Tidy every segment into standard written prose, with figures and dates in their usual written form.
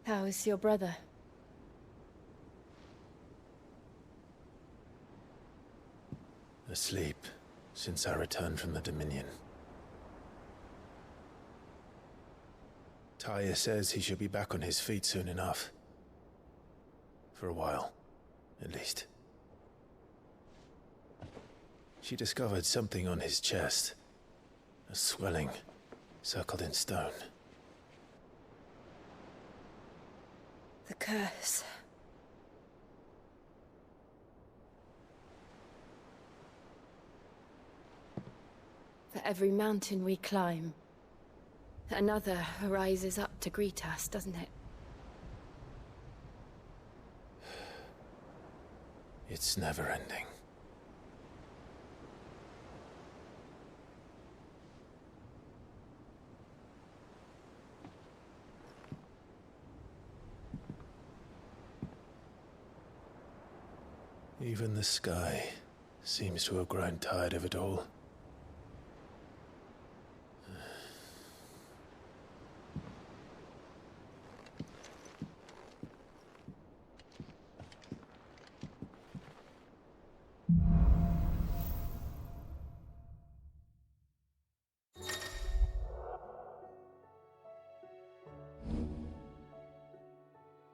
How is your brother? Asleep since I returned from the Dominion. Taya says he should be back on his feet soon enough. For a while, at least. She discovered something on his chest. A swelling, circled in stone. The curse. For every mountain we climb, another rises up to greet us, doesn't it? It's never ending. Even the sky seems to have grown tired of it all.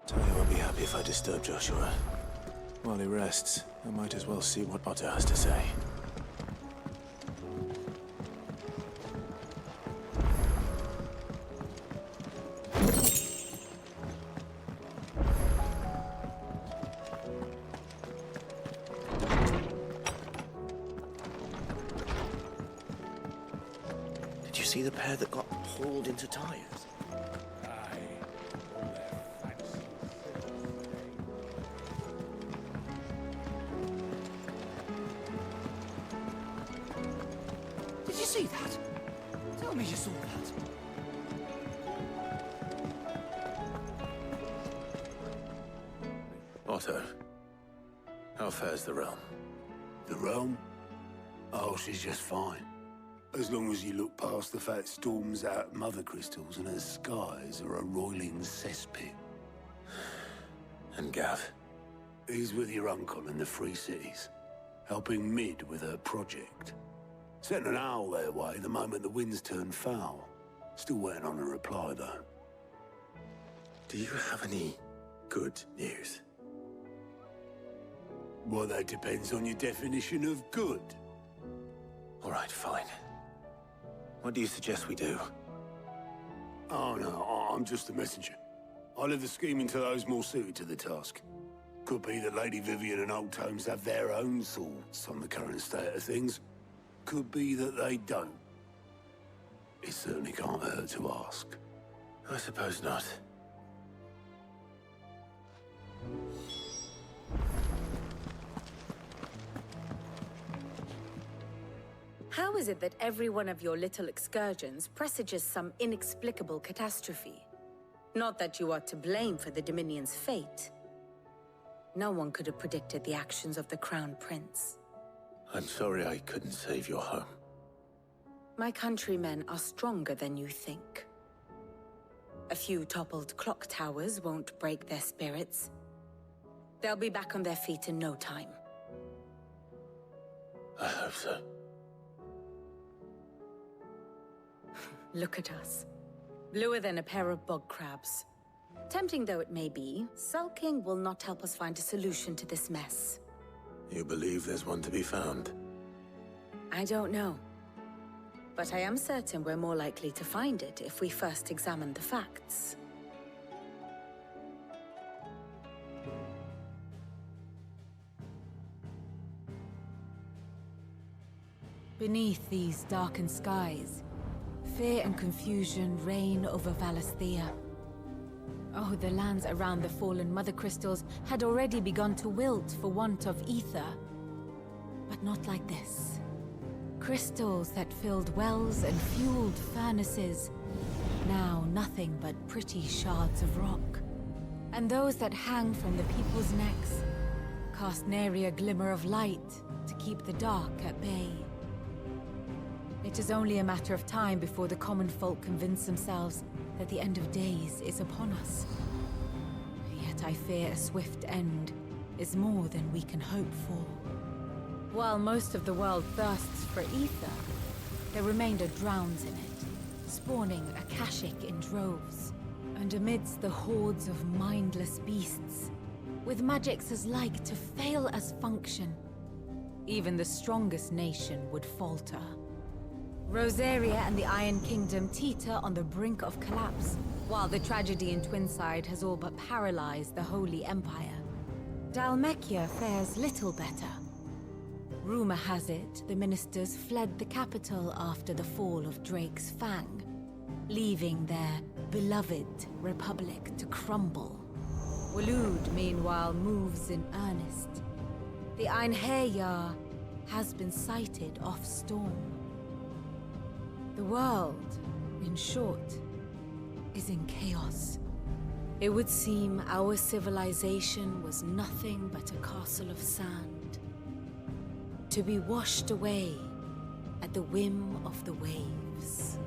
Tony won't be happy if I disturb Joshua. While he rests, I might as well see what Otto has to say. Did you see the pair that got hauled into tires? Did you see that? Tell me you saw that. Otto, how fares the realm? The realm? Oh, she's just fine. As long as you look past the fat storms out mother crystals and her skies are a roiling cesspit. And Gav? He's with your uncle in the Free Cities, helping Mid with her project. Sent an owl their way the moment the winds turned foul. Still waiting on a reply, though. Do you have any good news? Well, that depends on your definition of good. All right, fine. What do you suggest we do? Oh, no, I'm just a messenger. I leave the scheming to those more suited to the task. Could be that Lady Vivian and Old Tomes have their own thoughts on the current state of things. Could be that they don't. It certainly can't hurt to ask. I suppose not. How is it that every one of your little excursions presages some inexplicable catastrophe? Not that you are to blame for the Dominion's fate. No one could have predicted the actions of the Crown Prince. I'm sorry I couldn't save your home. My countrymen are stronger than you think. A few toppled clock towers won't break their spirits. They'll be back on their feet in no time. I hope so. Look at us. Bluer than a pair of bog crabs. Tempting though it may be, sulking will not help us find a solution to this mess. You believe there's one to be found? I don't know. But I am certain we're more likely to find it if we first examine the facts. Beneath these darkened skies, fear and confusion reign over Valisthea. Oh, the lands around the fallen Mother Crystals had already begun to wilt for want of ether. But not like this. Crystals that filled wells and fueled furnaces. Now nothing but pretty shards of rock. And those that hang from the people's necks cast nary a glimmer of light to keep the dark at bay. It is only a matter of time before the common folk convince themselves that the end of days is upon us. yet I fear a swift end is more than we can hope for. While most of the world thirsts for ether, the remainder drowns in it, spawning Akashic in droves. And amidst the hordes of mindless beasts, with magics as like to fail as function, even the strongest nation would falter. Rosaria and the Iron Kingdom teeter on the brink of collapse, while the tragedy in Twinside has all but paralyzed the Holy Empire. Dhalmekia fares little better. Rumor has it the ministers fled the capital after the fall of Drake's Fang, leaving their beloved republic to crumble. Waloed, meanwhile, moves in earnest. The Einherjar has been sighted off-storm. The world, in short, is in chaos. It would seem our civilization was nothing but a castle of sand, to be washed away at the whim of the waves.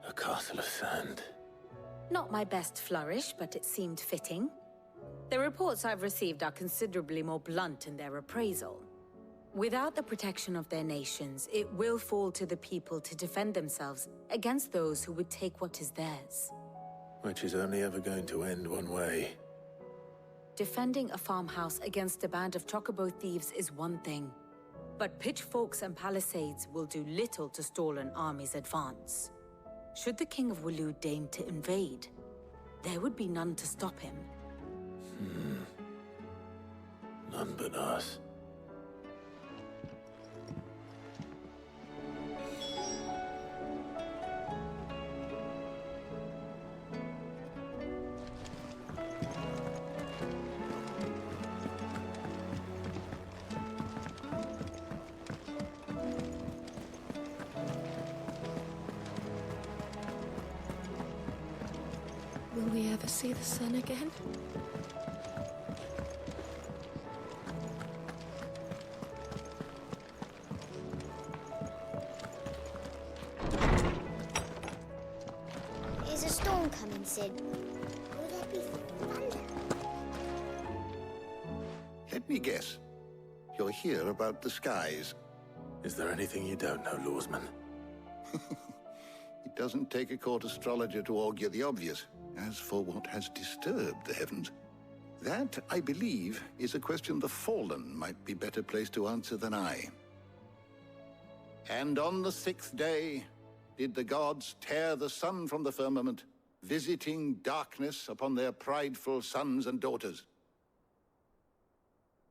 A castle of sand. Not my best flourish, but it seemed fitting. The reports I've received are considerably more blunt in their appraisal. Without the protection of their nations, it will fall to the people to defend themselves against those who would take what is theirs. Which is only ever going to end one way. Defending a farmhouse against a band of chocobo thieves is one thing, but pitchforks and palisades will do little to stall an army's advance. Should the King of Waloed deign to invade, there would be none to stop him. None but us. Will we ever see the sun again? Is a storm coming, Sid? Will there be thunder? Let me guess. You're here about the skies. Is there anything you don't know, Lawsman? It doesn't take a court astrologer to augur the obvious. As for what has disturbed the heavens, that, I believe, is a question the Fallen might be better placed to answer than I. And on the 6th day did the gods tear the sun from the firmament, visiting darkness upon their prideful sons and daughters.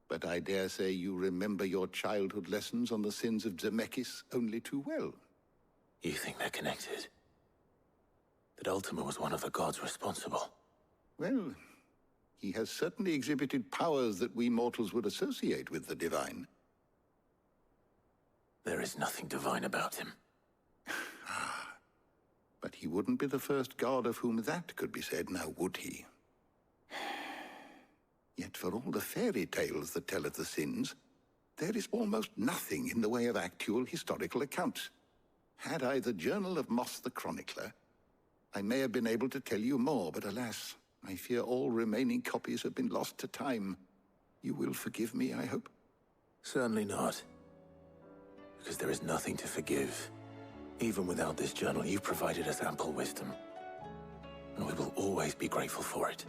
But I dare say you remember your childhood lessons on the sins of Zemeckis only too well. You think they're connected? That Ultima was one of the gods responsible? Well, he has certainly exhibited powers that we mortals would associate with the divine. There is nothing divine about him. But he wouldn't be the first god of whom that could be said, now would he? Yet for all the fairy tales that tell of the sins, there is almost nothing in the way of actual historical accounts. Had I the Journal of Moss the Chronicler, I may have been able to tell you more, but alas, I fear all remaining copies have been lost to time. You will forgive me, I hope? Certainly not. Because there is nothing to forgive. Even without this journal, you've provided us ample wisdom. And we will always be grateful for it.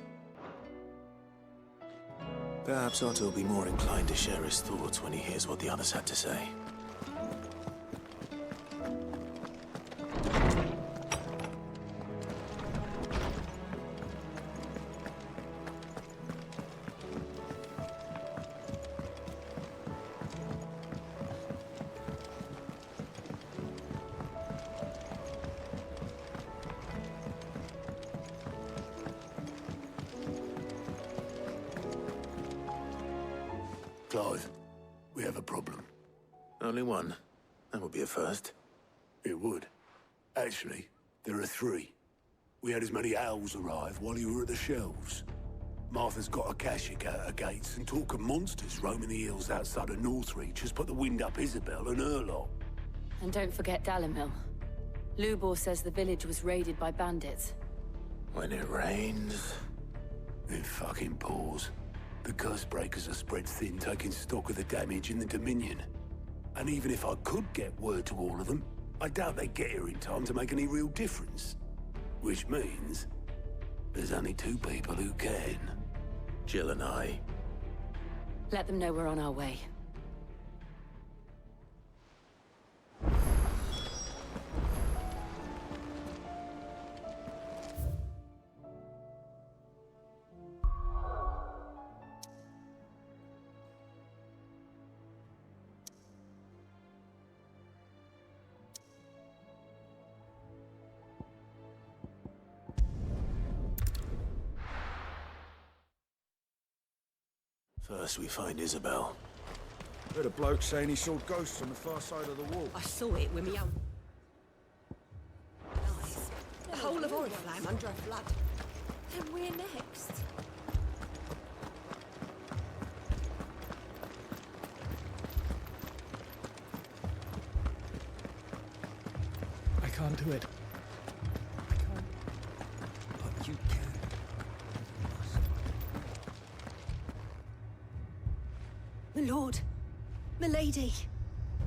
Perhaps Otto will be more inclined to share his thoughts when he hears what the others had to say. Clive, we have a problem. Only one. That would be a first. It would. Actually, there are 3. We had as many owls arrive while you were at the shelves. Martha's got Akashic out her gates, and talk of monsters roaming the hills outside of Northreach has put the wind up Isabel and her lot. And don't forget Dalimil. Lubor says the village was raided by bandits. When it rains... It fucking pours. The curse breakers are spread thin, taking stock of the damage in the Dominion. And even if I could get word to all of them, I doubt they'd get here in time to make any real difference. Which means... there's only two people who can. Jill and I. Let them know we're on our way. First we find Isabel. Heard a bloke saying he saw ghosts on the far side of the wall. I saw it with me own eyes. The whole of Oriflamme under a flood. Then we're next. I can't do it. I can't. But you can. My lord. Milady.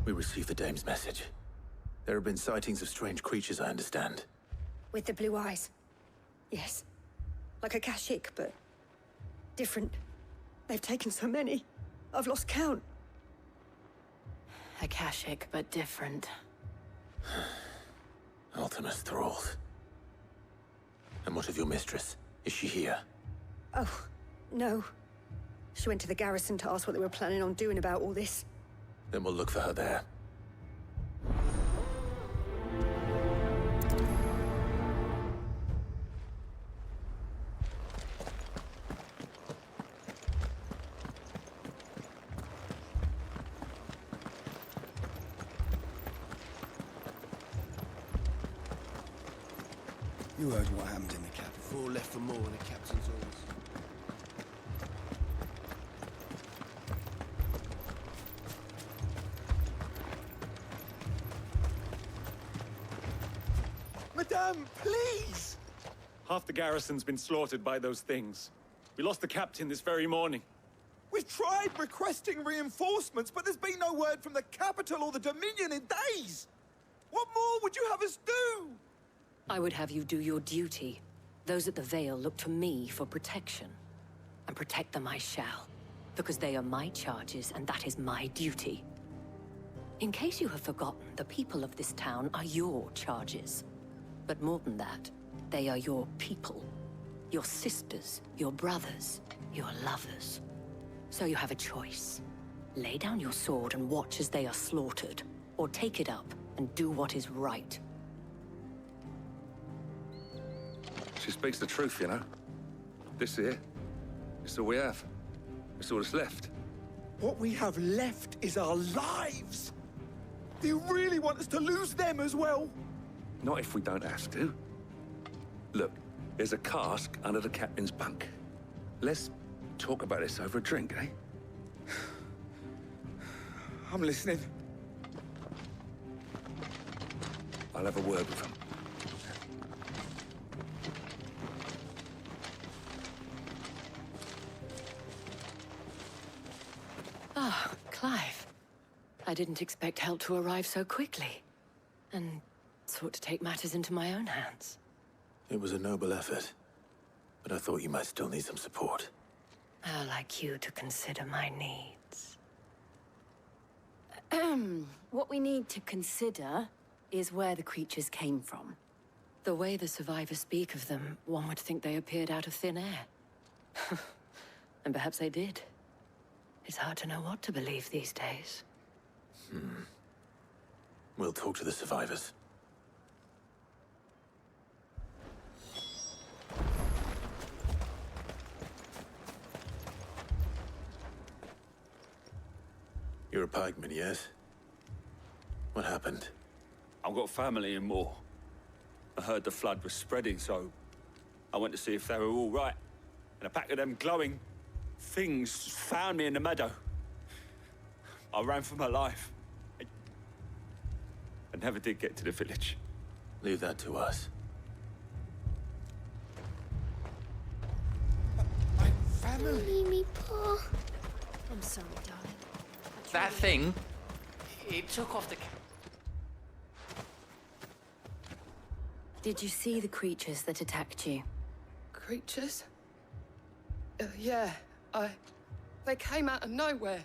We received the dame's message. There have been sightings of strange creatures, I understand. With the blue eyes. Yes. Like a Kashik, but different. They've taken so many. I've lost count. Akashic, but different. Ultimus thralls. And what of your mistress? Is she here? Oh, no. She went to the garrison to ask what they were planning on doing about all this. Then we'll look for her there. You heard what happened in the cabin. Four left for more than the captain's orders. Madame, please! Half the garrison's been slaughtered by those things. We lost the captain this very morning. We've tried requesting reinforcements, but there's been no word from the capital or the Dominion in days! What more would you have us do? I would have you do your duty. Those at the Vale look to me for protection. And protect them I shall. Because they are my charges, and that is my duty. In case you have forgotten, the people of this town are your charges. But more than that, they are your people. Your sisters, your brothers, your lovers. So you have a choice. Lay down your sword and watch as they are slaughtered, or take it up and do what is right. She speaks the truth, you know. This here, it's all we have. It's all that's left. What we have left is our lives! Do you really want us to lose them as well? Not if we don't have to. Look, there's a cask under the captain's bunk. Let's talk about this over a drink, eh? I'm listening. I'll have a word with him. Ah, Clive. I didn't expect help to arrive so quickly. And sought to take matters into my own hands. It was a noble effort. But I thought you might still need some support. How like you to consider my needs. What we need to consider is where the creatures came from. The way the survivors speak of them, one would think they appeared out of thin air. And perhaps they did. It's hard to know what to believe these days. We'll talk to the survivors. You're a pikeman, yes? What happened? I've got family in Moor. I heard the flood was spreading, so I went to see if they were all right. And a pack of them glowing things found me in the meadow. I ran for my life. I never did get to the village. Leave that to us. My family. Mimi, Paul. I'm sorry, darling. That thing, it took off the... Did you see the creatures that attacked you? Creatures? Yeah, they came out of nowhere.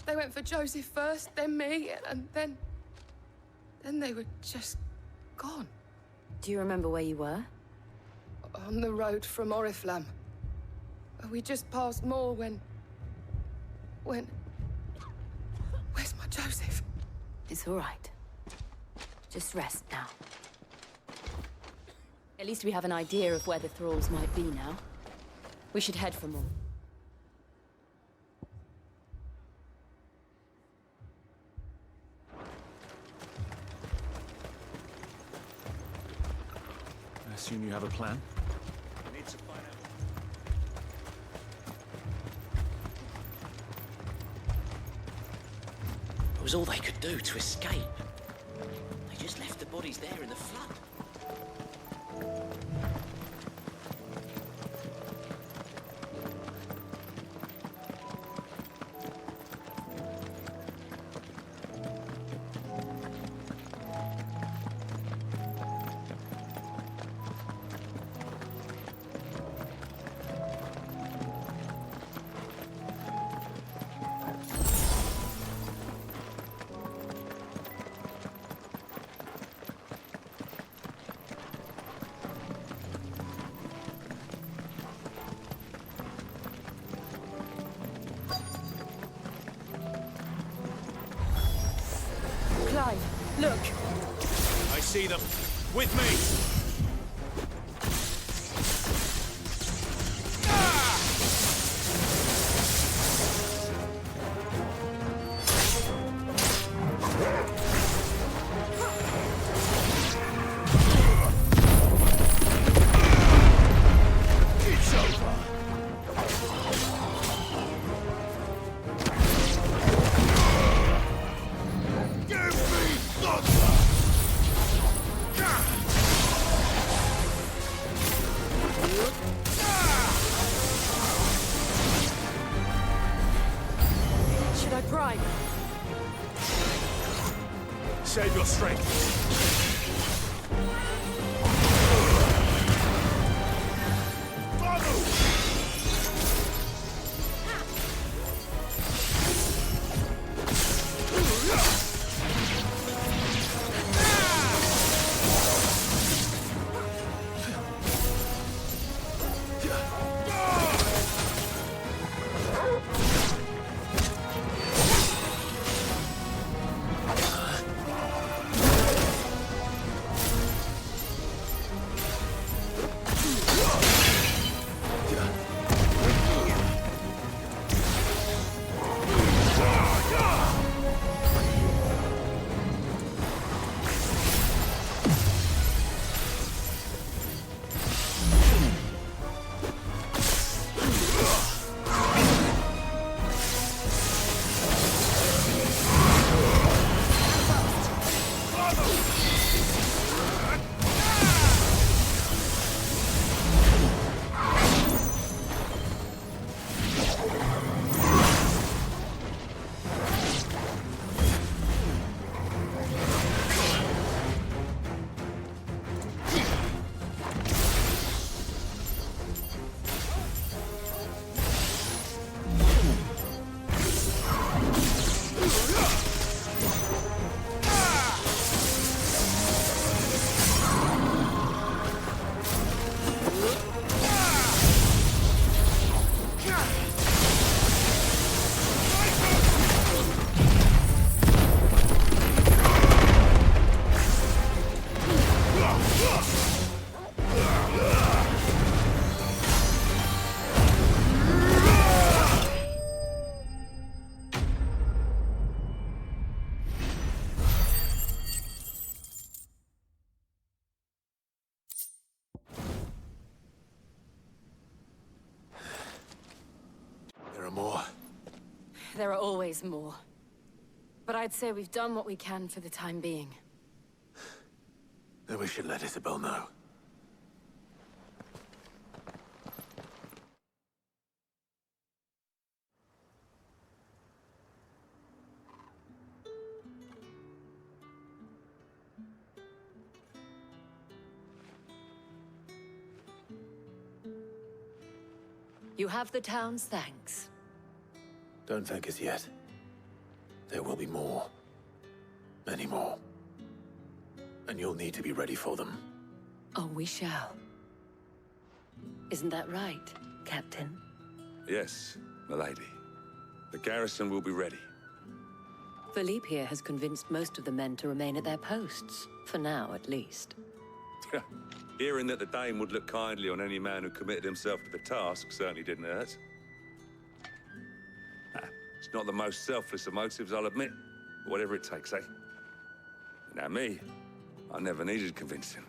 They went for Joseph first, then me, and then they were just gone. Do you remember where you were? On the road from Oriflamme. We just passed Moor when... Where's my Joseph? It's all right. Just rest now. At least we have an idea of where the thralls might be now. We should head for more. I assume you have a plan? We need to find out. It was all they could do to escape. They just left the bodies there in the flood. Clive, look! I see them. With me! Should I prime? Save your strength. There are more. There are always more. But I'd say we've done what we can for the time being. Maybe we should let Isabel know. You have the town's thanks. Don't thank us yet. There will be more. Many more. And you'll need to be ready for them. Oh, we shall. Isn't that right, Captain? Yes, milady. The garrison will be ready. Philippe here has convinced most of the men to remain at their posts. For now, at least. Hearing that the Dane would look kindly on any man who committed himself to the task certainly didn't hurt. It's not the most selfless of motives, I'll admit. But whatever it takes, eh? Now me, I never needed convincing.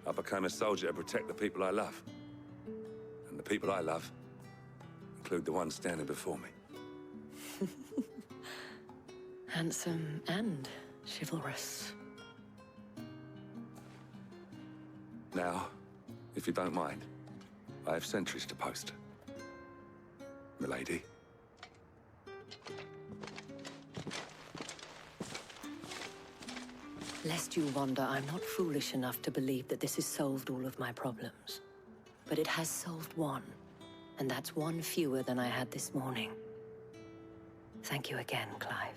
I became a soldier to protect the people I love. And the people I love include the ones standing before me. Handsome and chivalrous. Now, if you don't mind, I have sentries to post. Milady. Lest you wonder, I'm not foolish enough to believe that this has solved all of my problems. But it has solved one, and that's one fewer than I had this morning. Thank you again, Clive.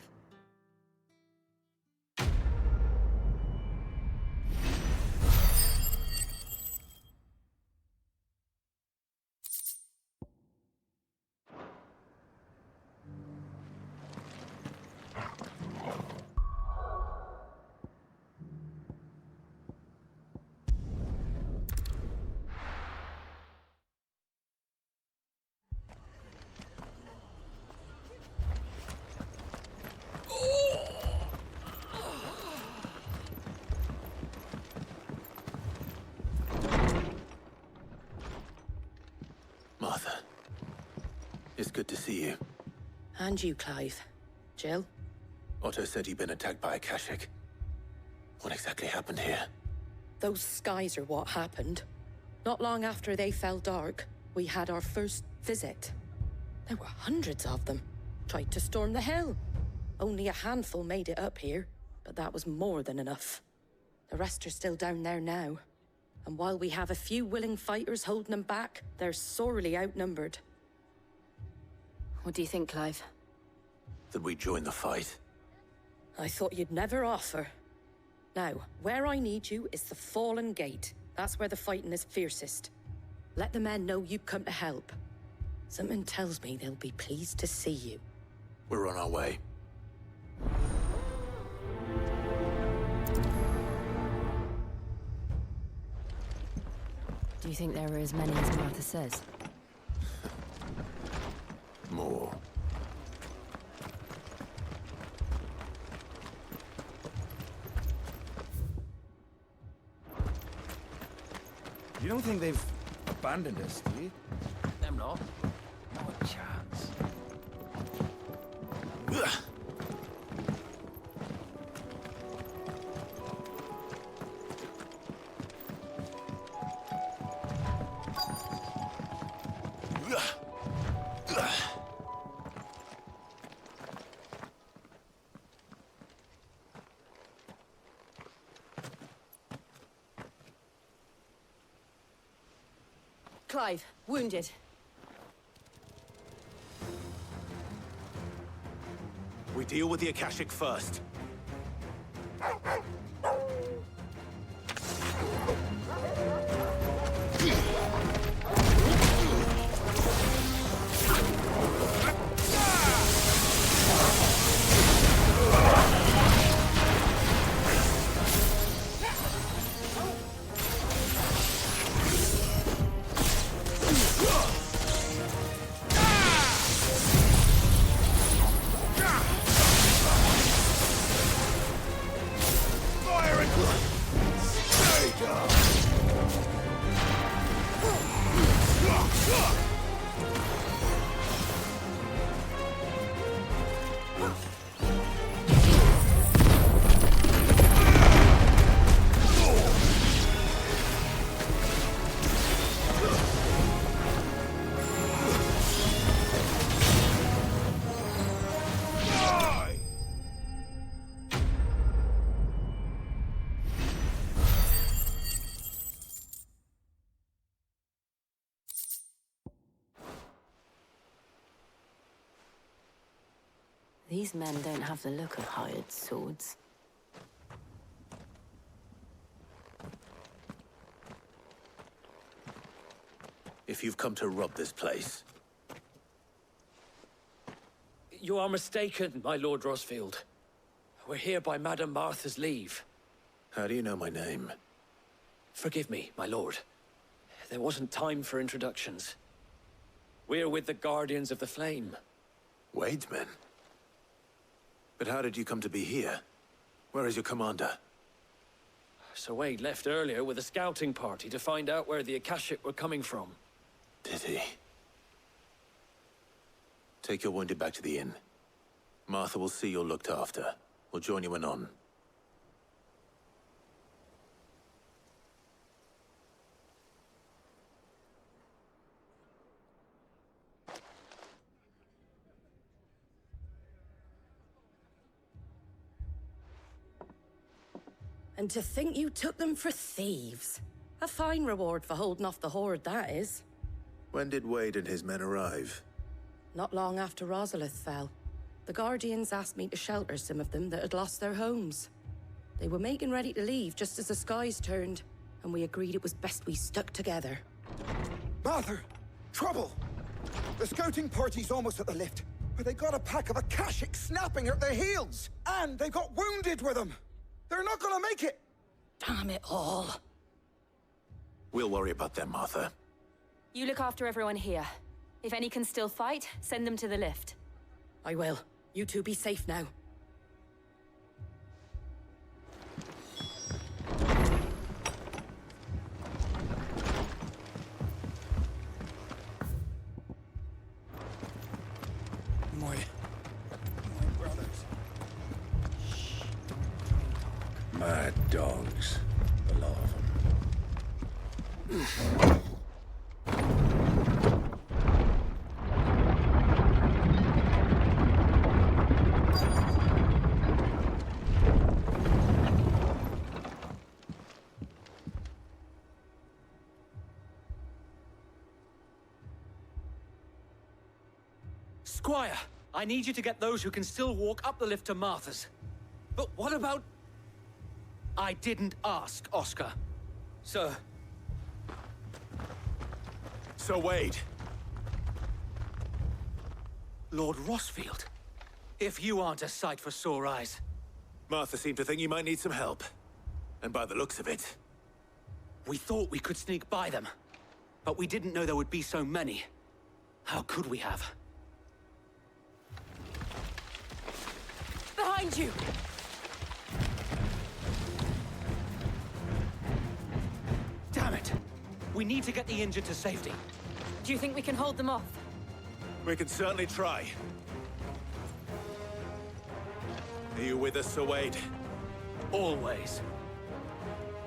Martha. It's good to see you. And you, Clive. Jill? Otto said he'd been attacked by a Kashik. What exactly happened here? Those skies are what happened. Not long after they fell dark, we had our first visit. There were hundreds of them. Tried to storm the hill. Only a handful made it up here, but that was more than enough. The rest are still down there now. And while we have a few willing fighters holding them back, they're sorely outnumbered. What do you think, Clive? That we join the fight? I thought you'd never offer. Now, where I need you is the Fallen Gate. That's where the fighting is fiercest. Let the men know you've come to help. Something tells me they'll be pleased to see you. We're on our way. Do you think there are as many as Martha says? More. You don't think they've abandoned us, do you? Them not. Not a chance. Clive, wounded. We deal with the Akashic first. These men don't have the look of hired swords. If you've come to rob this place, You are mistaken, my Lord Rosfield. We're here by Madame Martha's leave. how do you know my name? Forgive me, my lord. There wasn't time for introductions. We're with the Guardians of the Flame. Wade's men? But how did you come to be here? Where is your commander? Sir Wade left earlier with a scouting party to find out where the Akashic were coming from. Did he? Take your wounded back to the inn. Martha will see you're looked after. We'll join you anon. And to think you took them for thieves. A fine reward for holding off the horde, that is. When did Wade and his men arrive? Not long after Rosalith fell. The Guardians asked me to shelter some of them that had lost their homes. They were making ready to leave just as the skies turned, and we agreed it was best we stuck together. Martha! Trouble! The scouting party's almost at the lift, but they got a pack of Akashic snapping at their heels! And they got wounded with them! They're not gonna make it! Damn it all. We'll worry about them, Martha. You look after everyone here. If any can still fight, send them to the lift. I will. You two be safe now. My brothers. Mad dogs. A lot of them. Squire, I need you to get those who can still walk up the lift to Martha's. But what about... I didn't ask, Oscar. Sir. Sir Wade. Lord Rosfield. If you aren't a sight for sore eyes. Martha seemed to think you might need some help. And by the looks of it... We thought we could sneak by them. But we didn't know there would be so many. How could we have? Behind you! Damn it! We need to get the injured to safety. Do you think we can hold them off? We can certainly try. Are you with us, Sir Wade? Always.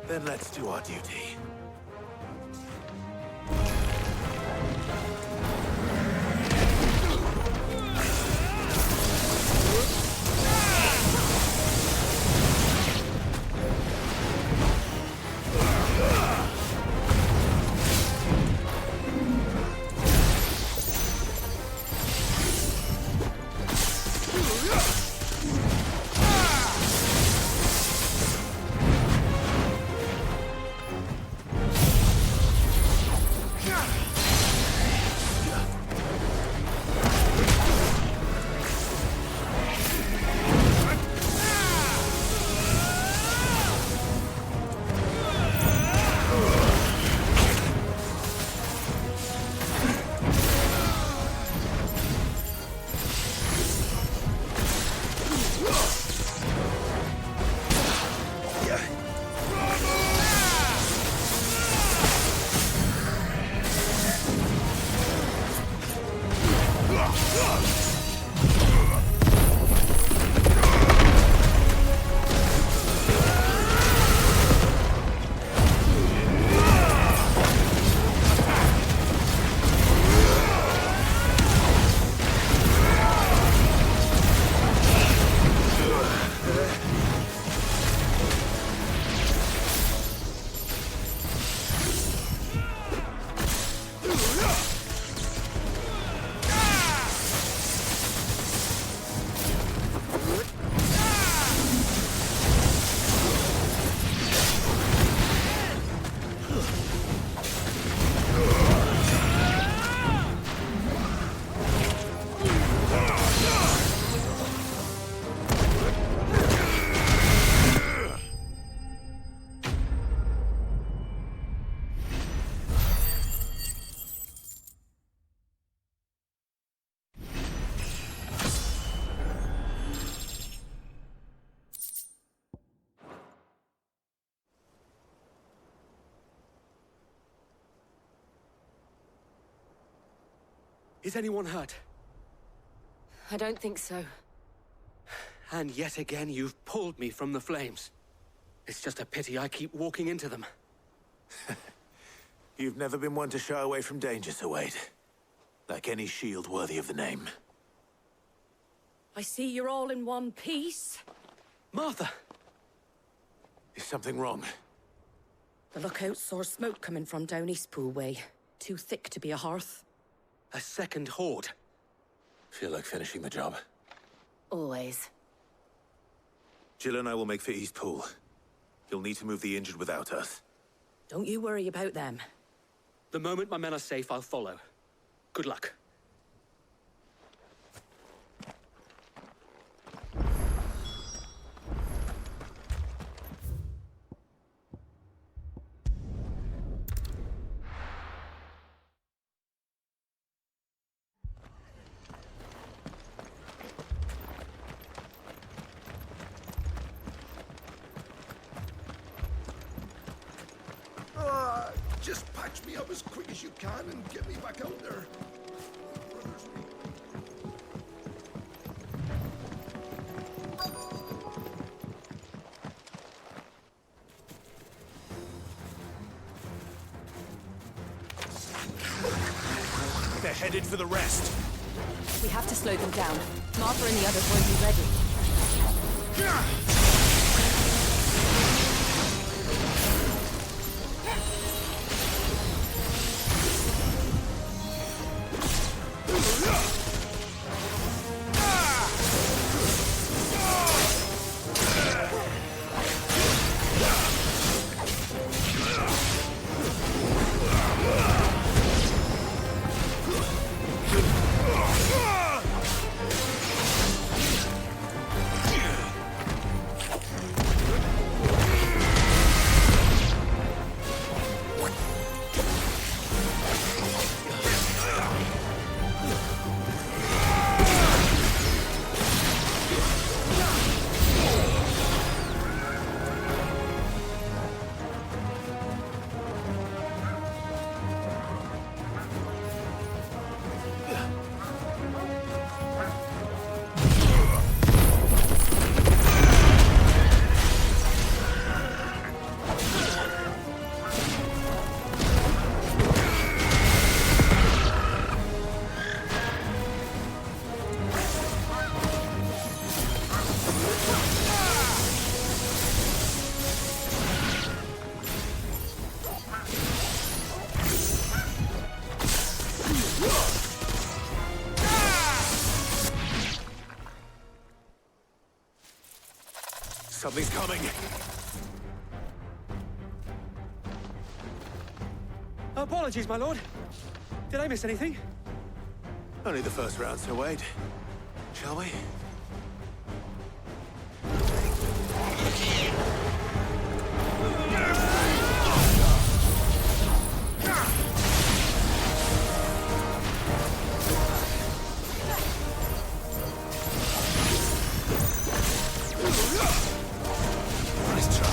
Then let's do our duty. Is anyone hurt? I don't think so. And yet again, you've pulled me from the flames. It's just a pity I keep walking into them. You've never been one to shy away from danger, Sir Wade. Like any shield worthy of the name. I see you're all in one piece. Martha! Is something wrong? The lookout saw smoke coming from down Eastpool way. Too thick to be a hearth. A second horde. Feel like finishing the job? Always. Jill and I will make for Eastpool. You'll need to move the injured without us. Don't you worry about them. The moment my men are safe, I'll follow. Good luck. Just patch me up as quick as you can and get me back out there. Brothers, They're headed for the rest. We have to slow them down. Martha and the others won't be ready. Something's coming. Apologies, my lord. Did I miss anything? Only the first round, Sir Wade. Shall we? Nice try.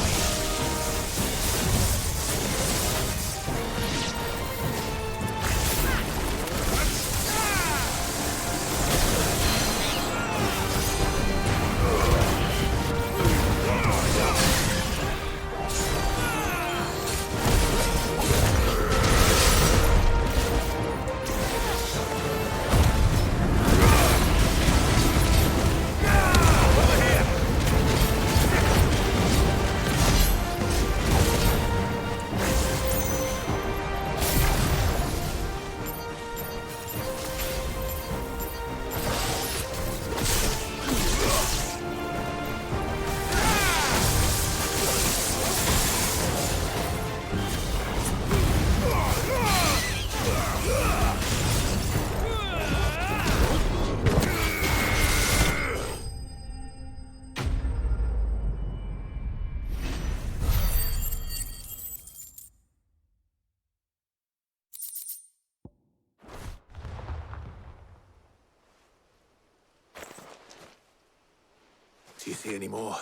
Do you see any more?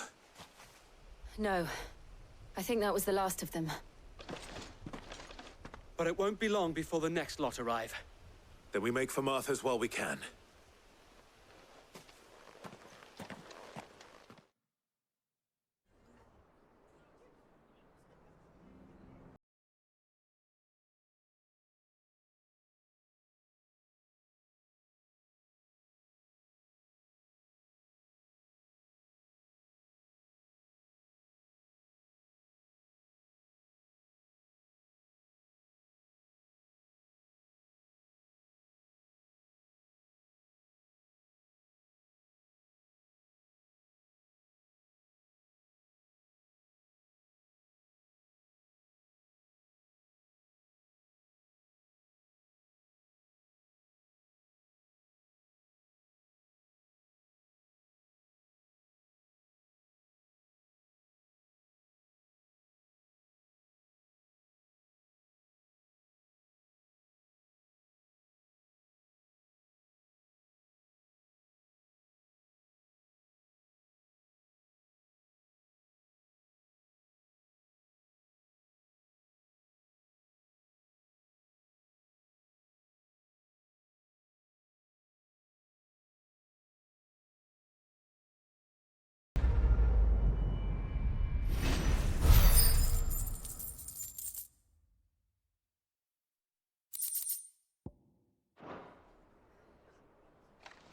No. I think that was the last of them. But it won't be long before the next lot arrive. Then we make for Martha's while we can.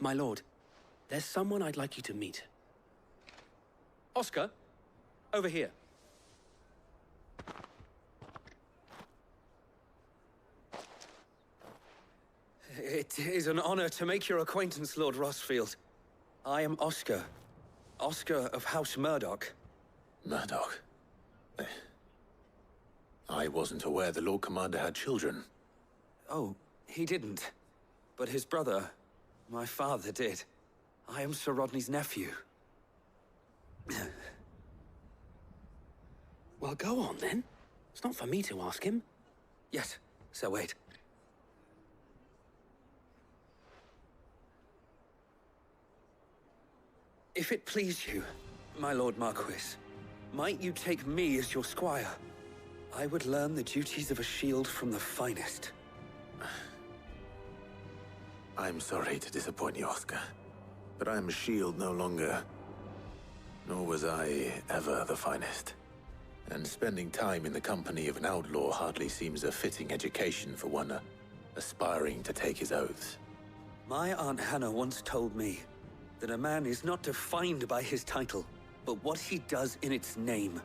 My lord, there's someone I'd like you to meet. Oscar, over here. It is an honor to make your acquaintance, Lord Rossfield. I am Oscar. Oscar of House Murdoch. Murdoch? I wasn't aware the Lord Commander had children. Oh, he didn't. But his brother, my father, did. I am Sir Rodney's nephew. Well, go on, then. It's not for me to ask him. Yes, Sir Wade. If it please you, my Lord Marquis, might you take me as your squire? I would learn the duties of a shield from the finest. I'm sorry to disappoint you, Oscar, but I am a shield no longer. Nor was I ever the finest. And spending time in the company of an outlaw hardly seems a fitting education for one aspiring to take his oaths. My Aunt Hannah once told me that a man is not defined by his title, but what he does in its name.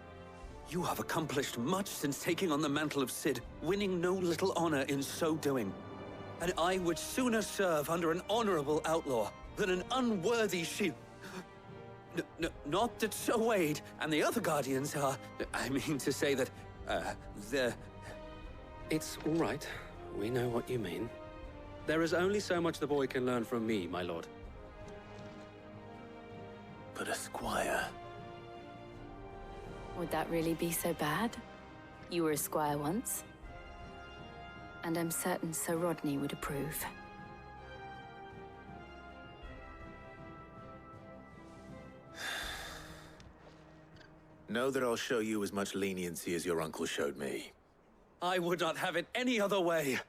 You have accomplished much since taking on the mantle of Cid, winning no little honor in so doing. And I would sooner serve under an honorable outlaw than an unworthy shield. Not that Sir Wade and the other Guardians are... I mean to say that, they're... It's all right. We know what you mean. There is only so much the boy can learn from me, my lord. But a squire... Would that really be so bad? You were a squire once. And I'm certain Sir Rodney would approve. Know that I'll show you as much leniency as your uncle showed me. I would not have it any other way.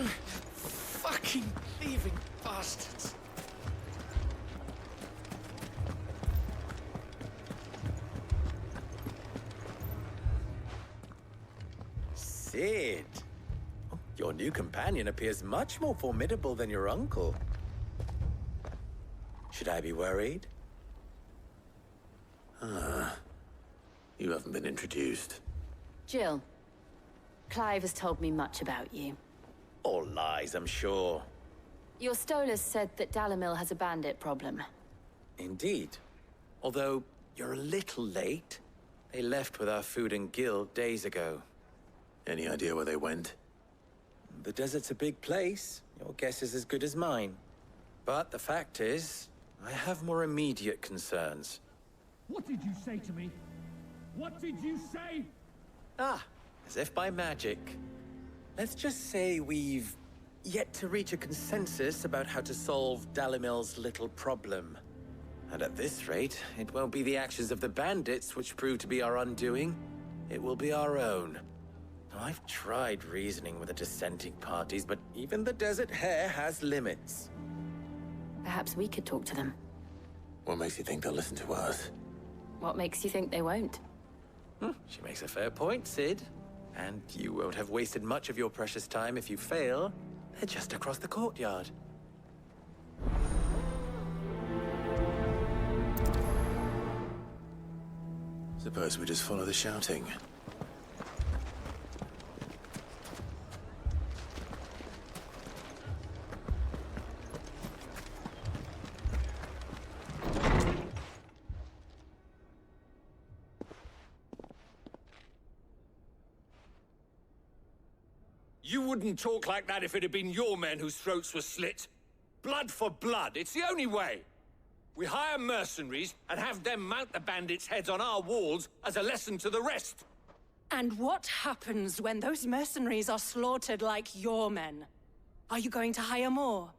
Fucking thieving bastards. Sid. Your new companion appears much more formidable than your uncle. Should I be worried? You haven't been introduced. Jill, Clive has told me much about you. All lies, I'm sure. Your Stolas said that Dalamil has a bandit problem. Indeed. Although, you're a little late. They left with our food and guild days ago. Any idea where they went? The desert's a big place. Your guess is as good as mine. But the fact is, I have more immediate concerns. What did you say to me? What did you say? As if by magic. Let's just say we've yet to reach a consensus about how to solve Dalimil's little problem. And at this rate, it won't be the actions of the bandits which prove to be our undoing. It will be our own. I've tried reasoning with the dissenting parties, but even the Desert Hare has limits. Perhaps we could talk to them. What makes you think they'll listen to us? What makes you think they won't? She makes a fair point, Sid. And you won't have wasted much of your precious time if you fail. They're just across the courtyard. Suppose we just follow the shouting. You wouldn't talk like that if it had been your men whose throats were slit. Blood for blood, it's the only way. We hire mercenaries and have them mount the bandits' heads on our walls as a lesson to the rest. And what happens when those mercenaries are slaughtered like your men? Are you going to hire more?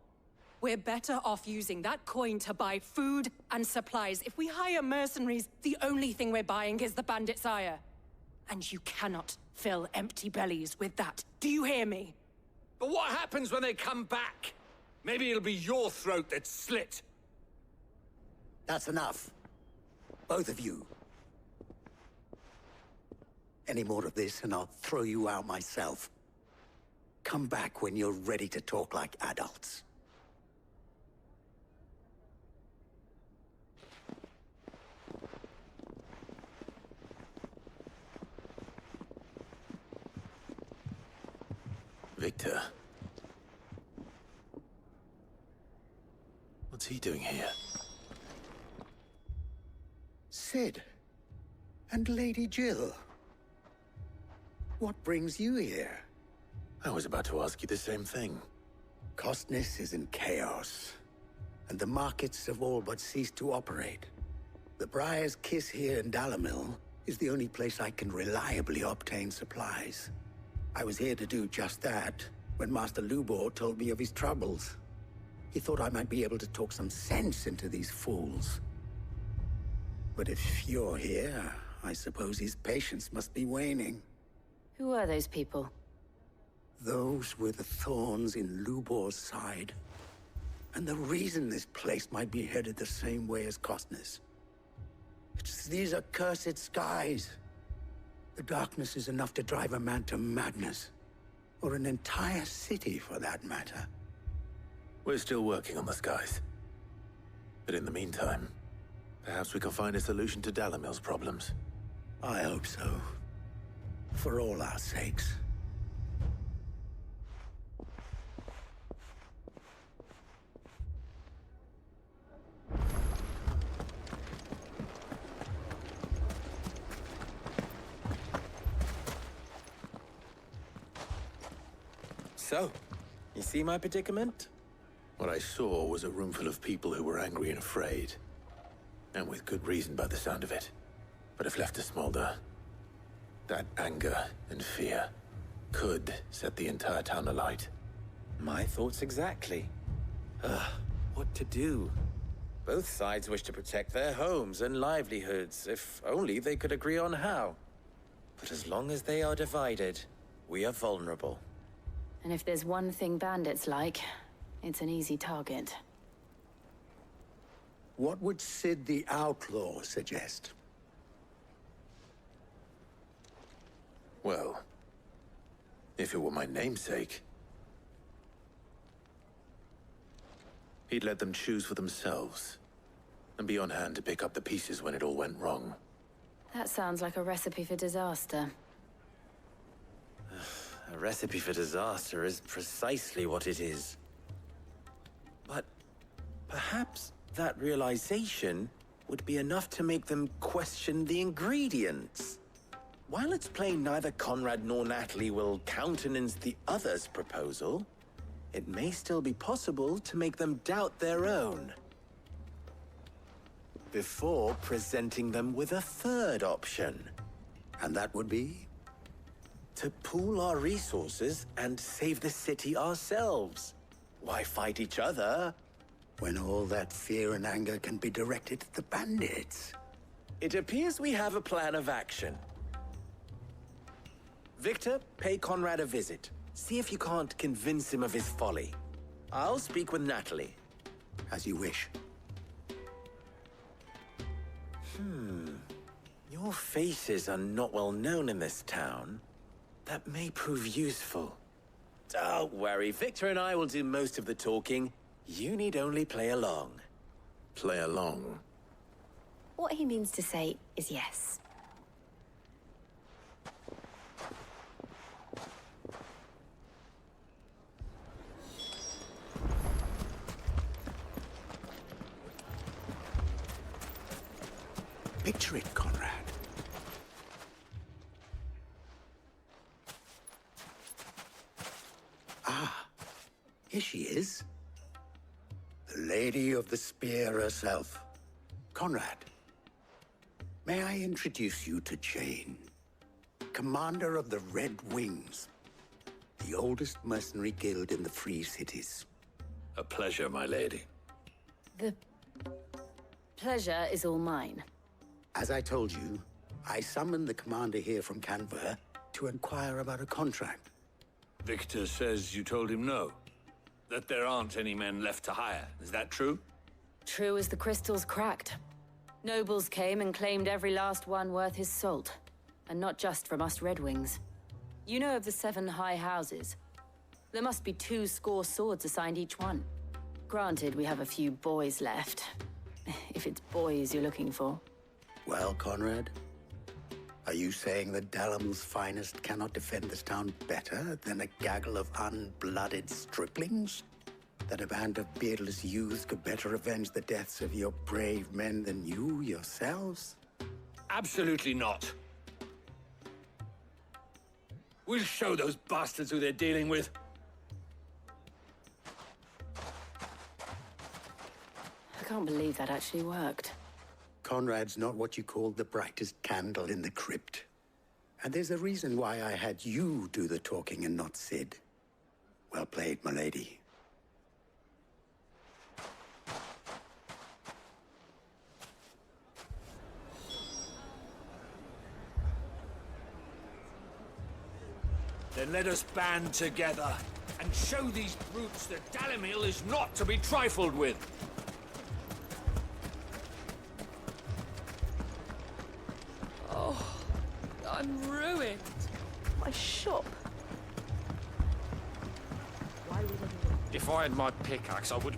We're better off using that coin to buy food and supplies. If we hire mercenaries, the only thing we're buying is the bandits' ire. And you cannot fill empty bellies with that. Do you hear me? But what happens when they come back? Maybe it'll be your throat that's slit. That's enough. Both of you. Any more of this and I'll throw you out myself. Come back when you're ready to talk like adults. Victor. What's he doing here? Sid. And Lady Jill. What brings you here? I was about to ask you the same thing. Costness is in chaos, and the markets have all but ceased to operate. The Briar's Kiss here in Dalamil is the only place I can reliably obtain supplies. I was here to do just that when Master Lubor told me of his troubles. He thought I might be able to talk some sense into these fools. But if you're here, I suppose his patience must be waning. Who are those people? Those were the thorns in Lubor's side. And the reason this place might be headed the same way as Costness. It's these accursed skies. The darkness is enough to drive a man to madness. Or an entire city, for that matter. We're still working on the skies. But in the meantime, perhaps we can find a solution to Dalamil's problems. I hope so. For all our sakes. So, you see my predicament? What I saw was a room full of people who were angry and afraid. And with good reason by the sound of it. But if left to smolder, that anger and fear could set the entire town alight. My thoughts exactly. What to do? Both sides wish to protect their homes and livelihoods, if only they could agree on how. But as long as they are divided, we are vulnerable. And if there's one thing bandits like, it's an easy target. What would Sid the Outlaw suggest? Well, if it were my namesake, he'd let them choose for themselves, and be on hand to pick up the pieces when it all went wrong. That sounds like a recipe for disaster. A recipe for disaster is precisely what it is. But perhaps that realization would be enough to make them question the ingredients. While it's plain neither Conrad nor Natalie will countenance the other's proposal, it may still be possible to make them doubt their own. Before presenting them with a third option. And that would be? To pool our resources and save the city ourselves. Why fight each other? When all that fear and anger can be directed at the bandits. It appears we have a plan of action. Victor, pay Conrad a visit. See if you can't convince him of his folly. I'll speak with Natalie. As you wish. Your faces are not well known in this town. That may prove useful. Don't worry, Victor and I will do most of the talking. You need only play along. Play along? What he means to say is yes. Picture it, Conrad. Ah, here she is. The Lady of the Spear herself. Conrad, may I introduce you to Jane, commander of the Red Wings, the oldest mercenary guild in the Free Cities. A pleasure, my lady. The pleasure is all mine. As I told you, I summoned the commander here from Canberra to inquire about a contract. Victor says you told him no. That there aren't any men left to hire. Is that true? True as the crystals cracked. Nobles came and claimed every last one worth his salt. And not just from us Red Wings. You know of the 7 high houses. There must be 2 swords assigned each one. Granted, we have a few boys left. If it's boys you're looking for. Well, Conrad, are you saying that Dalamil's finest cannot defend this town better than a gaggle of unblooded striplings? That a band of beardless youths could better avenge the deaths of your brave men than you yourselves? Absolutely not. We'll show those bastards who they're dealing with. I can't believe that actually worked. Conrad's not what you call the brightest candle in the crypt. And there's a reason why I had you do the talking and not Sid. Well played, my lady. Then let us band together and show these brutes that Dalamil is not to be trifled with. Oh, I'm ruined. My shop. If I had my pickaxe, I would...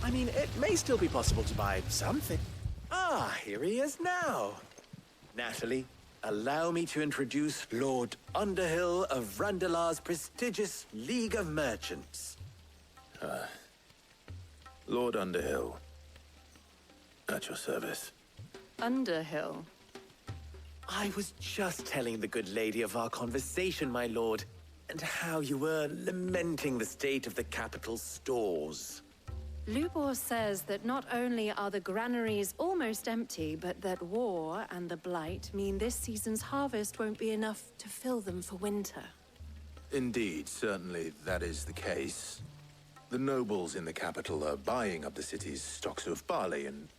I mean, it may still be possible to buy something. Ah, here he is now. Natalie, allow me to introduce Lord Underhill of Randalar's prestigious League of Merchants. Lord Underhill. At your service. Underhill? I was just telling the good lady of our conversation, my lord, and how you were lamenting the state of the capital's stores. Lubor says that not only are the granaries almost empty, but that war and the Blight mean this season's harvest won't be enough to fill them for winter. Indeed, certainly that is the case. The nobles in the capital are buying up the city's stocks of barley and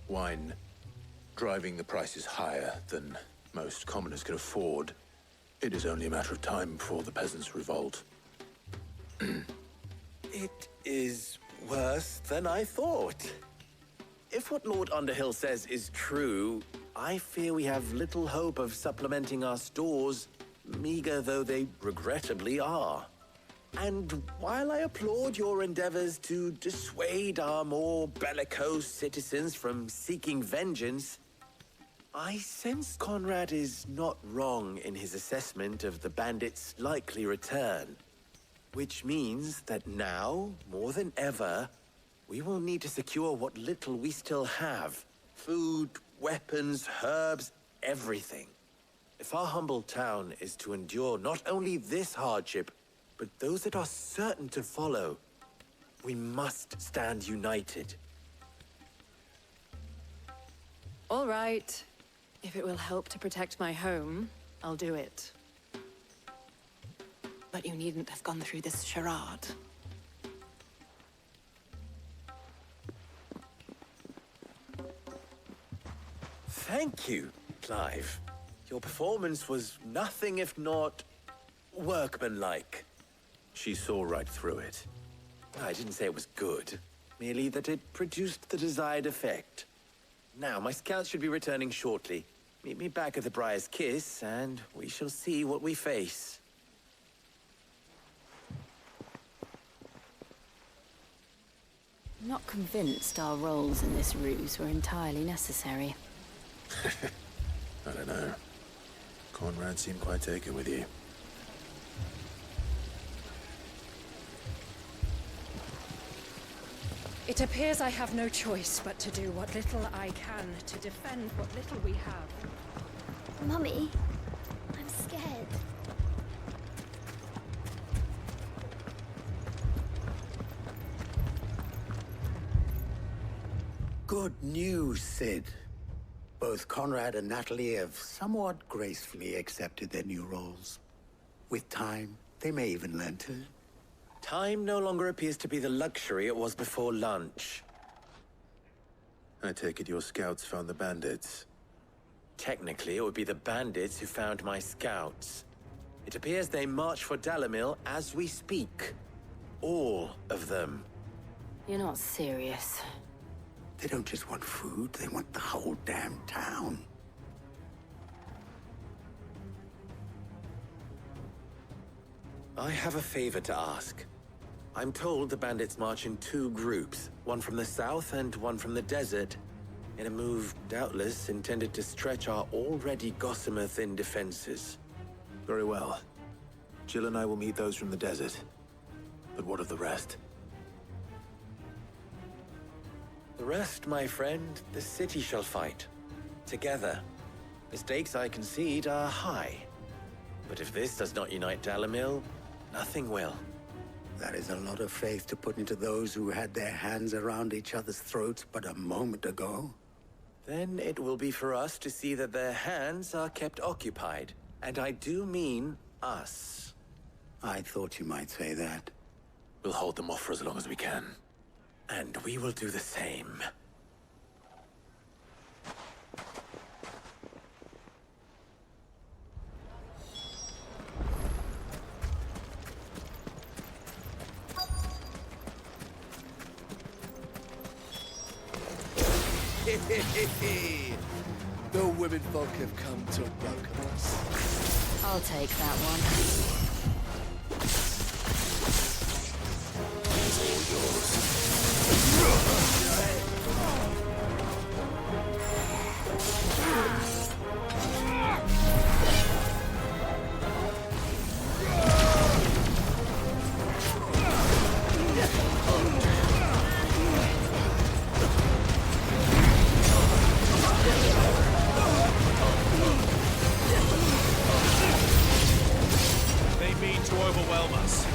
wine, driving the prices higher than most commoners can afford. It is only a matter of time before the peasants revolt. It is worse than I thought. If what Lord Underhill says is true, I fear we have little hope of supplementing our stores, meager though they regrettably are. And while I applaud your endeavors to dissuade our more bellicose citizens from seeking vengeance, I sense Conrad is not wrong in his assessment of the bandits' likely return. Which means that now, more than ever, we will need to secure what little we still have. Food, weapons, herbs, everything. If our humble town is to endure not only this hardship, but those that are certain to follow, we must stand united. All right. If it will help to protect my home, I'll do it. But you needn't have gone through this charade. Thank you, Clive. Your performance was nothing if not workmanlike. She saw right through it. I didn't say it was good, merely that it produced the desired effect. Now, my scouts should be returning shortly. Meet me back at the Briar's Kiss, and we shall see what we face. I'm not convinced our roles in this ruse were entirely necessary. I don't know. Conrad seemed quite taken with you. It appears I have no choice but to do what little I can to defend what little we have. Mummy, I'm scared. Good news, Sid. Both Conrad and Natalie have somewhat gracefully accepted their new roles. With time, they may even learn to. Time no longer appears to be the luxury it was before lunch. I take it your scouts found the bandits. Technically, it would be the bandits who found my scouts. It appears they march for Dalimil as we speak. All of them. You're not serious. They don't just want food, they want the whole damn town. I have a favor to ask. I'm told the bandits march in two groups, one from the south and one from the desert, in a move doubtless intended to stretch our already gossamer-thin defenses. Very well. Jill and I will meet those from the desert. But what of the rest? The rest, my friend, the city shall fight. Together. The stakes, I concede, are high. But if this does not unite Dalimil, nothing will. That is a lot of faith to put into those who had their hands around each other's throats but a moment ago. Then it will be for us to see that their hands are kept occupied. And I do mean us. I thought you might say that. We'll hold them off for as long as we can. And we will do the same. The women folk have come to welcome us. I'll take that one. They mean to overwhelm us.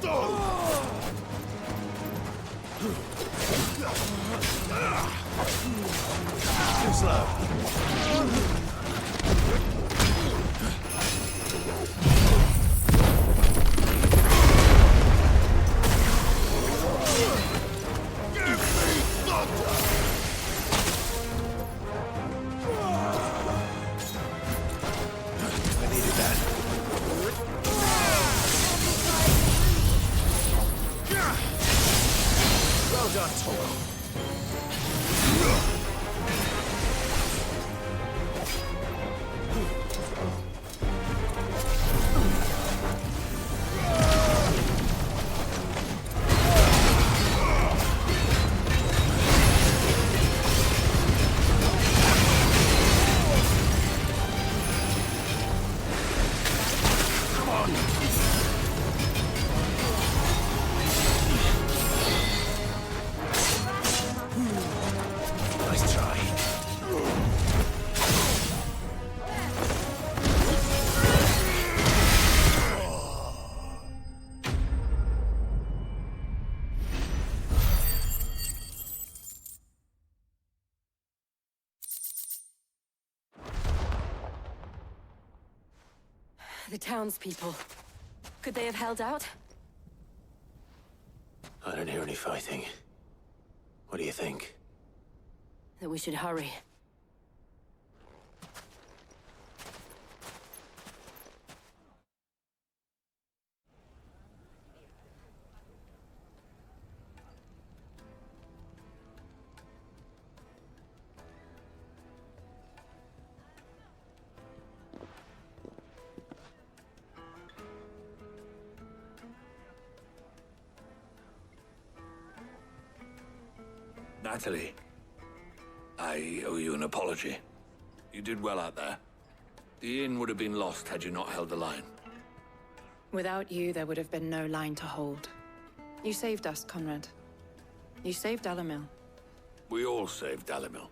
Too slow. The townspeople. Could they have held out? I don't hear any fighting. What do you think? That we should hurry. Natalie, I owe you an apology. You did well out there. The inn would have been lost had you not held the line. Without you, there would have been no line to hold. You saved us, Conrad. You saved Dalimil. We all saved Dalimil.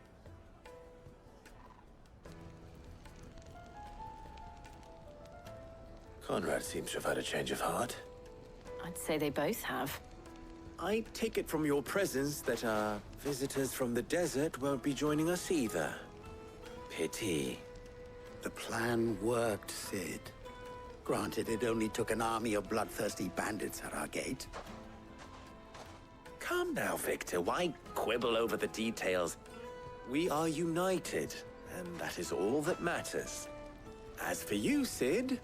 Conrad seems to have had a change of heart. I'd say they both have. I take it from your presence that our visitors from the desert won't be joining us either. Pity. The plan worked, Sid. Granted, it only took an army of bloodthirsty bandits at our gate. Calm now, Victor. Why quibble over the details? We are united, and that is all that matters. As for you, Sid,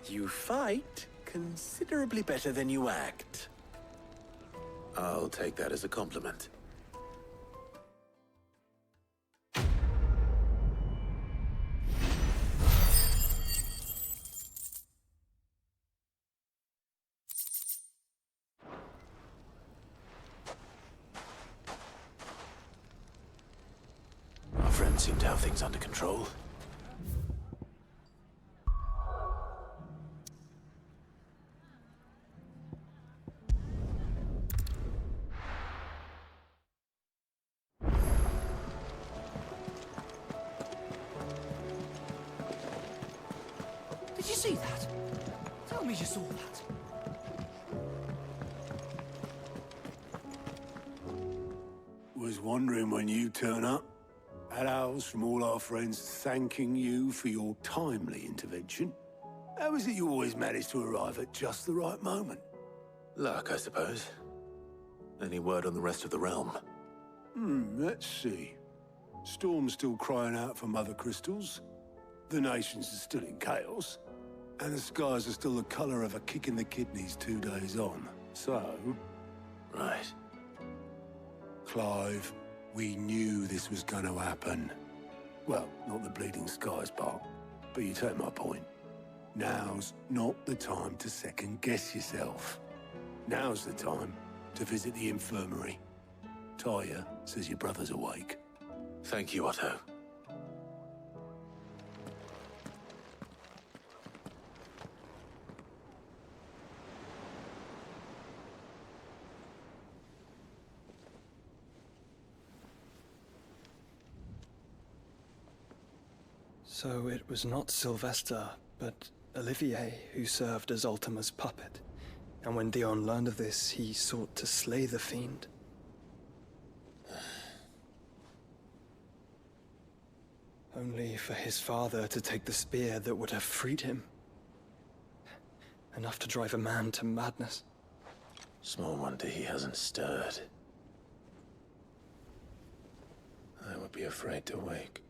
you fight considerably better than you act. I'll take that as a compliment. Our friends seem to have things under control. Did you see that? Tell me you saw that. Was wondering when you turn up. Hellos from all our friends thanking you for your timely intervention. How is it you always manage to arrive at just the right moment? Luck, I suppose. Any word on the rest of the realm? Let's see. Storm's still crying out for mother crystals. The nations are still in chaos. And the skies are still the color of a kick in the kidneys 2 days on. So... Right. Clive, we knew this was going to happen. Well, not the bleeding skies part, but you take my point. Now's not the time to second-guess yourself. Now's the time to visit the infirmary. Talia says your brother's awake. Thank you, Otto. So it was not Sylvester, but Olivier who served as Ultima's puppet. And when Dion learned of this, he sought to slay the fiend. Only for his father to take the spear that would have freed him. Enough to drive a man to madness. Small wonder he hasn't stirred. I would be afraid to wake.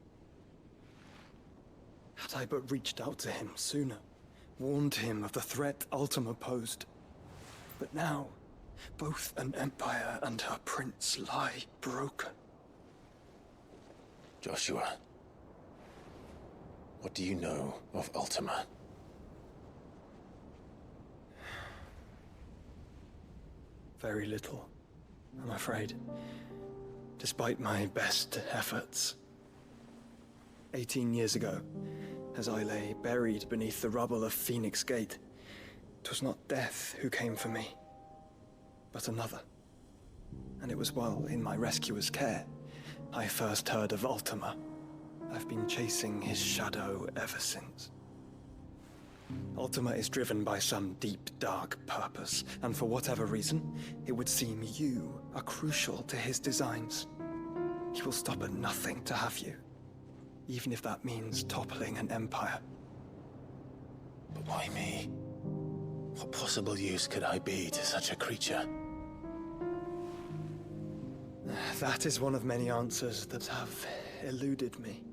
Had I but reached out to him sooner, warned him of the threat Ultima posed. But now, both an empire and her prince lie broken. Joshua, what do you know of Ultima? Very little, I'm afraid. Despite my best efforts. 18 years ago, as I lay buried beneath the rubble of Phoenix Gate, 'twas not death who came for me, but another. And it was while in my rescuer's care, I first heard of Ultima. I've been chasing his shadow ever since. Ultima is driven by some deep, dark purpose, and for whatever reason, it would seem you are crucial to his designs. He will stop at nothing to have you, even if that means toppling an empire. But why me? What possible use could I be to such a creature? That is one of many answers that have eluded me.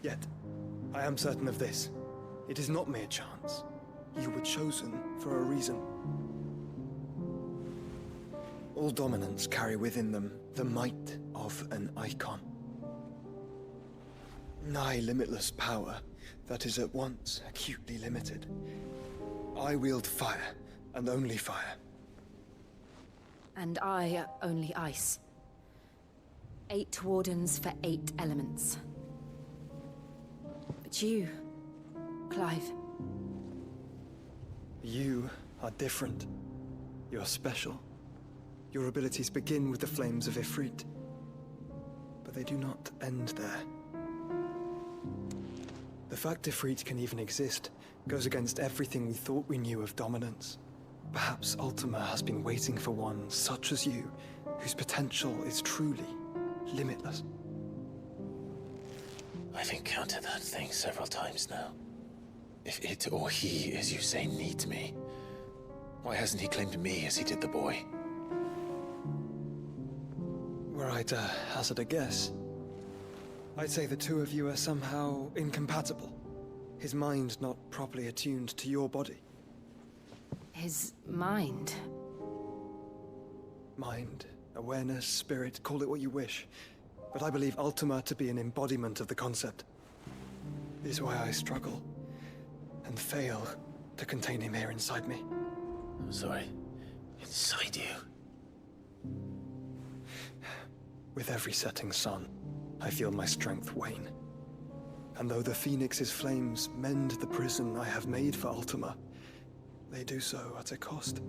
Yet, I am certain of this. It is not mere chance. You were chosen for a reason. All dominants carry within them the might of an icon. Nigh limitless power that is at once acutely limited. I wield fire, and only fire. And I only ice. 8 wardens for 8 elements. But you, Clive. You are different. You're special. Your abilities begin with the flames of Ifrit. But they do not end there. The fact Ifrit can even exist goes against everything we thought we knew of dominance. Perhaps Ultima has been waiting for one such as you, whose potential is truly limitless. I've encountered that thing several times now. If it or he, as you say, needs me, why hasn't he claimed me as he did the boy? Were I to hazard a guess, I'd say the two of you are somehow incompatible. His mind not properly attuned to your body. His mind? Mind, awareness, spirit, call it what you wish. But I believe Ultima to be an embodiment of the concept. This is why I struggle and fail to contain him here inside me. I'm sorry. Inside you? With every setting sun, I feel my strength wane. And though the Phoenix's flames mend the prison I have made for Ultima, they do so at a cost.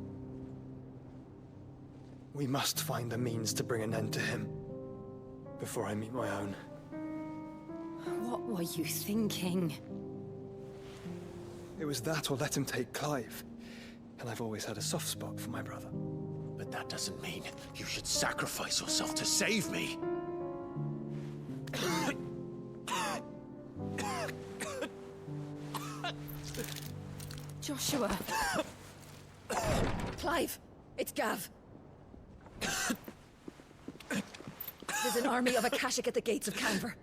We must find a means to bring an end to him before I meet my own. What were you thinking? It was that or let him take Clive. And I've always had a soft spot for my brother. But that doesn't mean you should sacrifice yourself to save me. Joshua. Clive, it's Gav. There's an army of Akashic at the gates of Canver.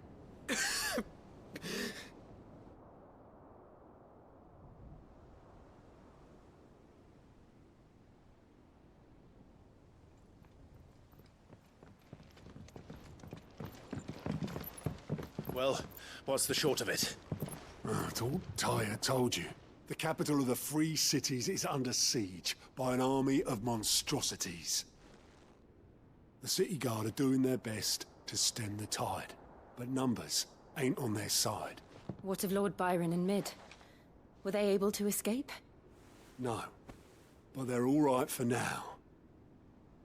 Well, what's the short of it? I thought Tyre told you. The capital of the Free Cities is under siege by an army of monstrosities. The City Guard are doing their best to stem the tide, but numbers ain't on their side. What of Lord Byron and Mid? Were they able to escape? No, but they're all right for now.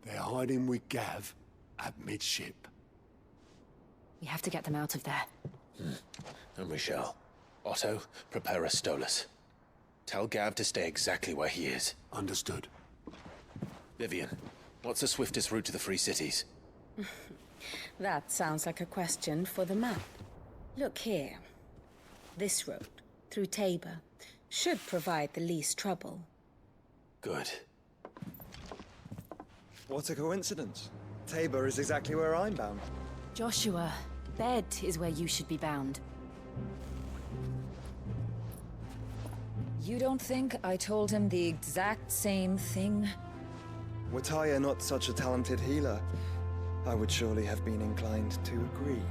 They're hiding with Gav at midship. We have to get them out of there. And we shall. Otto, prepare a Stolas. Tell Gav to stay exactly where he is. Understood. Vivian, what's the swiftest route to the Free Cities? That sounds like a question for the map. Look here. This road, through Tabor, should provide the least trouble. Good. What a coincidence. Tabor is exactly where I'm bound. Joshua, bed is where you should be bound. You don't think I told him the exact same thing? Were Taya not such a talented healer, I would surely have been inclined to agree.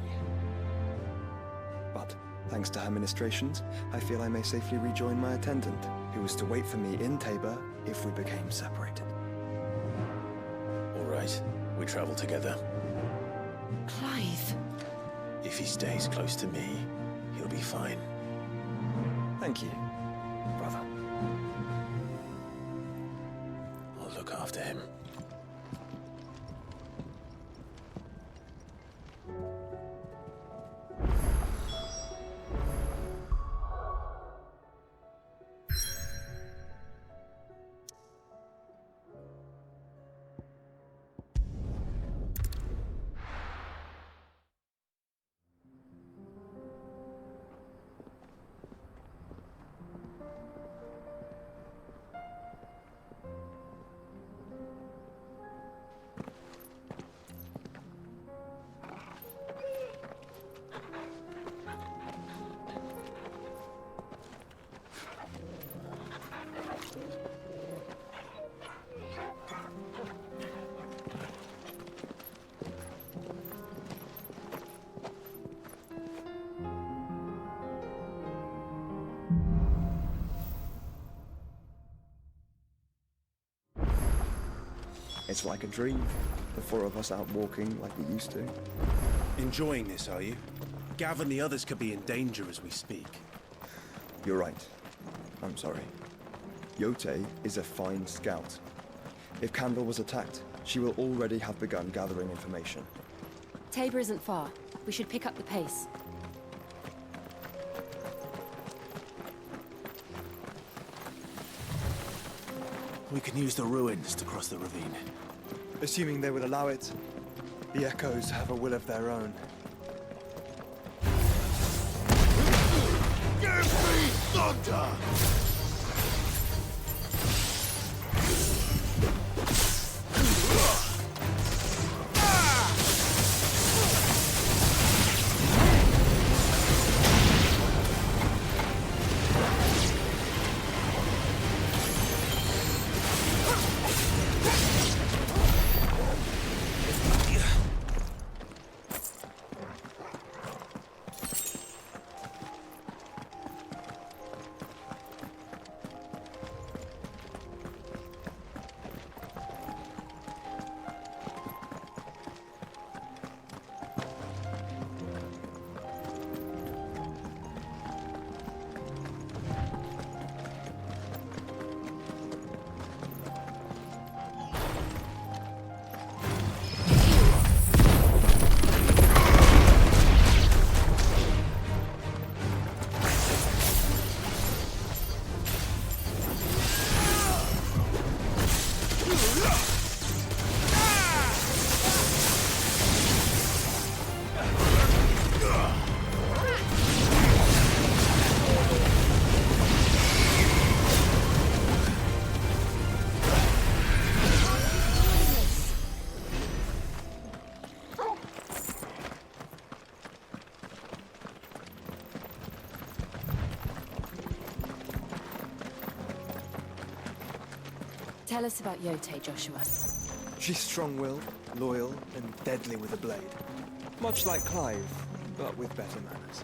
But, thanks to her ministrations, I feel I may safely rejoin my attendant, who was to wait for me in Tabor if we became separated. All right, we travel together. Clive. If he stays close to me, he'll be fine. Thank you, brother. I'll look after him. It's like a dream. The four of us out walking like we used to. Enjoying this, are you? Gav and the others could be in danger as we speak. You're right. I'm sorry. Yote is a fine scout. If Candle was attacked, she will already have begun gathering information. Tabor isn't far. We should pick up the pace. We can use the ruins to cross the ravine. Assuming they would allow it, the Echoes have a will of their own. Give me thunder! Tell us about Yote, Joshua. She's strong-willed, loyal, and deadly with a blade. Much like Clive, but with better manners.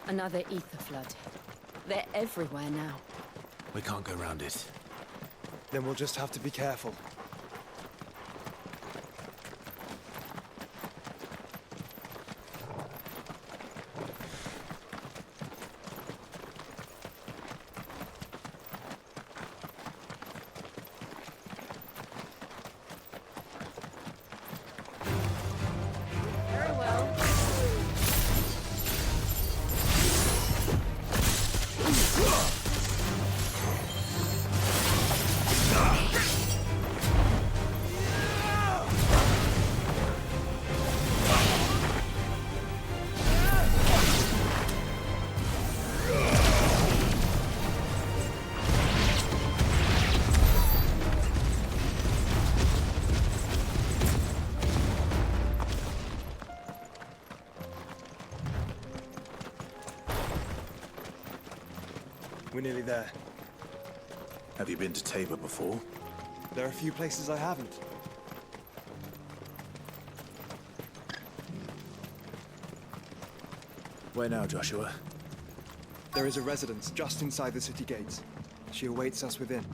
Another ether flood. They're everywhere now. We can't go around it. Then we'll just have to be careful. We're nearly there. Have you been to Tabor before? There are a few places I haven't. Where now, Joshua? There is a residence just inside the city gates. She awaits us within.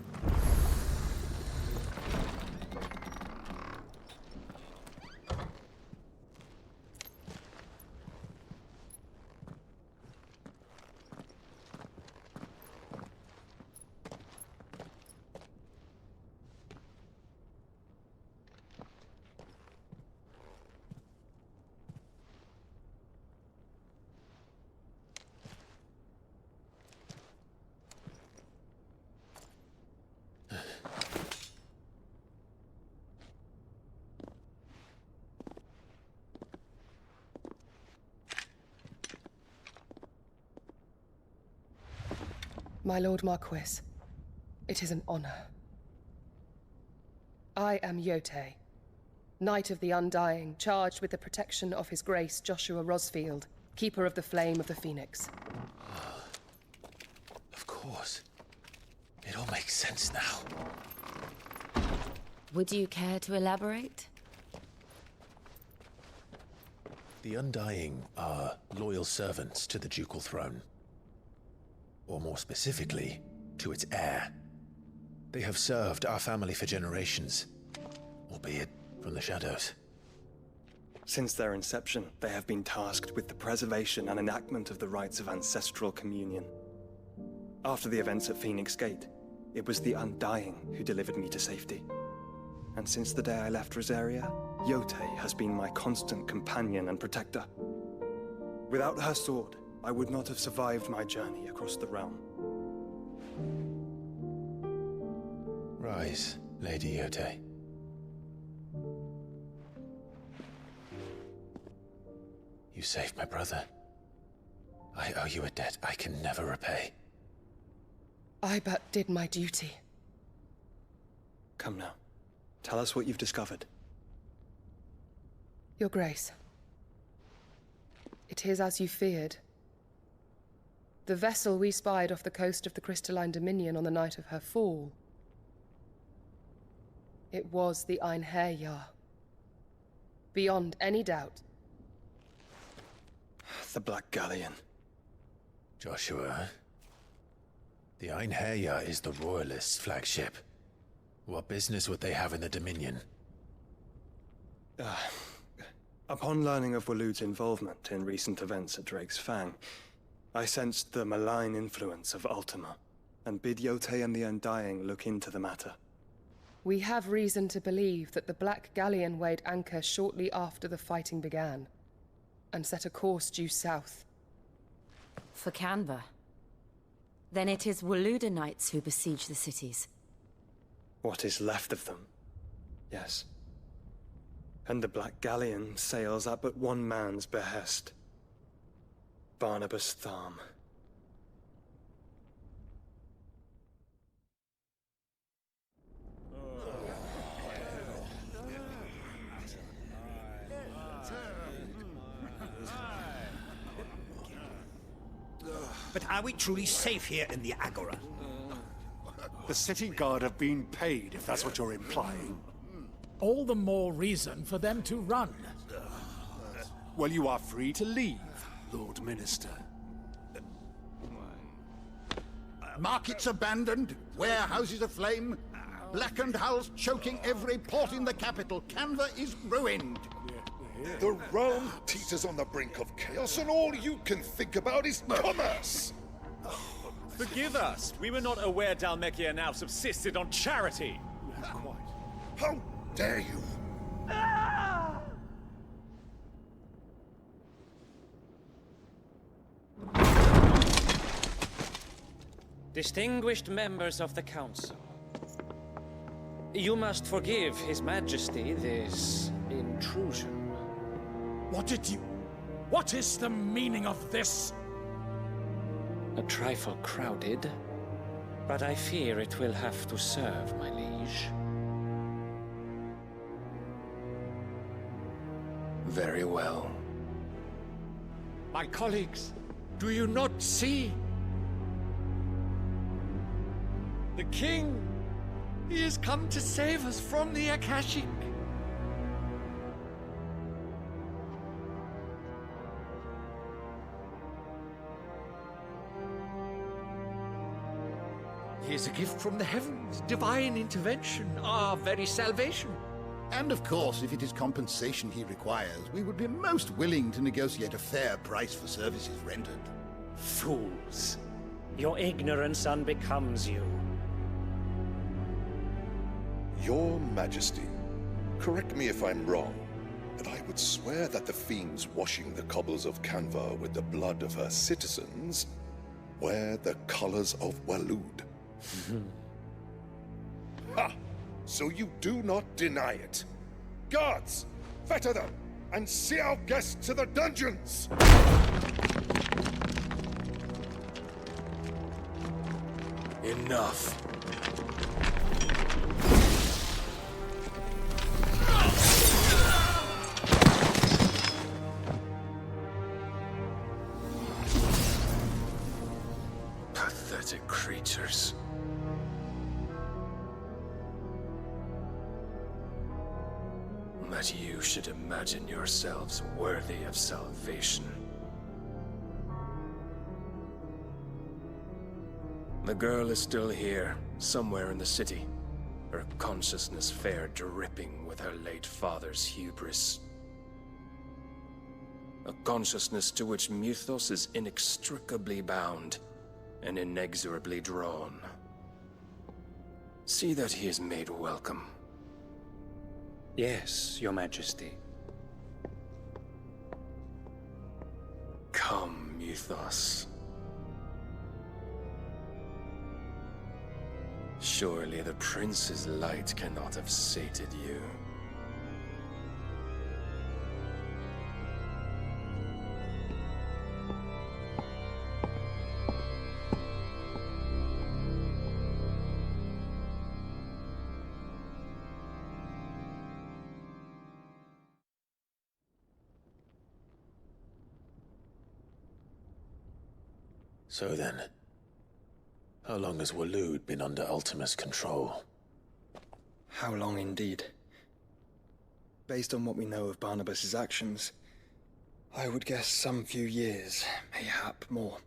My Lord Marquis, it is an honor. I am Yote, Knight of the Undying, charged with the protection of His Grace Joshua Rosfield, Keeper of the Flame of the Phoenix. Of course. It all makes sense now. Would you care to elaborate? The Undying are loyal servants to the ducal throne. Or more specifically, to its heir. They have served our family for generations, albeit from the shadows. Since their inception, they have been tasked with the preservation and enactment of the rites of ancestral communion. After the events at Phoenix Gate, it was the Undying who delivered me to safety. And since the day I left Rosaria, Yote has been my constant companion and protector. Without her sword, I would not have survived my journey across the realm. Rise, Lady Yote. You saved my brother. I owe you a debt I can never repay. I but did my duty. Come now. Tell us what you've discovered. Your Grace. It is as you feared. The vessel we spied off the coast of the Crystalline Dominion on the night of her fall. It was the Einherjar. Beyond any doubt. The Black Galleon. Joshua, the Einherjar is the Royalists' flagship. What business would they have in the Dominion? Upon learning of Waloed's involvement in recent events at Drake's Fang, I sensed the malign influence of Ultima, and bid Yote and the Undying look into the matter. We have reason to believe that the Black Galleon weighed anchor shortly after the fighting began, and set a course due south. For Canva. Then it is Waloed Knights who besiege the cities. What is left of them? Yes. And the Black Galleon sails at but one man's behest. Barnabas Tharm. But are we truly safe here in the Agora? The city guard have been paid, if that's what you're implying. All the more reason for them to run. Well, you are free to leave, Lord Minister. Markets abandoned, warehouses aflame, blackened hulls choking every port in the capital. Canva is ruined. The realm teeters on the brink of chaos, and all you can think about is commerce! Forgive us. We were not aware Dhalmekia now subsisted on charity. How dare you! Distinguished members of the Council, you must forgive His Majesty this intrusion. What is the meaning of this? A trifle crowded, but I fear it will have to serve, my liege. Very well. My colleagues, do you not see? The king! He has come to save us from the Akashic! He is a gift from the heavens, divine intervention, our very salvation. And of course, if it is compensation he requires, we would be most willing to negotiate a fair price for services rendered. Fools! Your ignorance unbecomes you. Your Majesty, correct me if I'm wrong, but I would swear that the fiends washing the cobbles of Canva with the blood of her citizens wear the colors of Waloed. Ha! So you do not deny it. Guards, fetter them, and see our guests to the dungeons! Enough. Pathetic creatures. That you should imagine yourselves worthy of salvation. The girl is still here, somewhere in the city. Her consciousness fair dripping with her late father's hubris. A consciousness to which Mythos is inextricably bound and inexorably drawn. See that he is made welcome. Yes, Your Majesty. Come, Mythos. Surely the prince's light cannot have sated you. So then, how long has Waloed been under Ultima's control? How long indeed? Based on what we know of Barnabas's actions, I would guess some few years, mayhap more.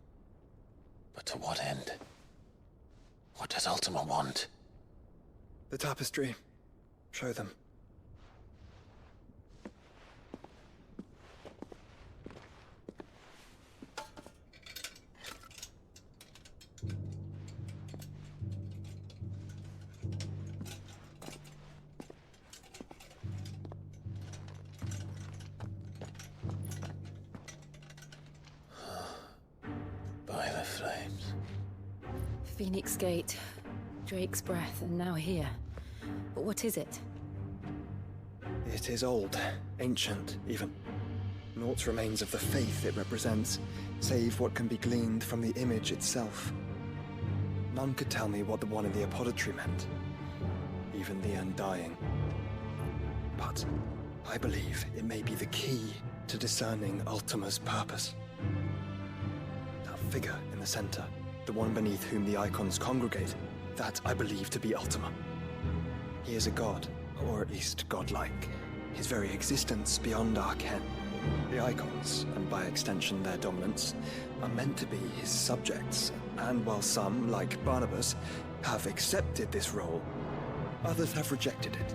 But to what end? What does Ultima want? The tapestry. Show them. By the flames. Phoenix Gate, Drake's Breath, and now here. But what is it? It is old, ancient, even. Naught remains of the faith it represents, save what can be gleaned from the image itself. None could tell me what the one in the apothecary meant, even the Undying. But I believe it may be the key to discerning Ultima's purpose. That figure in the center, the one beneath whom the icons congregate, that I believe to be Ultima. He is a god, or at least godlike, his very existence beyond our ken. The Icons, and by extension their dominants, are meant to be his subjects, and while some, like Barnabas, have accepted this role, others have rejected it.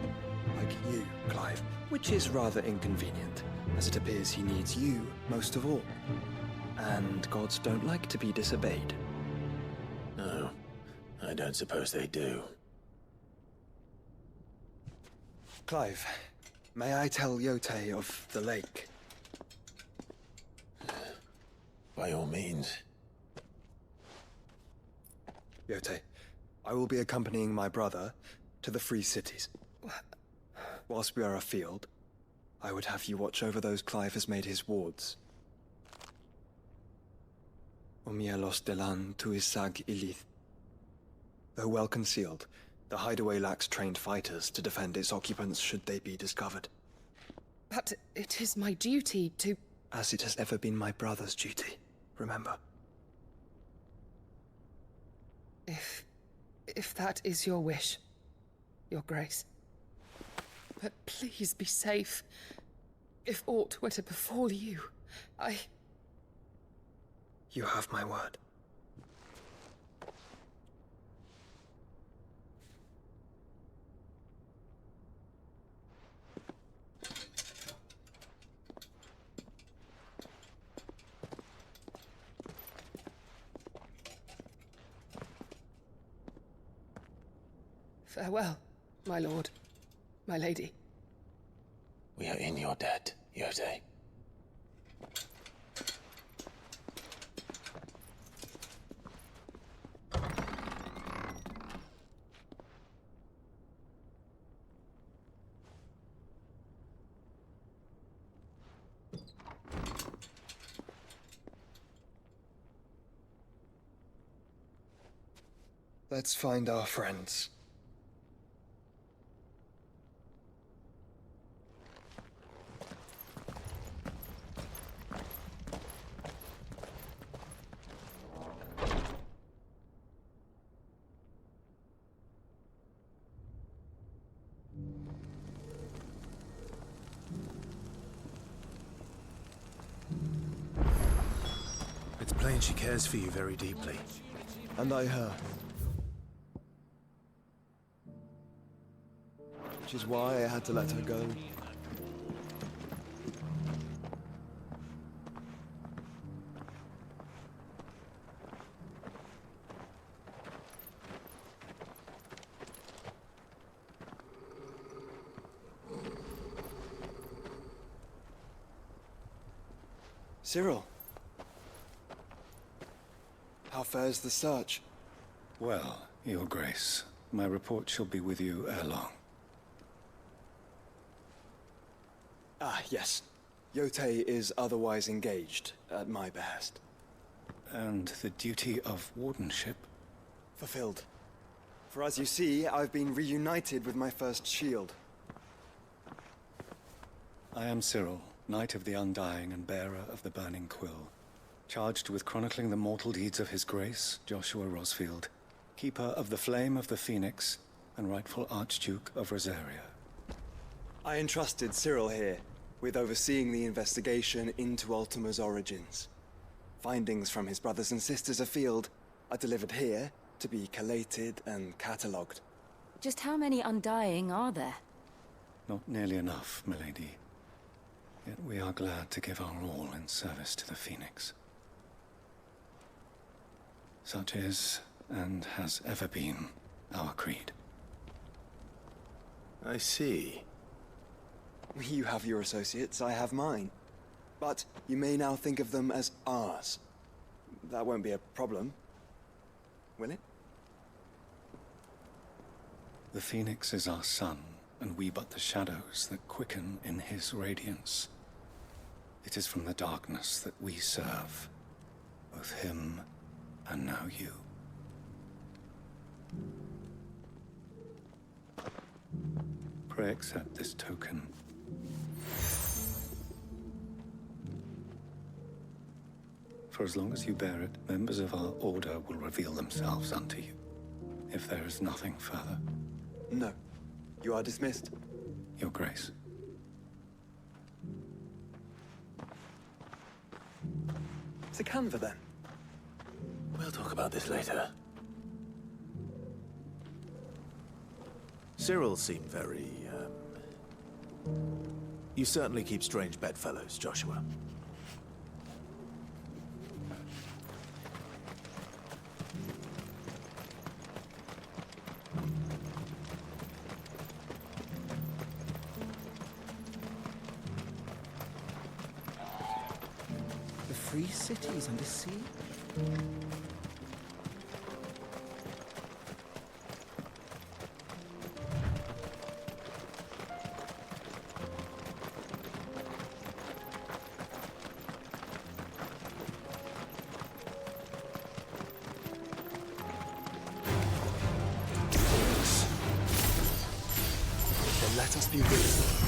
Like you, Clive, which is rather inconvenient, as it appears he needs you most of all. And gods don't like to be disobeyed. No, I don't suppose they do. Clive, may I tell Yote of the lake? By all means. Yote, I will be accompanying my brother to the Free Cities. Whilst we are afield, I would have you watch over those Clive has made his wards. Omielos delan tuisag ilith. Though well concealed, the hideaway lacks trained fighters to defend its occupants should they be discovered. But it is my duty to... As it has ever been my brother's duty, remember. If that is your wish, Your Grace. But please be safe. If aught were to befall you, You have my word. Farewell, my lord, my lady. We are in your debt, Yote. Let's find our friends. It's plain she cares for you very deeply. And I her. Which is why I had to let her go. Cyril. How fares the search? Well, Your Grace, my report shall be with you ere long. Ah, yes. Yote is otherwise engaged, at my behest. And the duty of wardenship? Fulfilled. For as you see, I've been reunited with my first shield. I am Cyril, Knight of the Undying and bearer of the Burning Quill, charged with chronicling the mortal deeds of His Grace, Joshua Rosfield, Keeper of the Flame of the Phoenix, and rightful Archduke of Rosaria. I entrusted Cyril here with overseeing the investigation into Ultima's origins. Findings from his brothers and sisters afield are delivered here to be collated and catalogued. Just how many Undying are there? Not nearly enough, milady. Yet we are glad to give our all in service to the Phoenix. Such is, and has ever been, our creed. I see. You have your associates, I have mine. But you may now think of them as ours. That won't be a problem, will it? The Phoenix is our sun, and we but the shadows that quicken in his radiance. It is from the darkness that we serve, both him and now you. Pray accept this token. For as long as you bear it, members of our order will reveal themselves unto you. If there is nothing further. No. You are dismissed. Your Grace. To Canva, then? We'll talk about this later. Cyril seemed very, You certainly keep strange bedfellows, Joshua. The free cities under sea? Then let us be rid of them.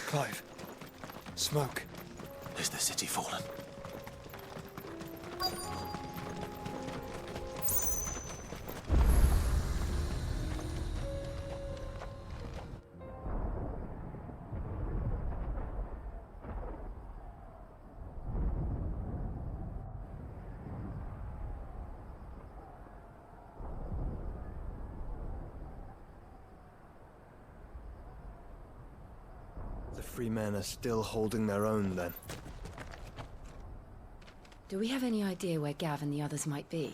Clive. Smoke. Is the city fallen? The free men are still holding their own, then. Do we have any idea where Gav and the others might be?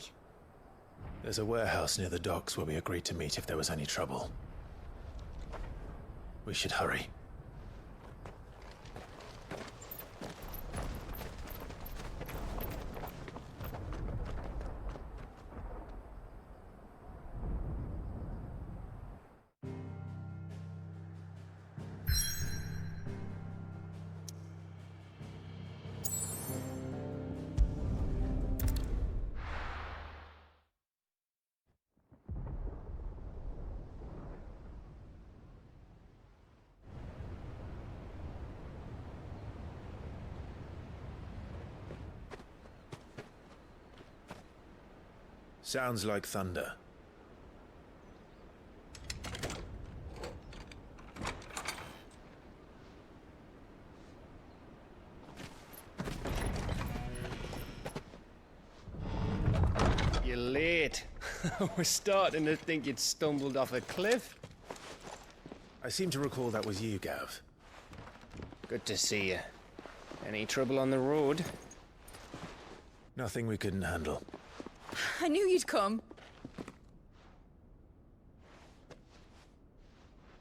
There's a warehouse near the docks where we agreed to meet if there was any trouble. We should hurry. Sounds like thunder. You're late. We're starting to think you'd stumbled off a cliff. I seem to recall that was you, Gav. Good to see you. Any trouble on the road? Nothing we couldn't handle. I knew you'd come.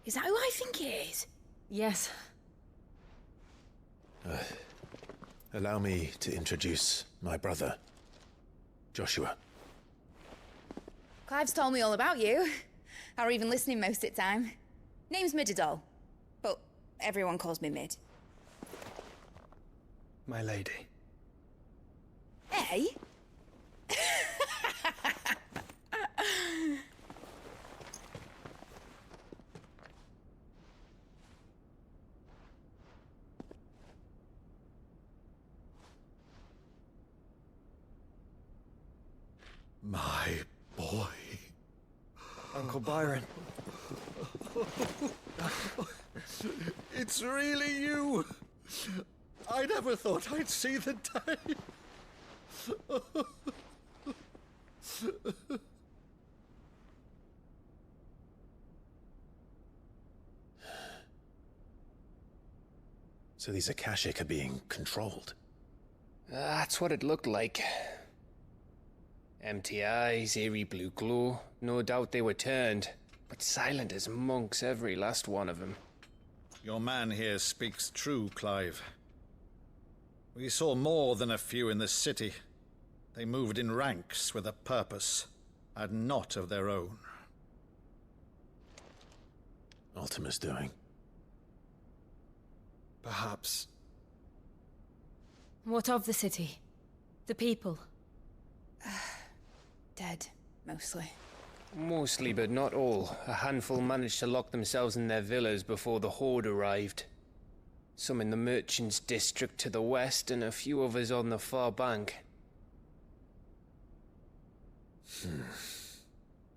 Is that who I think it is? Yes. Allow me to introduce my brother, Joshua. Clive's told me all about you. Or even listening most of the time. Name's Midadol, but everyone calls me Mid. My lady. Hey? My boy. Uncle Byron. It's really you. I never thought I'd see the day. So these Akashic are being controlled. That's what it looked like. Empty eyes, eerie blue glow. No doubt they were turned, but silent as monks, every last one of them. Your man here speaks true, Clive. We saw more than a few in the city. They moved in ranks with a purpose, and not of their own. Ultima's doing. Perhaps. What of the city? The people? Dead, mostly. Mostly, but not all. A handful managed to lock themselves in their villas before the Horde arrived. Some in the Merchants' District to the west, and a few others on the far bank.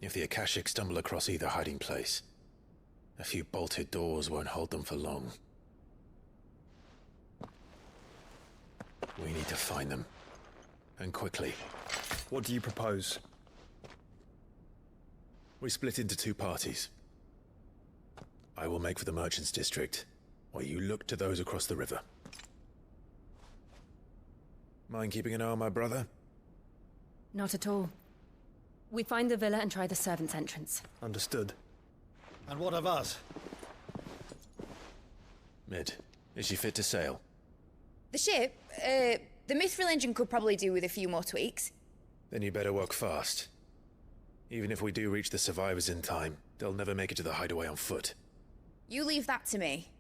If the Akashic stumble across either hiding place, a few bolted doors won't hold them for long. We need to find them. And quickly. What do you propose? We split into two parties. I will make for the Merchants' District, while you look to those across the river. Mind keeping an eye on my brother? Not at all. We find the villa and try the servants' entrance. Understood. And what of us? Mid, is she fit to sail? The ship, the Mithril engine could probably do with a few more tweaks. Then you better work fast. Even if we do reach the survivors in time, they'll never make it to the hideaway on foot. You leave that to me.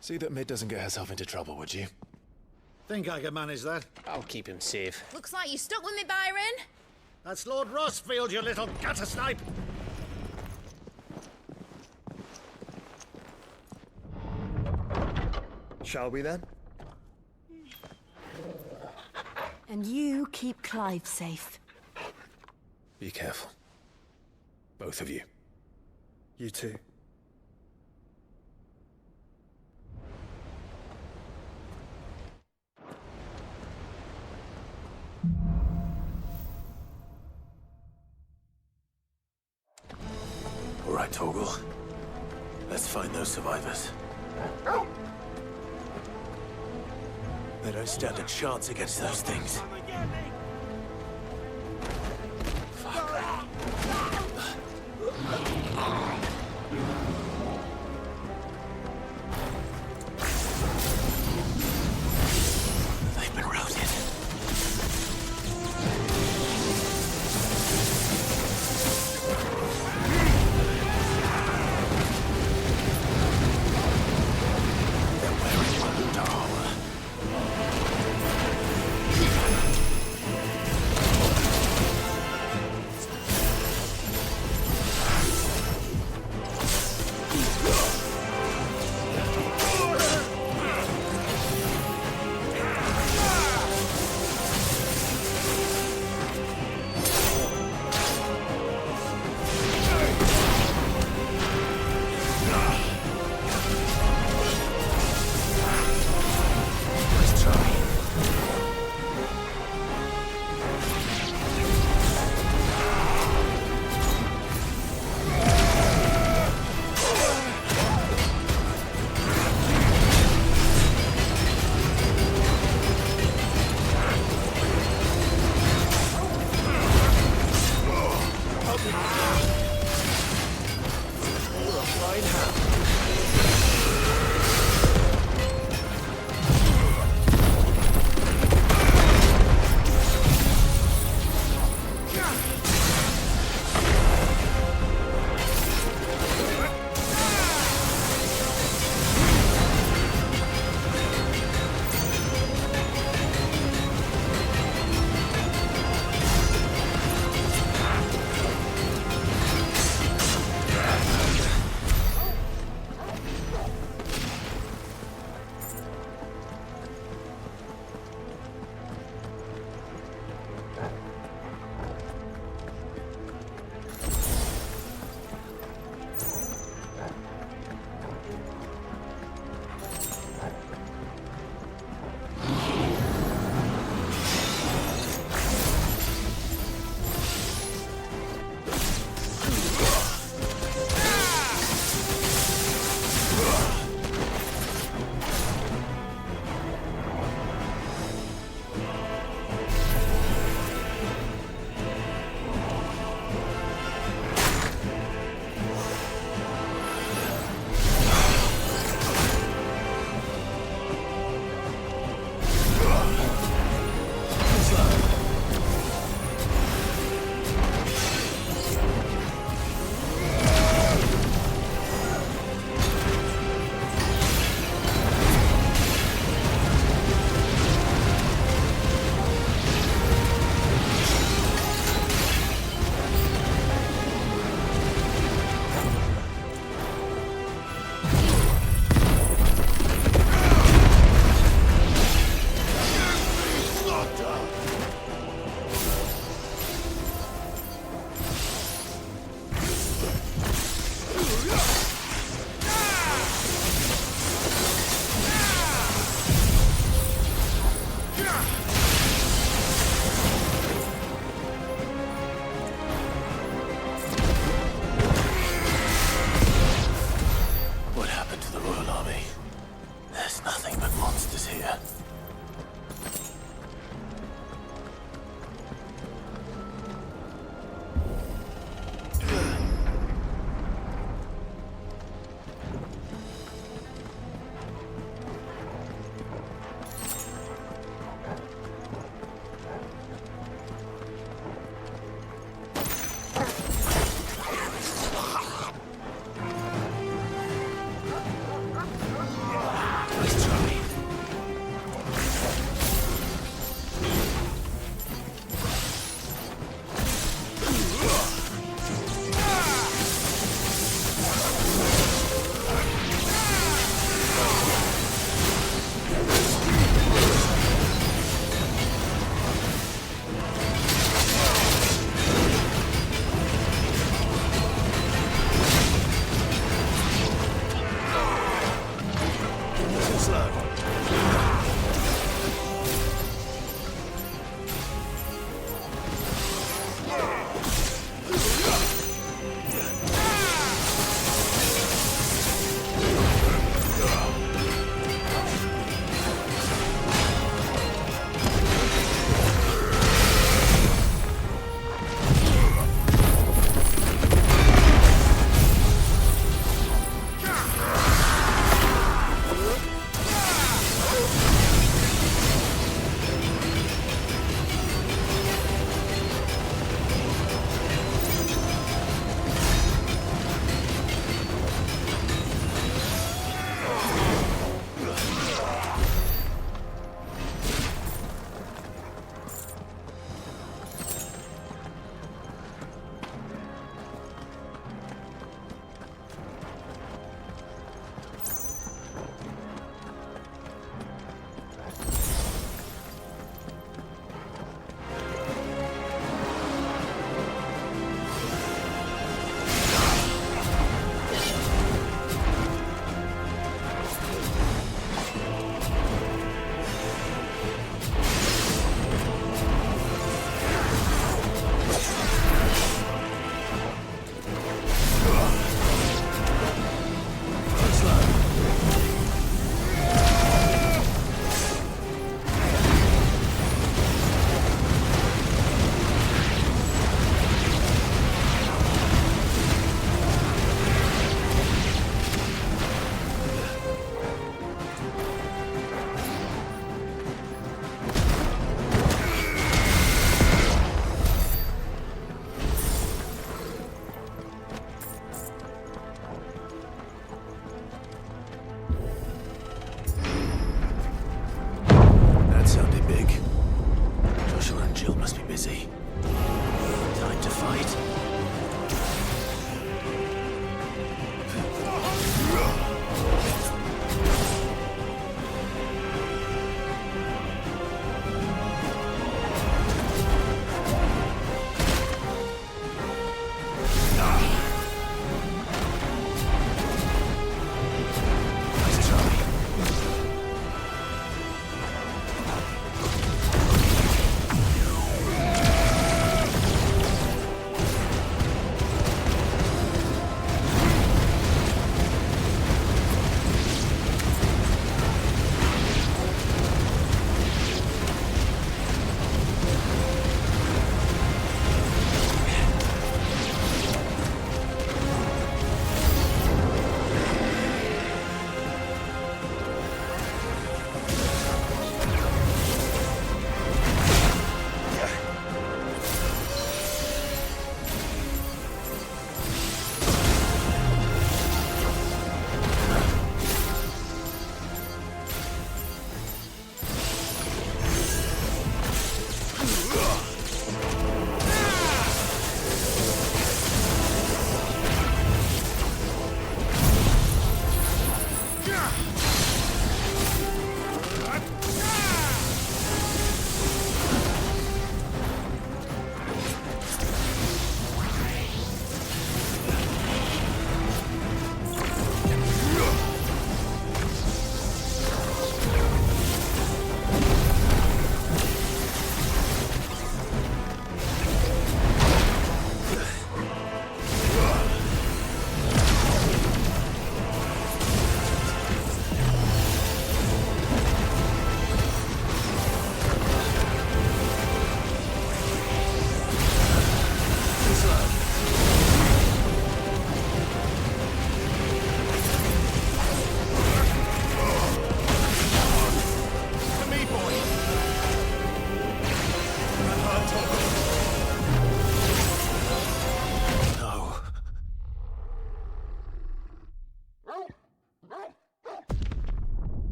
See that Mid doesn't get herself into trouble, would you? Think I can manage that? I'll keep him safe. Looks like you stuck with me, Byron. That's Lord Rossfield, you little gutter snipe! Shall we then? And you keep Clive safe. Be careful. Both of you. You too. All right, Torgal. Let's find those survivors. They don't stand a chance against those things. They've been routed. They're wearing armor. right.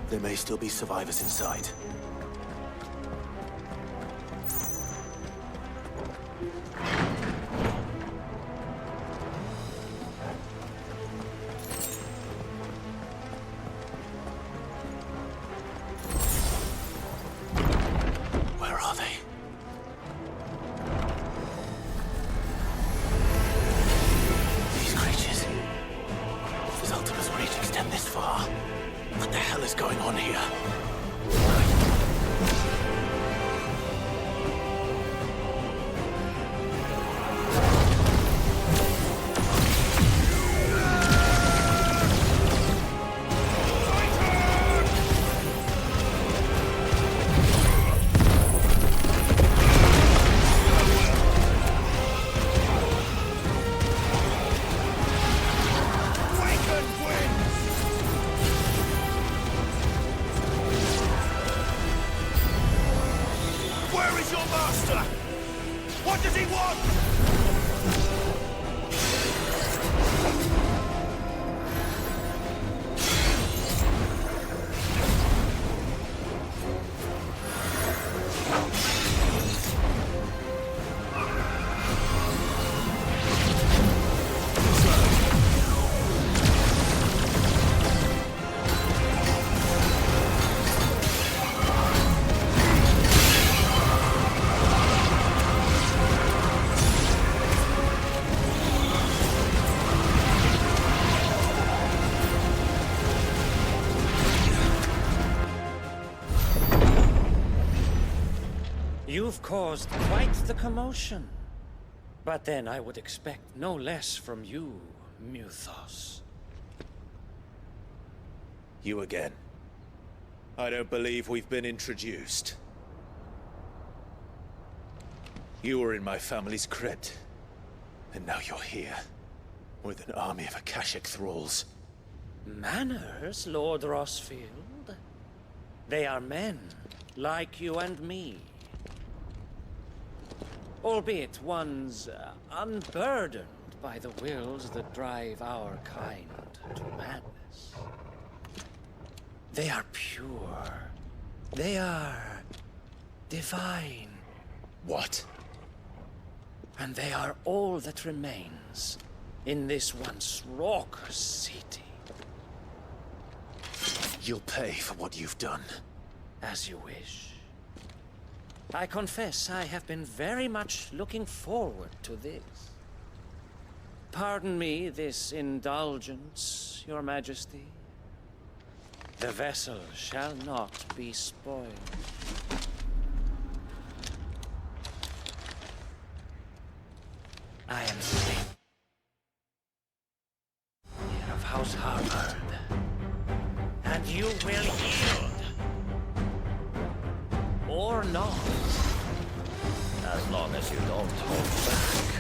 There may still be survivors inside. Where are they? These creatures. Does Ultima's reach extend this far? What the hell is going on here? What does he want? You've caused quite the commotion. But then I would expect no less from you, Muthos. You again. I don't believe we've been introduced. You were in my family's crypt. And now you're here. With an army of Akashic thralls. Manners, Lord Rosfield? They are men, like you and me. Albeit ones unburdened by the wills that drive our kind to madness. They are pure. They are divine. What? And they are all that remains in this once raucous city. You'll pay for what you've done. As you wish. I confess I have been very much looking forward to this. Pardon me this indulgence, Your Majesty. The vessel shall not be spoiled. I am safe here of House Harvard, and you will yield. or not. As long as you don't hold back.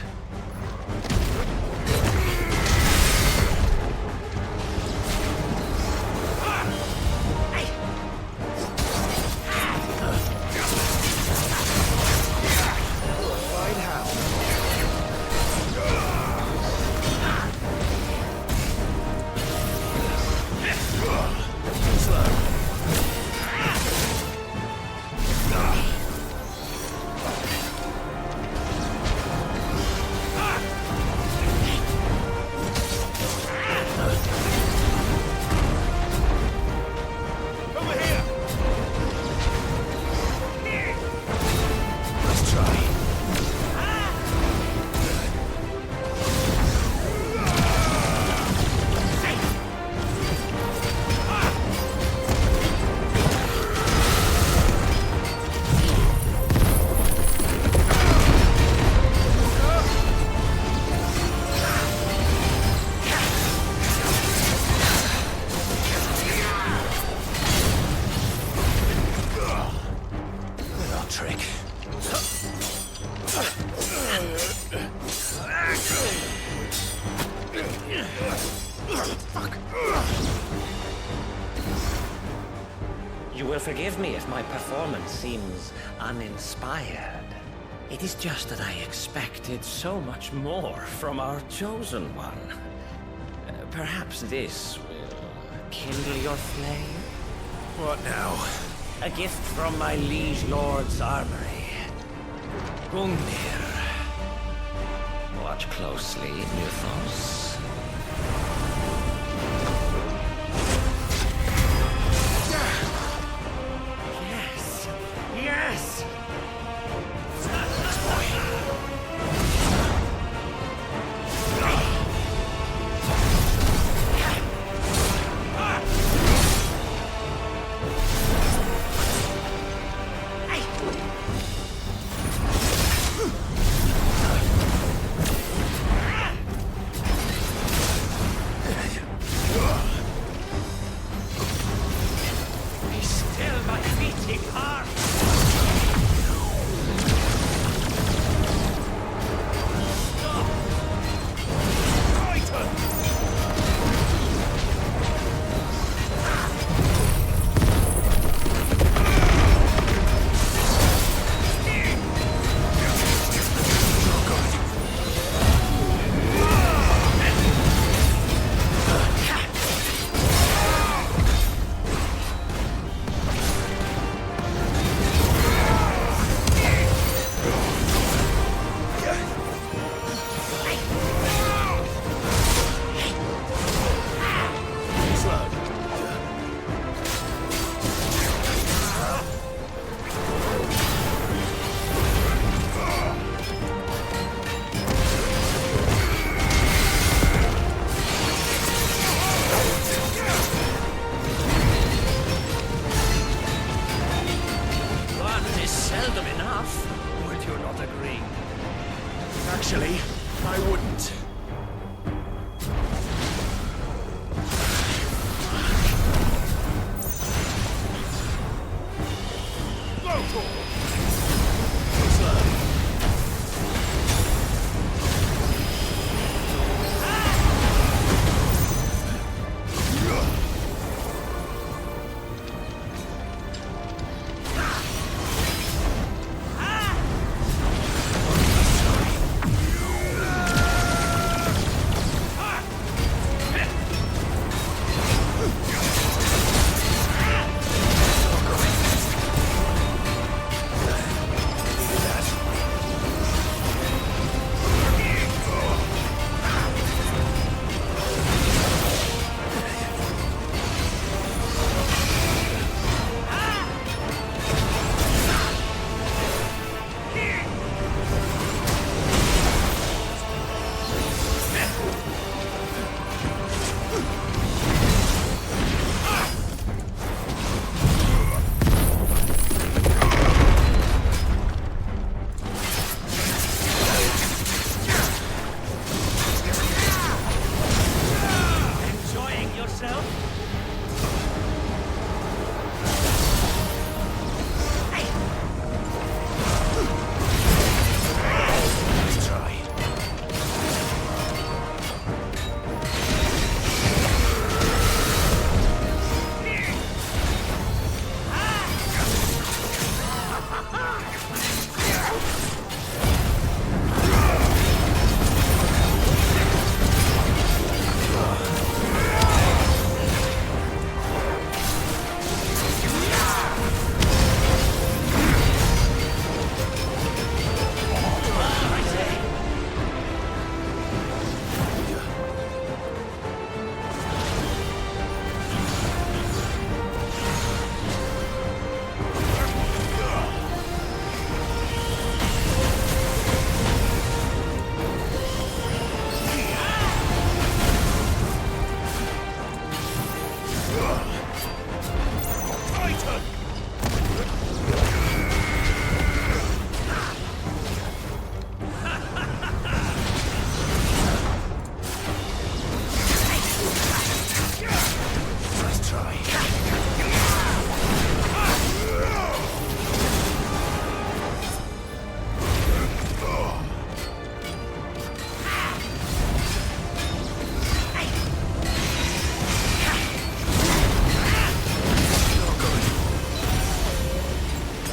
You will forgive me if my performance seems uninspired. It is just that I expected so much more from our chosen one. Perhaps this will kindle your flame? What now? A gift from my liege lord's armory. Gungnir. Watch closely, Mythos. Yes! Yes! Actually, I wouldn't.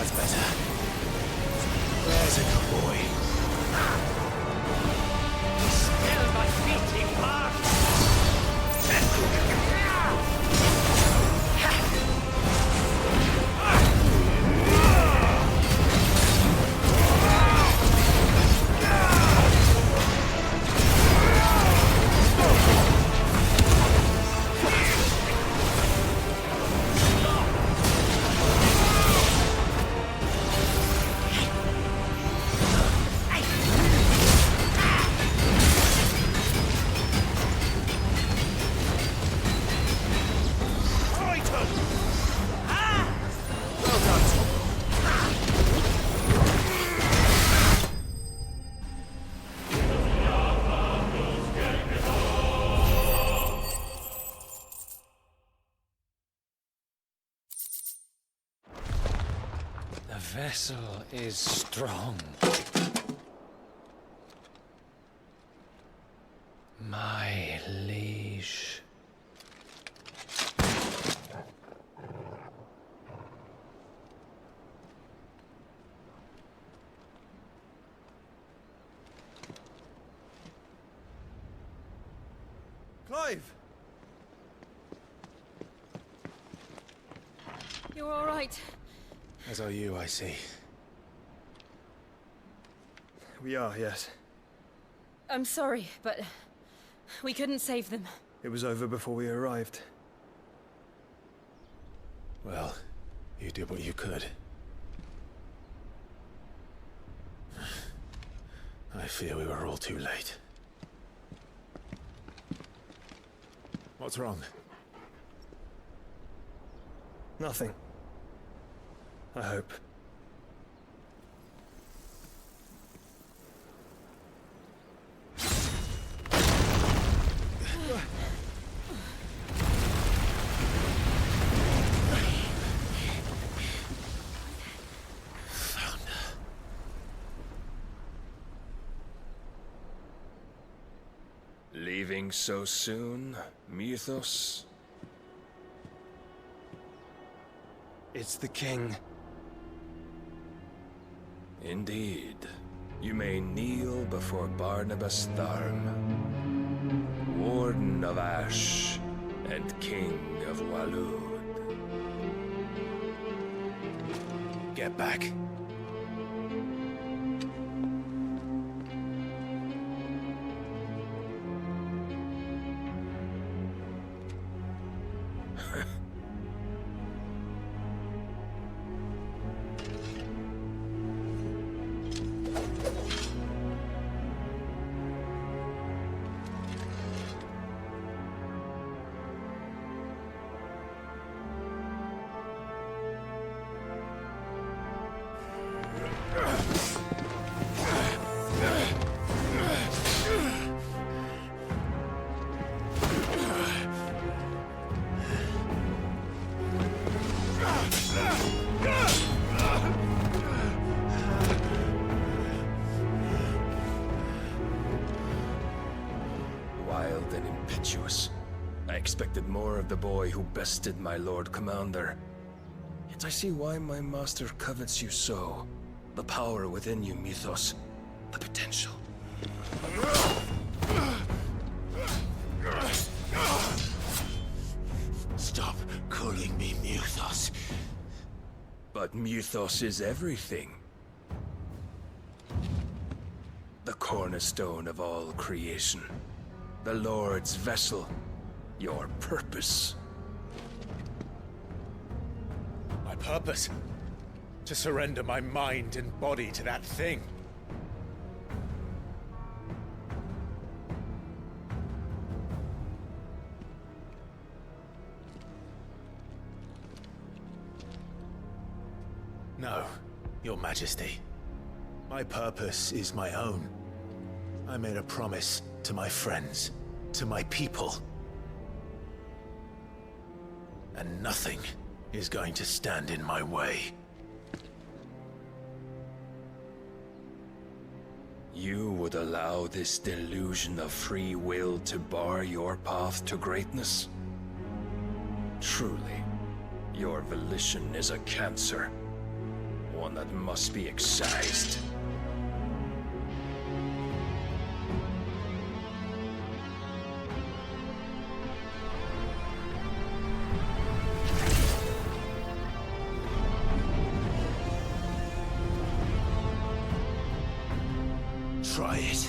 That's better. There's a good boy. Still my beating heart! The vessel is strong. My liege. Clive! You're all right. As are you, I see. We are, yes. I'm sorry, but we couldn't save them. It was over before we arrived. Well, you did what you could. I fear we were all too late. What's wrong? Nothing. I hope. Leaving so soon, Mythos? It's the king. Indeed. You may kneel before Barnabas Tharm, Warden of Ash and King of Waloed. Get back. Wild and impetuous. I expected more of the boy who bested my Lord Commander. Yet I see why my master covets you so. The power within you, Mythos. The potential. Stop calling me Mythos. But Mythos is everything. The cornerstone of all creation. The Lord's vessel. Your purpose. My purpose? To surrender my mind and body to that thing. No, Your Majesty. My purpose is my own. I made a promise to my friends, to my people. And nothing is going to stand in my way. You would allow this delusion of free will to bar your path to greatness? Truly, your volition is a cancer. one that must be excised. Try it.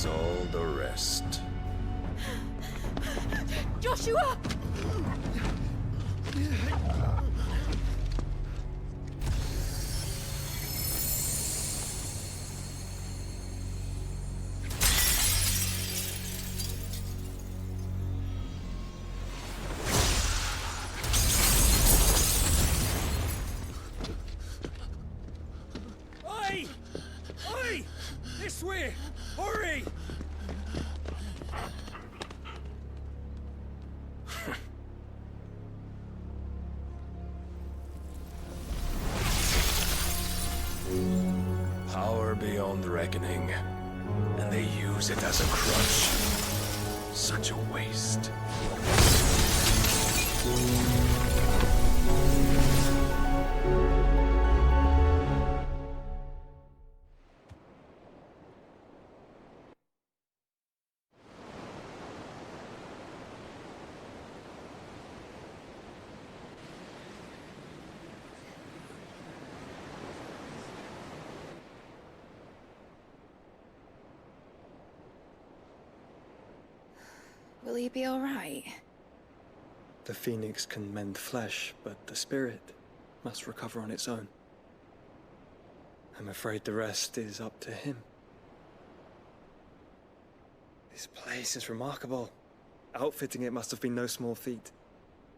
All the rest. Joshua! Oi! Oi! This way! Hurry! Power beyond reckoning, and they use it as a crutch. Such a waste. Will he be all right? The phoenix can mend flesh, but the spirit must recover on its own. I'm afraid the rest is up to him. This place is remarkable. Outfitting it must have been no small feat.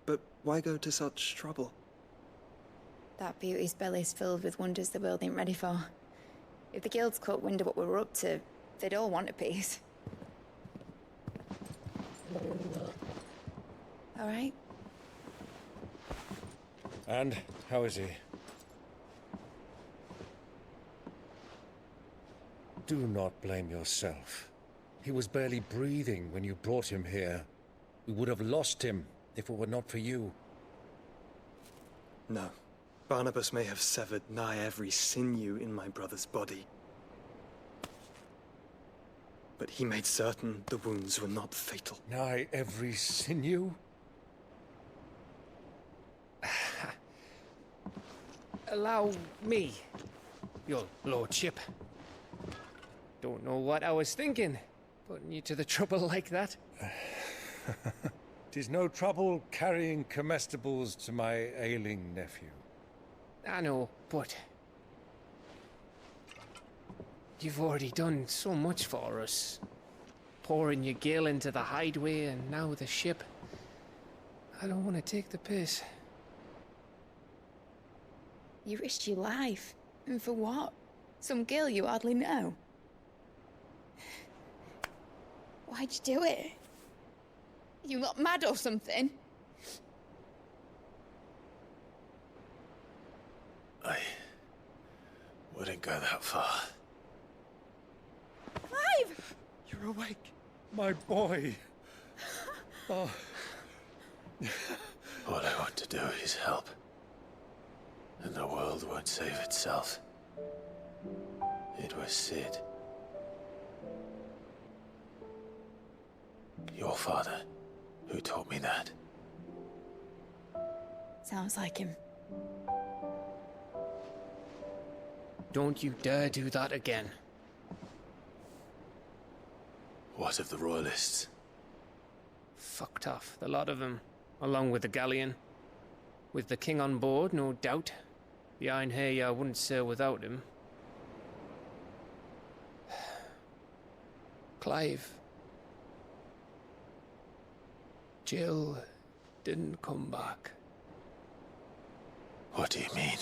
But why go to such trouble? That beauty's belly's filled with wonders the world ain't ready for. If the guilds caught wind of what we were up to, they'd all want a piece. All right? And how is he? Do not blame yourself. He was barely breathing when you brought him here. We would have lost him if it were not for you. No. Barnabas may have severed nigh every sinew in my brother's body. But he made certain the wounds were not fatal. Nigh every sinew? Allow me, your lordship. Don't know what I was thinking, putting you to the trouble like that. 'Tis no trouble carrying comestibles to my ailing nephew. I know, but you've already done so much for us. Pouring your gil into the hideaway and now the ship. I don't want to take the piss. You risked your life. And for what? Some girl you hardly know. Why'd you do it? You not mad or something? I wouldn't go that far. Clive! You're awake, my boy. Oh. All I want to do is help. And the world won't save itself. It was Sid. Your father, who taught me that. Sounds like him. Don't you dare do that again. What of the Royalists? Fucked off, the lot of them, along with the galleon. With the king on board, no doubt. Behind here, I wouldn't sail without him. Clive. Jill didn't come back. What do you mean?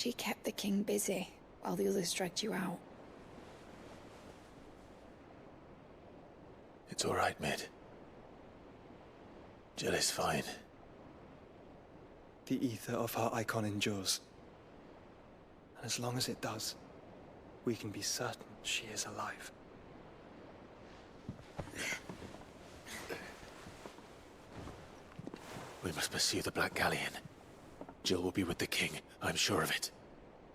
She kept the king busy while the others dragged you out. It's all right, Mid. Jill is fine. The ether of her icon endures. And as long as it does, we can be certain she is alive. We must pursue the Black Galleon. Jill will be with the king, I'm sure of it.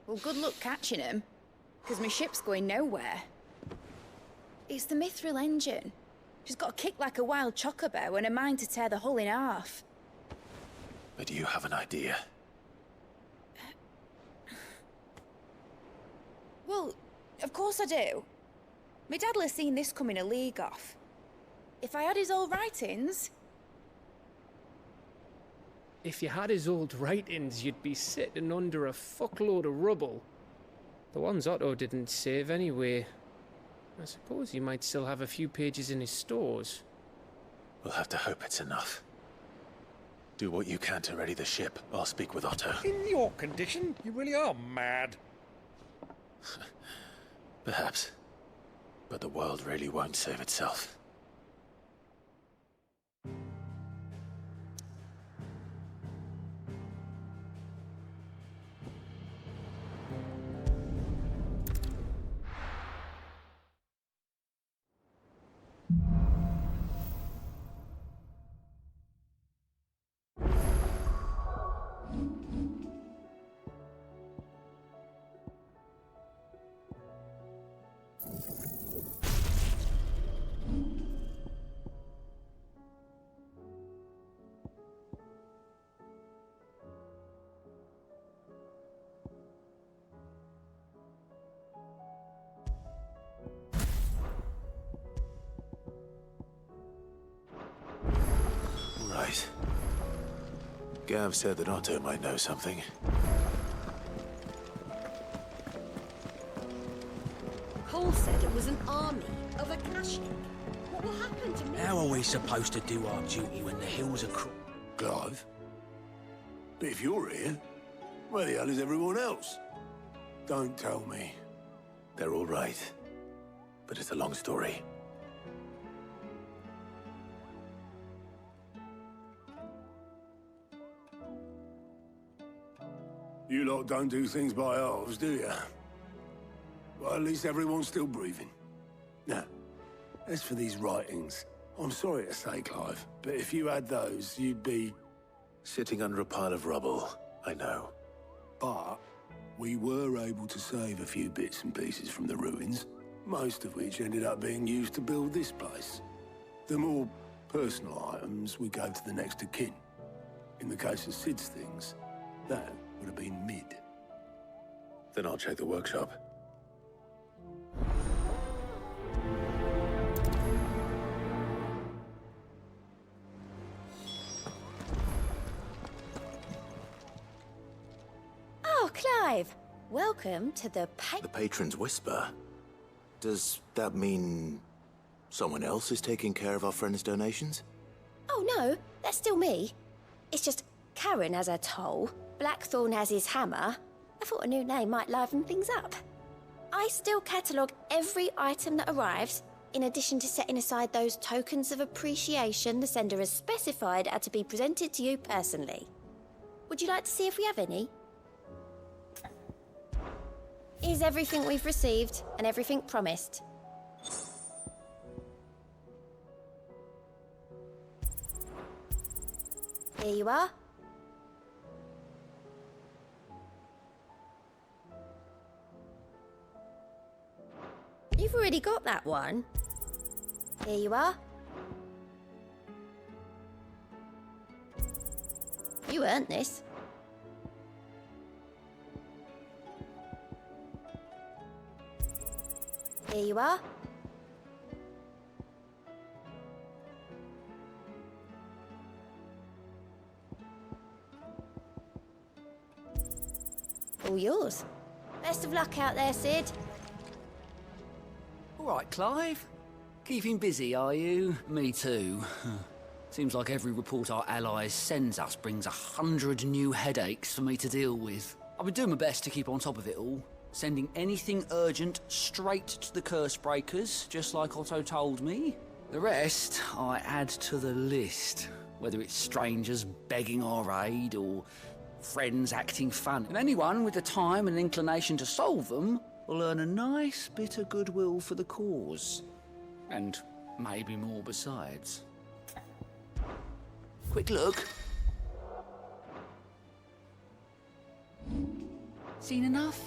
Well, good luck catching him, because my ship's going nowhere. It's the Mithril engine. She's got a kick like a wild chocobo and a mind to tear the hull in half. But do you have an idea? Well, of course I do. My dad'll have seen this coming a league off. If I had his old writings... If you had his old writings, you'd be sitting under a fuckload of rubble. The ones Otto didn't save anyway. I suppose he might still have a few pages in his stores. We'll have to hope it's enough. Do what you can to ready the ship. I'll speak with Otto. In your condition, you really are mad. Perhaps. But the world really won't save itself. Right. Gav said that Otto might know something. Cole said it was an army of Akashic. What will happen to me? How are we supposed to do our duty when the hills are Clive? But if you're here, where the hell is everyone else? Don't tell me. They're all right. But it's a long story. You lot don't do things by halves, do you? Well, at least everyone's still breathing. Now, as for these writings, I'm sorry to say, Clive, but if you had those, you'd be... Sitting under a pile of rubble, I know. But we were able to save a few bits and pieces from the ruins, most of which ended up being used to build this place. The more personal items we gave to the next of kin. In the case of Sid's things, that would have been Mid. Then I'll check the workshop. Oh, Clive! Welcome to the The Patron's Whisper? Does that mean someone else is taking care of our friend's donations? Oh no, that's still me. It's just Karen has her toll, Blackthorn has his hammer. I thought a new name might liven things up. I still catalogue every item that arrives, in addition to setting aside those tokens of appreciation the sender has specified are to be presented to you personally. Would you like to see if we have any? Here's everything we've received and everything promised. Here you are. You've already got that one. Here you are. You earned this. Here you are. All yours. Best of luck out there, Sid. All right, Clive. Keeping busy, are you? Me too. Seems like every report our allies sends us brings 100 new headaches for me to deal with. I've been doing my best to keep on top of it all, sending anything urgent straight to the curse breakers, just like Otto told me. The rest I add to the list, whether it's strangers begging our aid or friends acting fun. And anyone with the time and inclination to solve them will earn a nice bit of goodwill for the cause. And maybe more besides. Quick look. Seen enough?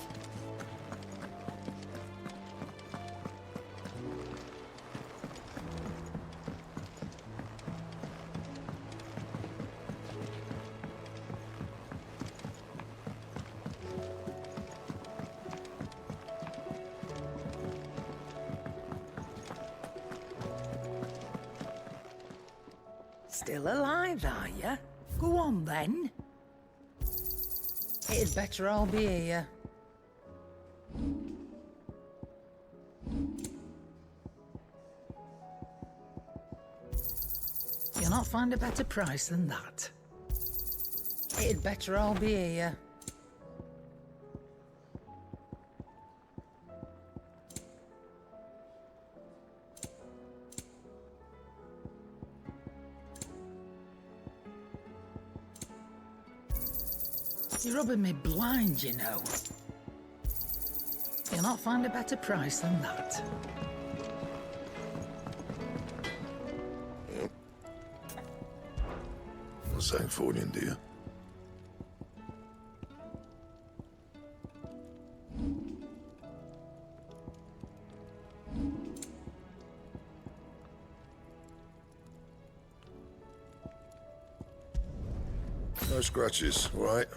Still alive, are you? Go on, then. It'd better all be here. You'll not find a better price than that. It'd better all be here. You're rubbing me blind, you know. You'll not find a better price than that. What's that for you, dear? No scratches, right?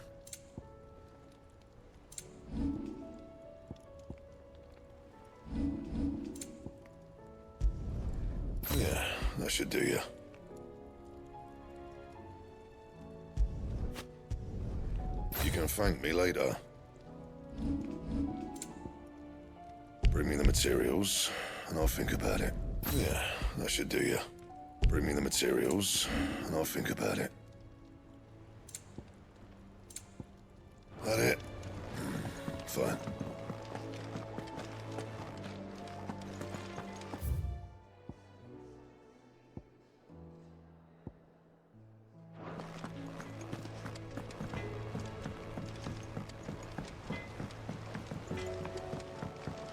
Yeah, that should do you. You can thank me later. Bring me the materials, and I'll think about it. Yeah, that should do you. Bring me the materials, and I'll think about it. That it? Fine.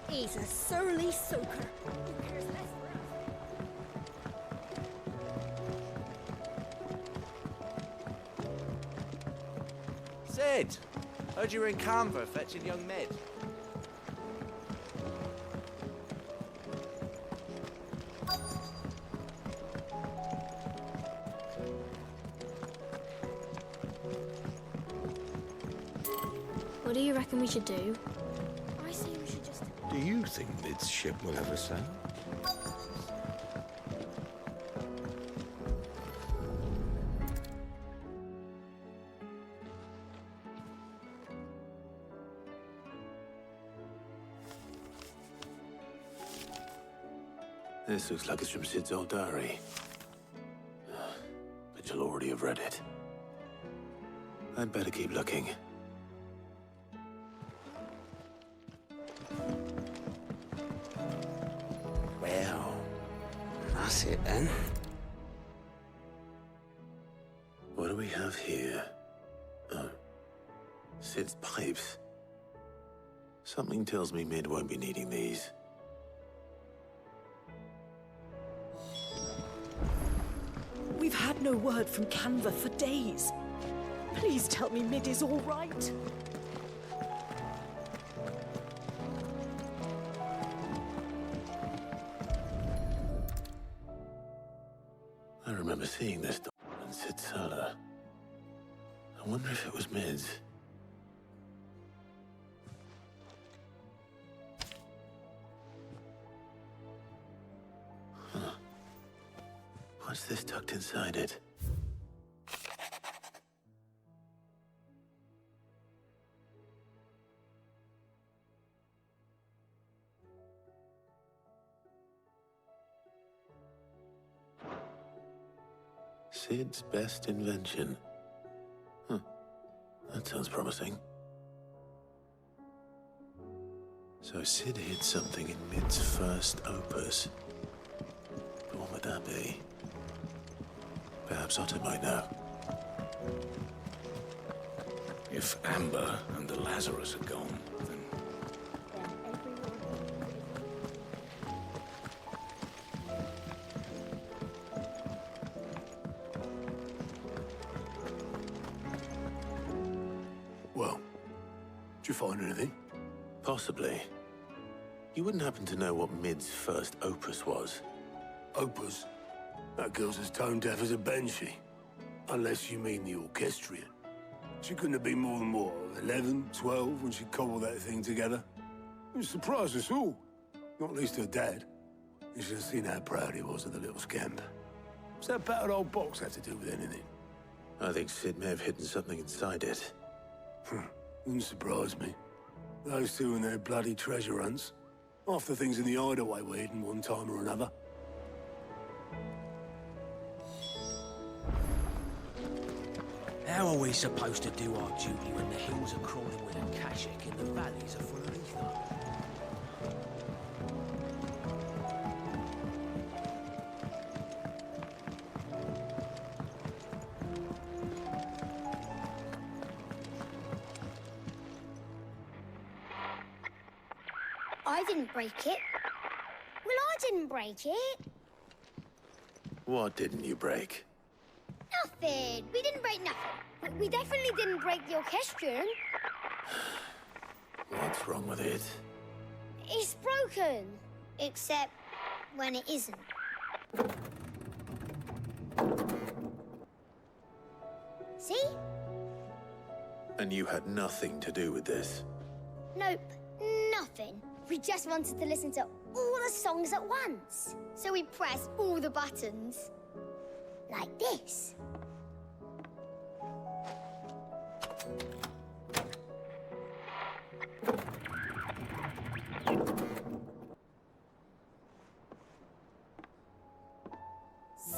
He's a surly soaker. Who cares less for us? Sid! Heard you were in Canva fetching young Med. What do you reckon we should do? I say we should just... Do you think Mid's ship will ever sail? This looks like it's from Sid's old diary. But you'll already have read it. I'd better keep looking. Well, that's it then. What do we have here? Oh. Sid's pipes. Something tells me Mid won't be needing these. We've had no word from Canva for days. Please tell me Mid is all right. I remember seeing this document in Sid's cellar. I wonder if it was Mid's. Huh. What's this tucked inside it? Sid's best invention. Huh. That sounds promising. So Sid hid something in Mid's first opus. But what would that be? Perhaps Otto might know. If Amber and the Lazarus are gone, then... Well, did you find anything? Possibly. You wouldn't happen to know what Mid's first opus was? Opus? That girl's as tone deaf as a banshee. Unless you mean the orchestrion. She couldn't have been more than, what, 11, 12 when she cobbled that thing together? It surprised us all. Not least her dad. You should have seen how proud he was of the little scamp. What's that battered old box have to do with anything? I think Sid may have hidden something inside it. Wouldn't surprise me. Those two and their bloody treasure hunts. Half the things in the hideaway were hidden one time or another. How are we supposed to do our duty when the hills are crawling with Akashic and the valleys are full of ether? I didn't break it. Well, I didn't break it. What didn't you break? Nothing. We didn't break nothing. We definitely didn't break the orchestrion. What's wrong with it? It's broken. Except when it isn't. See? And you had nothing to do with this? Nope. Nothing. We just wanted to listen to all the songs at once. So we pressed all the buttons. Like this.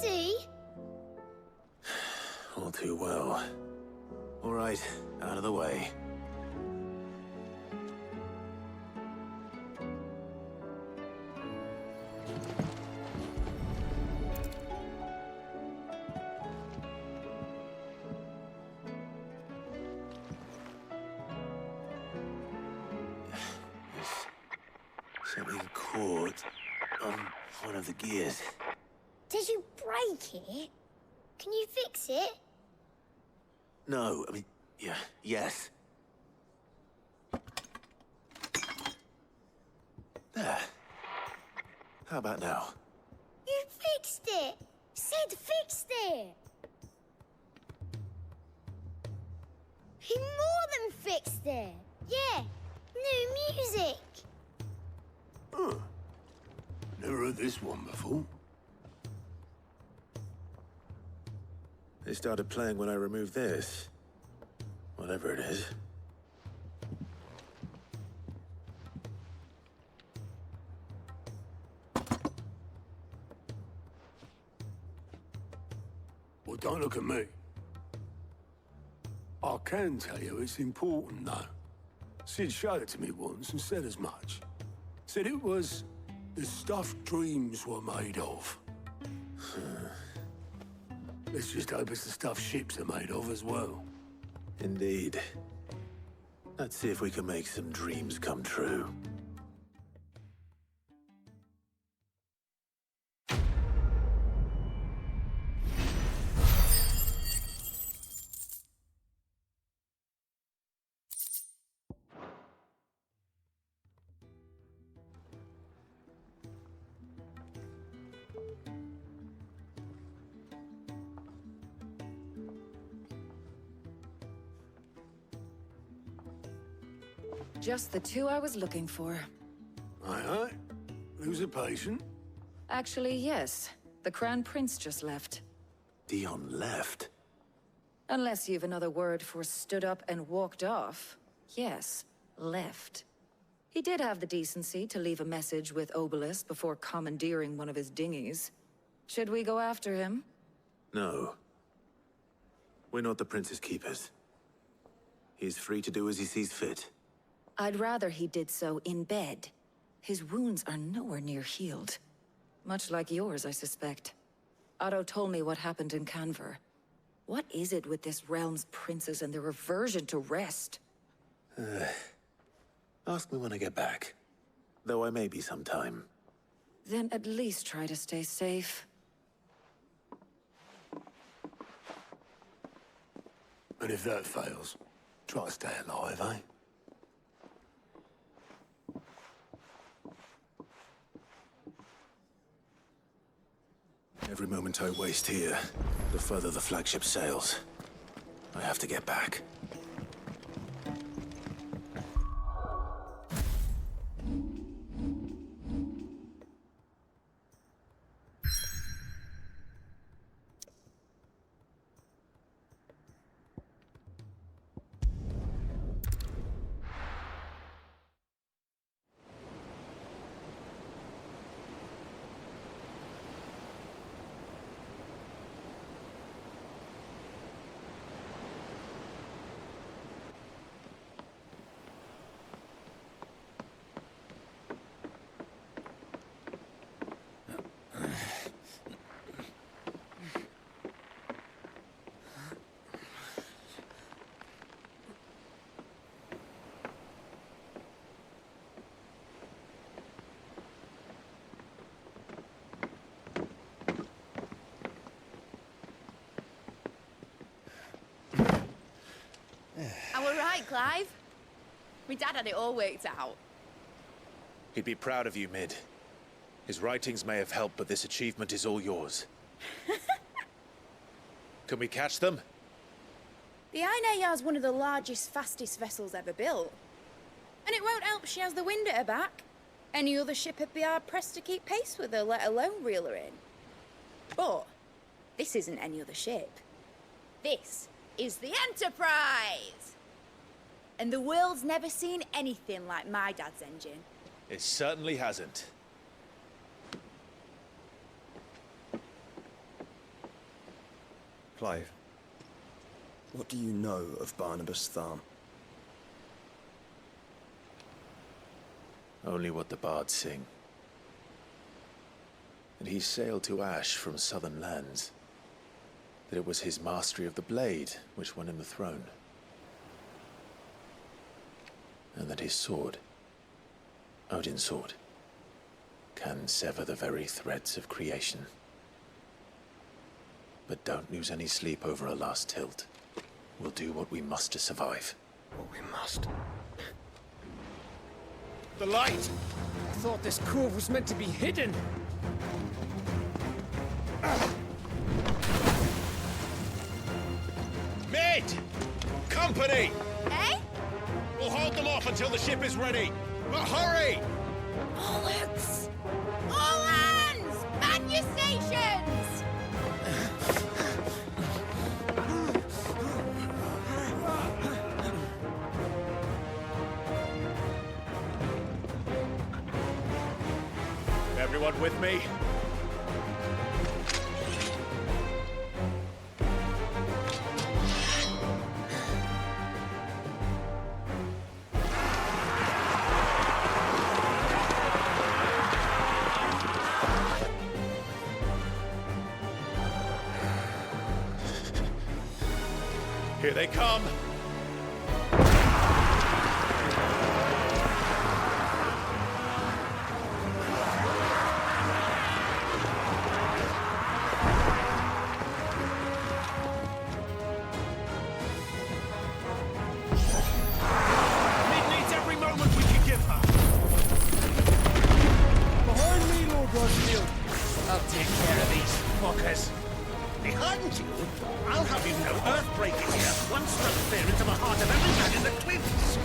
See? All too well. All right, out of the way. Something caught on one of the gears. Did you break it? Can you fix it? No, I mean, yes. There. How about now? You fixed it! Sid fixed it! He more than fixed it! Yeah, new music! Huh. Never heard this one before. They started playing when I removed this. Whatever it is. Well, don't look at me. I can tell you it's important, though. Sid showed it to me once and said as much. Said it was the stuff dreams were made of. Let's just hope it's the stuff ships are made of as well. Indeed. Let's see if we can make some dreams come true. Just the two I was looking for. Aye. Who's a patient? Actually, yes. The Crown Prince just left. Dion left? Unless you've another word for stood up and walked off. Yes, left. He did have the decency to leave a message with Obelisk before commandeering one of his dinghies. Should we go after him? No. We're not the Prince's keepers. He's free to do as he sees fit. I'd rather he did so in bed. His wounds are nowhere near healed. Much like yours, I suspect. Otto told me what happened in Canver. What is it with this realm's princes and their aversion to rest? Ask me when I get back. Though I may be sometime. Then at least try to stay safe. And if that fails, try to stay alive, eh? Every moment I waste here, the further the flagship sails. I have to get back. I were right, Clive. My dad had it all worked out. He'd be proud of you, Mid. His writings may have helped, but this achievement is all yours. Can we catch them? The Ainayar's one of the largest, fastest vessels ever built. And it won't help she has the wind at her back. Any other ship would be hard-pressed to keep pace with her, let alone reel her in. But this isn't any other ship. This is the Enterprise! And the world's never seen anything like my dad's engine. It certainly hasn't. Clive, what do you know of Barnabas Tharm? Only what the bards sing. And he sailed to Ash from southern lands. That it was his mastery of the blade which won him the throne. And that his sword, Odin's sword, can sever the very threads of creation. But don't lose any sleep over a last tilt. We'll do what we must to survive. What we must. The light! I thought this cove was meant to be hidden. Mid! Company! Eh? We'll hold them off until the ship is ready. But hurry! Bollocks! All hands! Man your stations! Everyone with me? Here they come! I'll take care of these fuckers. Behind you, I'll have you know earthbreaking here. One struck fear into the heart of every man in the cliffs.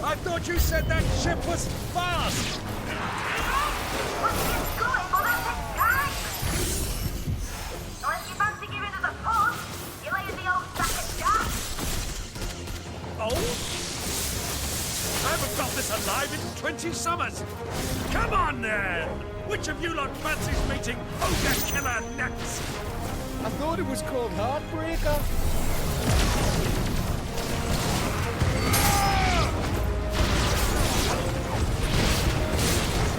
I thought you said that ship was fast! Let's get going for that 20 summers! Come on, then! Which of you lot fancies meeting Ogre Killer next? I thought it was called Heartbreaker.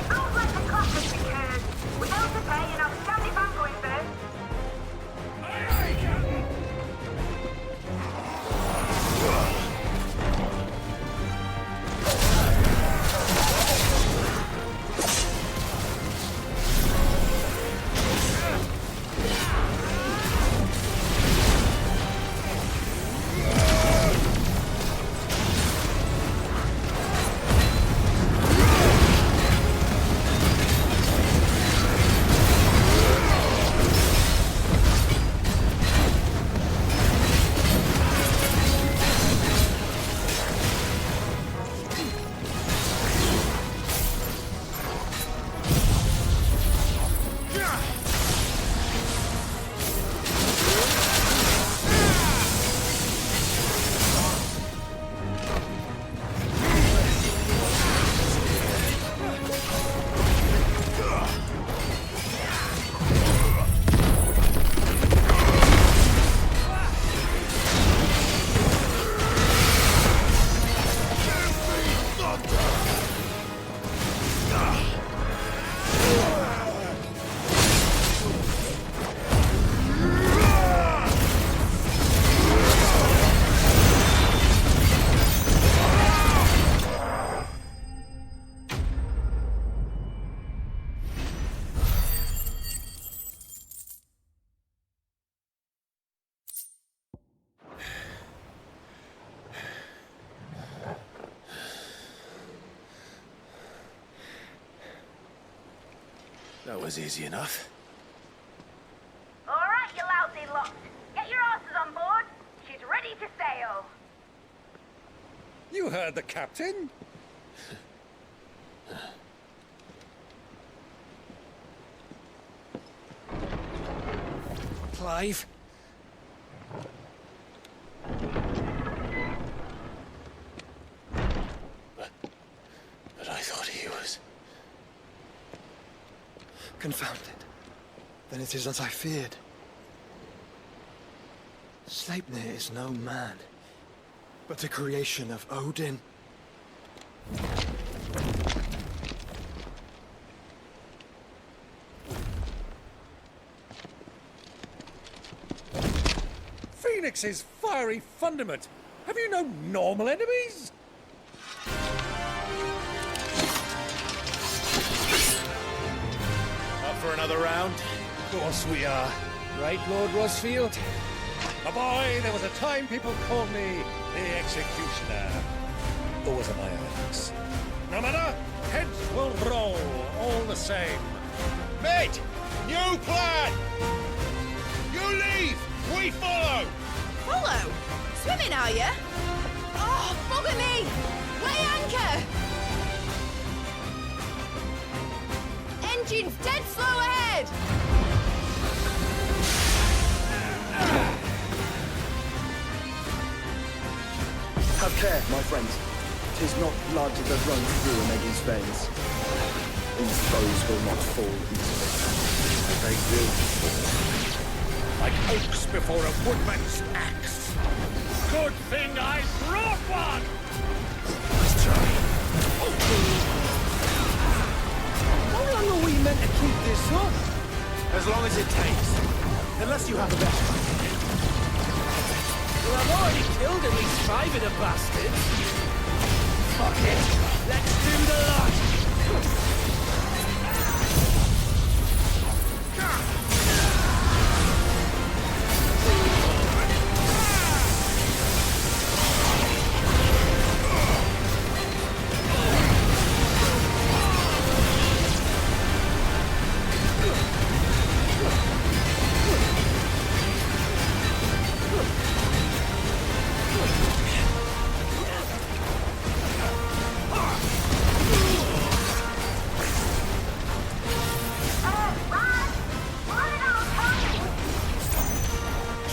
Sounds like the class has been heard. We know to pay and I'll stand if I'm going first. Aye, aye, Captain! That was easy enough. All right, you lousy lot. Get your asses on board. She's ready to sail. You heard the captain? Clive? But I thought he was... Confounded. Then it is as I feared. Sleipnir is no man, but a creation of Odin. Phoenix's fiery fundament. Have you no normal enemies? Up for another round? Of course we are. Right, Lord Rosfield? A boy, there was a time people called me the Executioner. Or was it my axe? No matter, heads will roll all the same. Mate! New plan! You leave! We follow! Follow? Swimming, are you? Oh, bugger me! Weigh anchor! Engine's dead slow ahead! Have care, my friends. 'Tis not blood that runs through a Megan's veins. These foes will not fall easily. They will fall. Like oaks before a woodman's axe. Good thing I brought one! Let's try. How long are we meant to keep this up? As long as it takes. Unless you have a better idea. Well, I've already killed at least 5 of the bastards. Fuck it. Let's do the lot.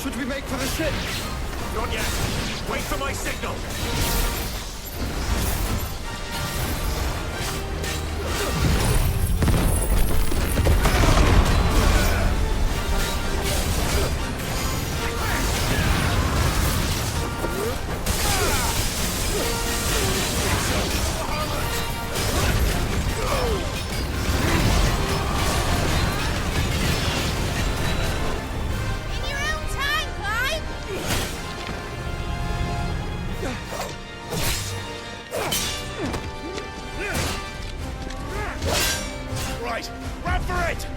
Should we make for the ship? Not yet. Wait for my signal. Run for it!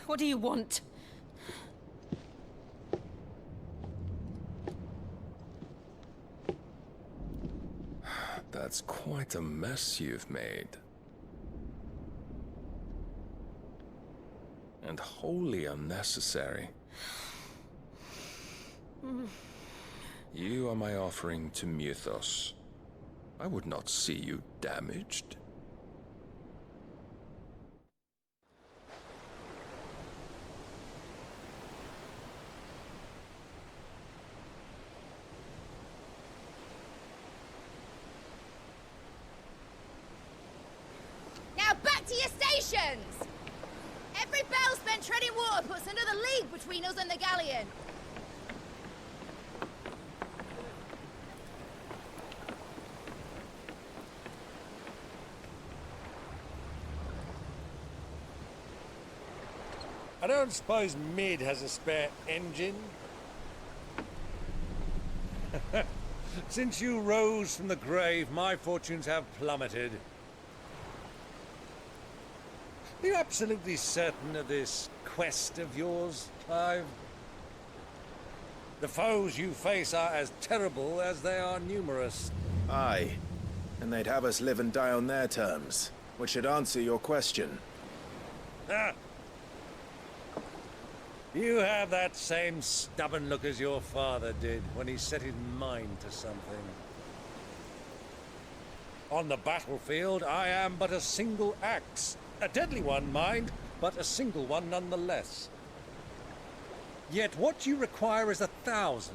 What do you want? That's quite a mess you've made. And wholly unnecessary. You are my offering to Mythos. I would not see you damaged. Now back to your stations! Every bell spent treading water puts another league between us and the galleon. I don't suppose Mid has a spare engine? Since you rose from the grave, my fortunes have plummeted. Are you absolutely certain of this quest of yours, Clive? The foes you face are as terrible as they are numerous. Aye, and they'd have us live and die on their terms, which should answer your question. Ah. You have that same stubborn look as your father did when he set his mind to something. On the battlefield, I am but a single axe. A deadly one, mind, but a single one nonetheless. Yet what you require is 1,000,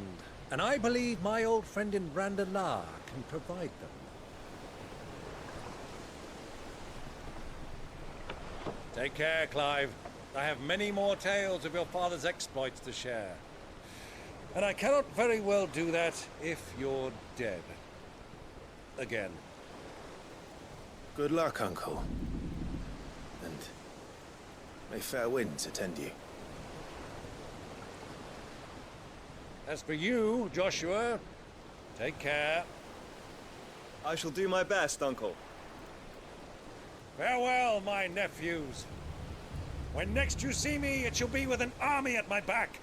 and I believe my old friend in Randalar can provide them. Take care, Clive. I have many more tales of your father's exploits to share. And I cannot very well do that if you're dead. Again. Good luck, Uncle. And may fair winds attend you. As for you, Joshua, take care. I shall do my best, Uncle. Farewell, my nephews. When next you see me, it shall be with an army at my back.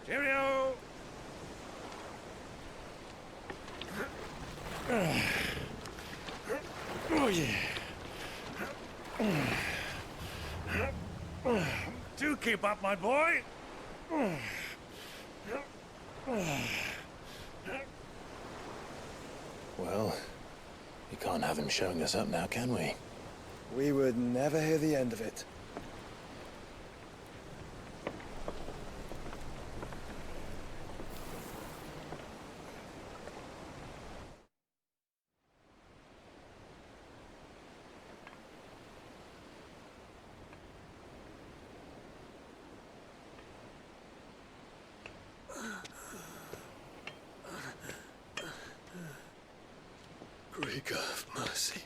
Cheerio! Oh, yeah. Keep up, my boy. Well, we can't have him showing us up now, can we? We would never hear the end of it. Greek of mercy.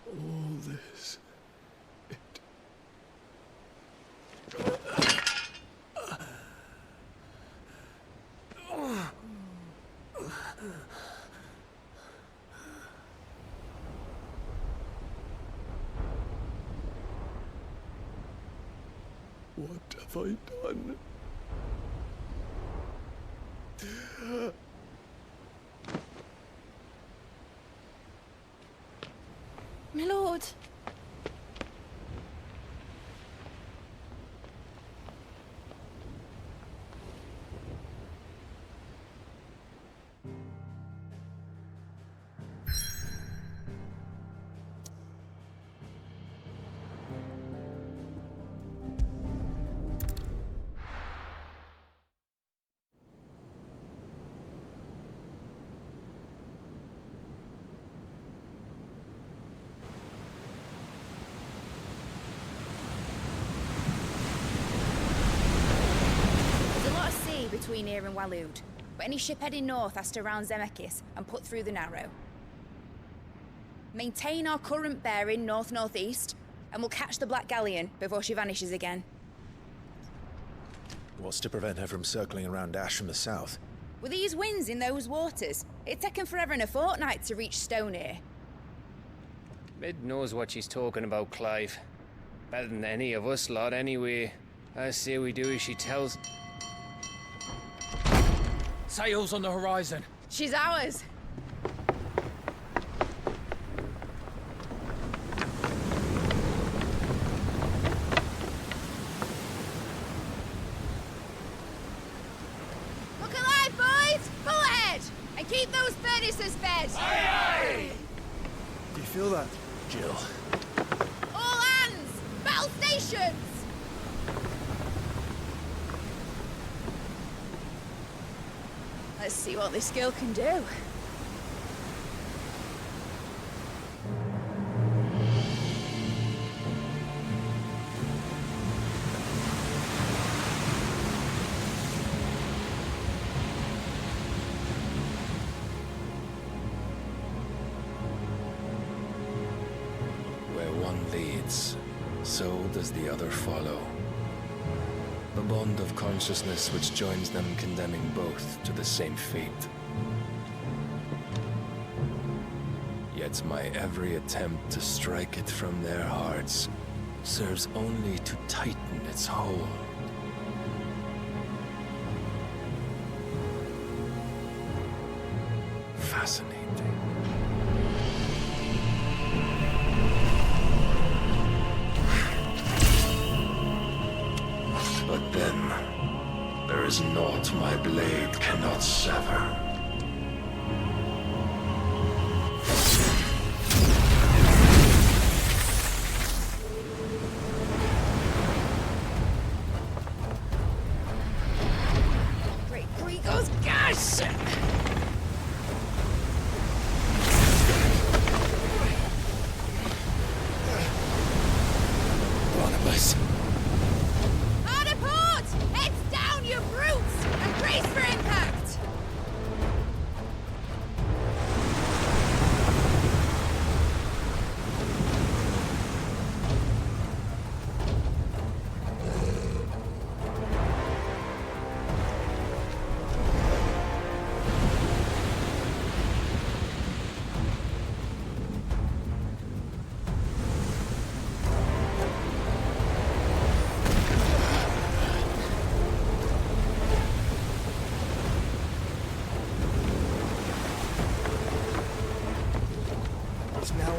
All this. What have I done? My lord. Between here and Waloed, but any ship heading north has to round Zemeckis and put through the Narrow. Maintain our current bearing north-northeast, and we'll catch the Black Galleon before she vanishes again. What's to prevent her from circling around Ash from the south? With these winds in those waters, it'd taken forever and a fortnight to reach Stonehere. Mid knows what she's talking about, Clive. Better than any of us lot, anyway. I say we do as she tells. Sails on the horizon. She's ours. Look alive, boys! Pull ahead! And keep those furnaces fed! Aye, aye! Do you feel that? Jill. All hands! Battle stations! Let's see what this girl can do. Where one leads, so does the other follow. The bond of consciousness which joins them condemning both to the same fate. Yet my every attempt to strike it from their hearts serves only to tighten its hold. Fascinating. But then, there is naught my blade cannot sever. Great Grigos, gosh! Barnabas.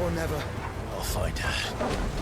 or never, I'll find her.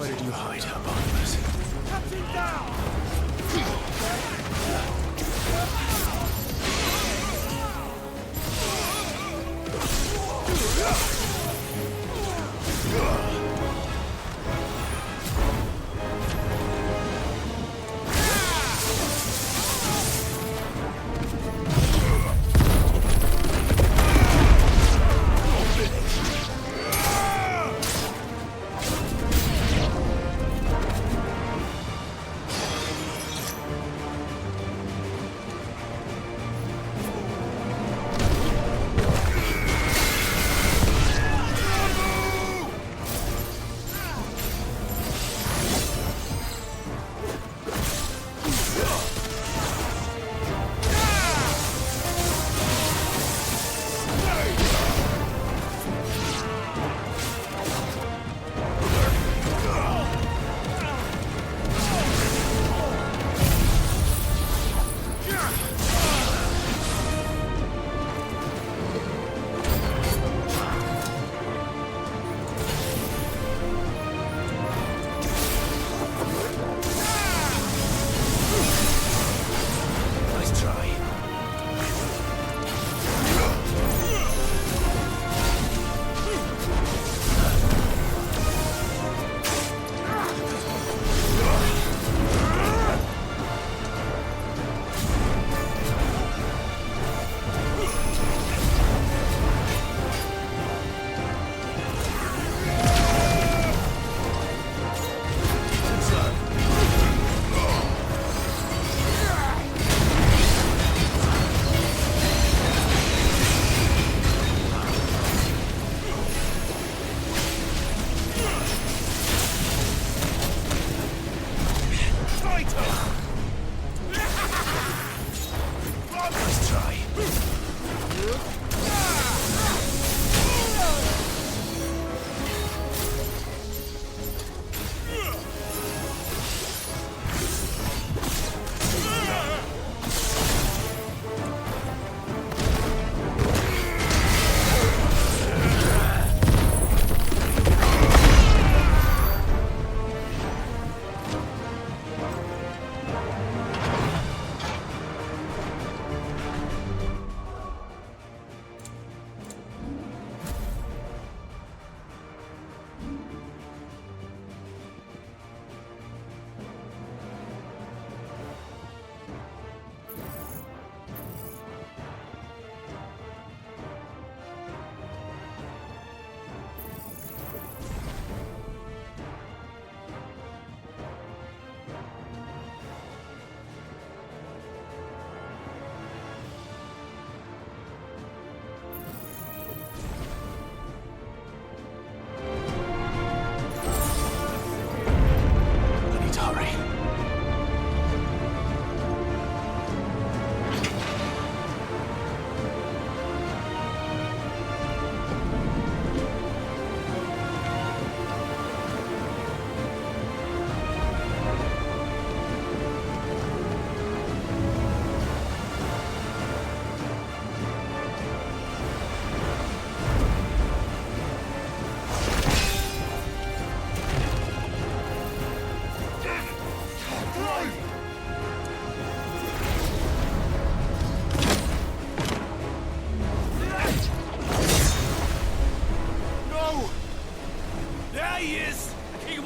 Where did you hide her, Barnabas? Cut him down!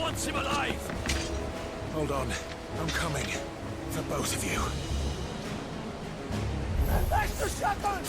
wants him alive! Hold on. I'm coming. For both of you. That's the shotgun!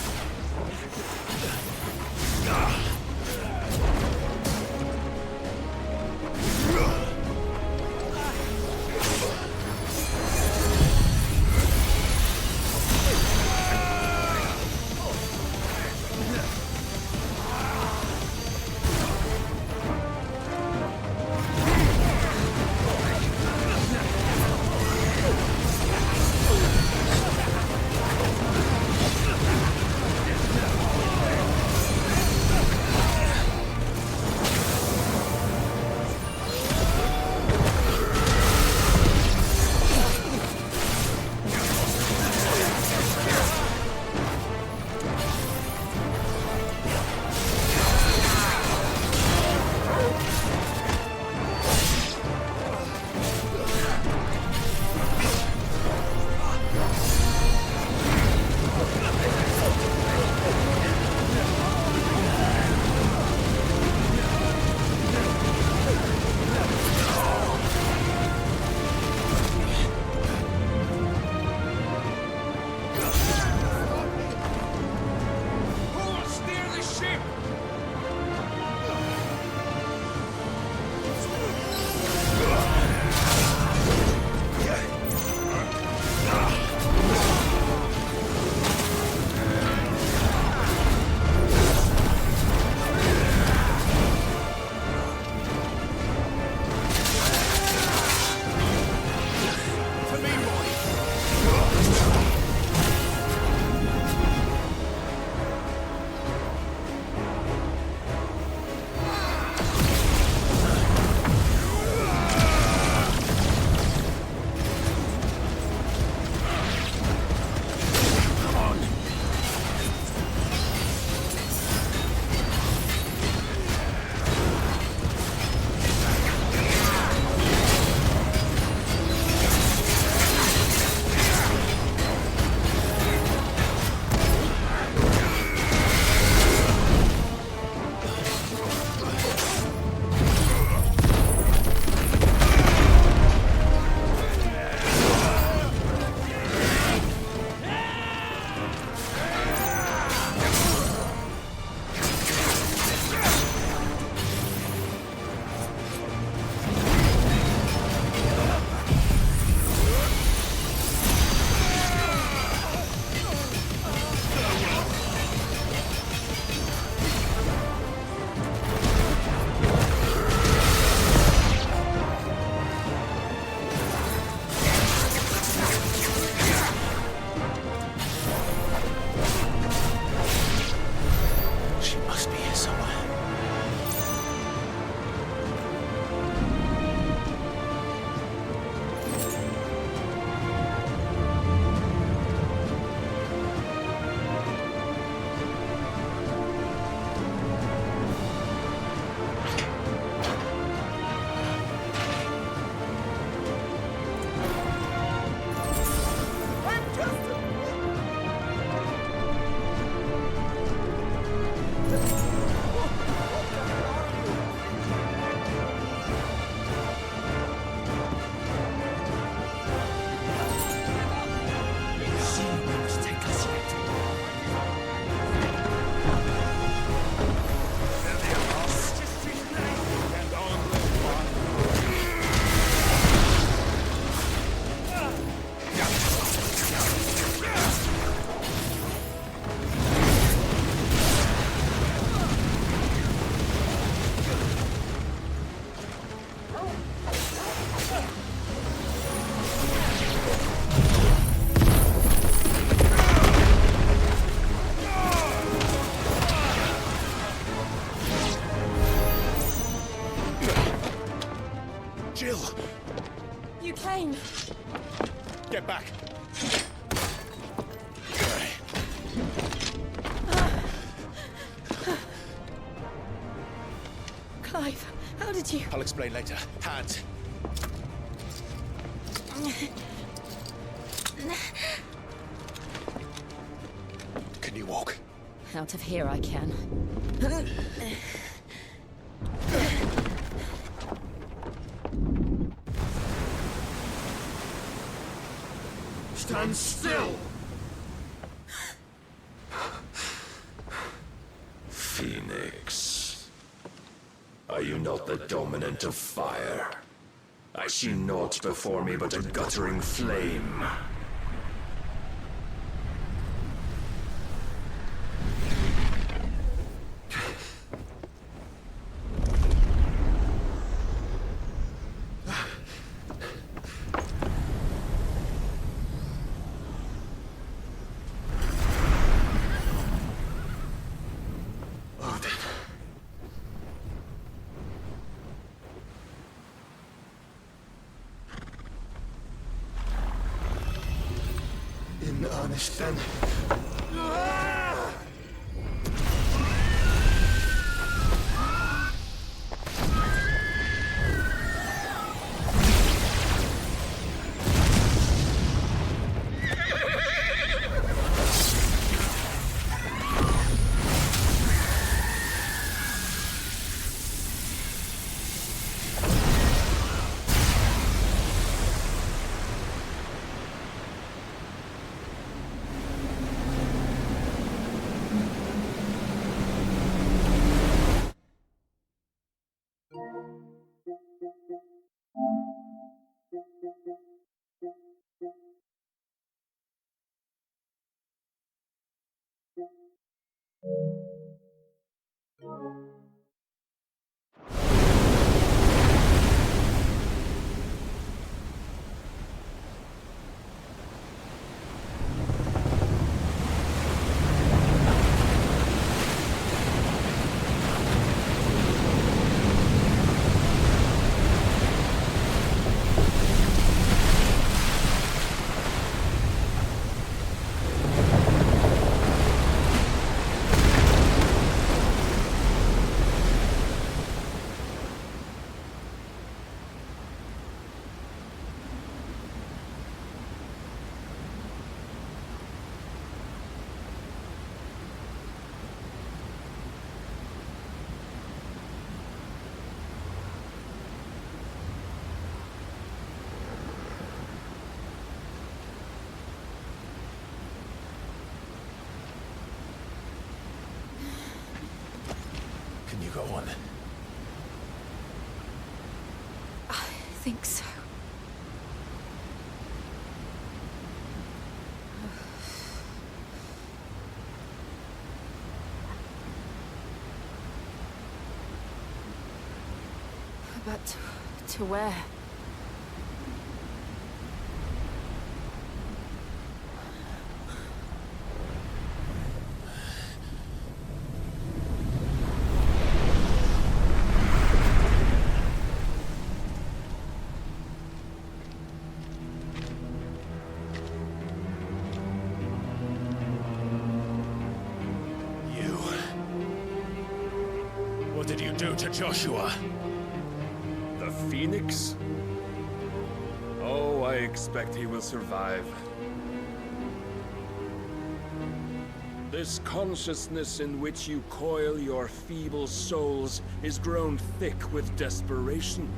did you... I'll explain later. Hands. Can you walk? Out of here I can. Stand still! Phoenix. Are you not the dominant of fire? I see naught before me but a guttering flame. In earnest, then. Can you go on? I think so. But to where? What did you do to Joshua? The Phoenix? Oh, I expect he will survive. This consciousness in which you coil your feeble souls is grown thick with desperation.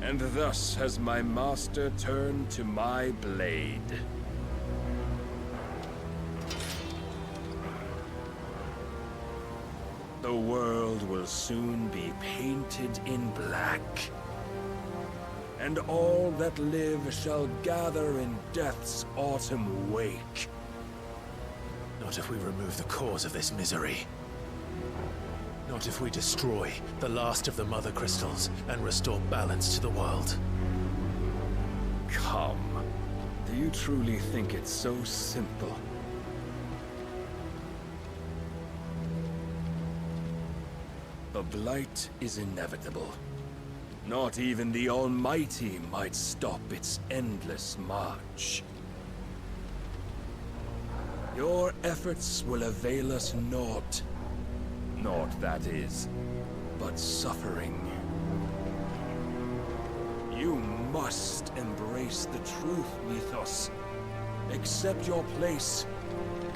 And thus has my master turned to my blade. The world will soon be painted in black. And all that live shall gather in death's autumn wake. Not if we remove the cause of this misery. Not if we destroy the last of the Mother Crystals and restore balance to the world. Come. Do you truly think it's so simple? The Blight is inevitable. Not even the Almighty might stop its endless march. Your efforts will avail us naught. Naught, that is, but suffering. You must embrace the truth, Mythos. Accept your place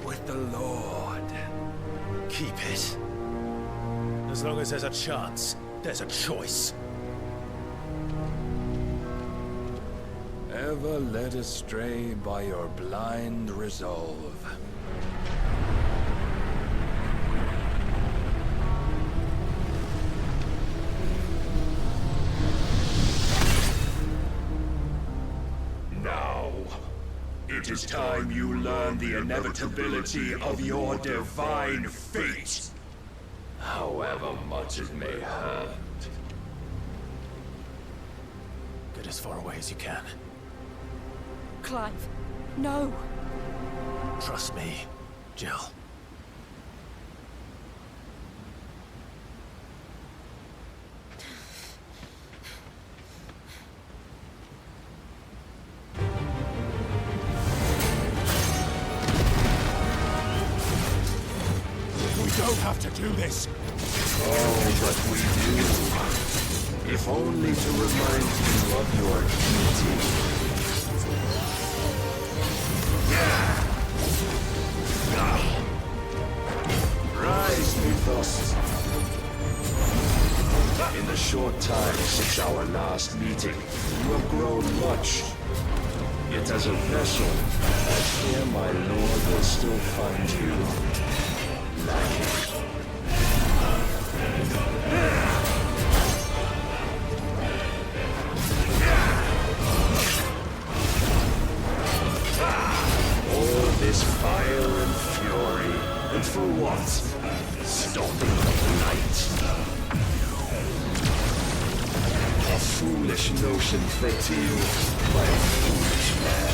with the Lord. Keep it. As long as there's a chance, there's a choice. Ever led astray by your blind resolve. Now, it is time you learn the inevitability of your divine fate, however much it may hurt. Get as far away as you can. Clive, no. Trust me, Jill. We don't have to do this. Oh, but we do. If only to remind you of your duty. Rise, Mythos. In the short time since our last meeting, you have grown much. Yet as a vessel, I fear my lord will still find you lacking. All this fire and fury, and for what? Stopping the night. A foolish notion fed to you by a foolish man.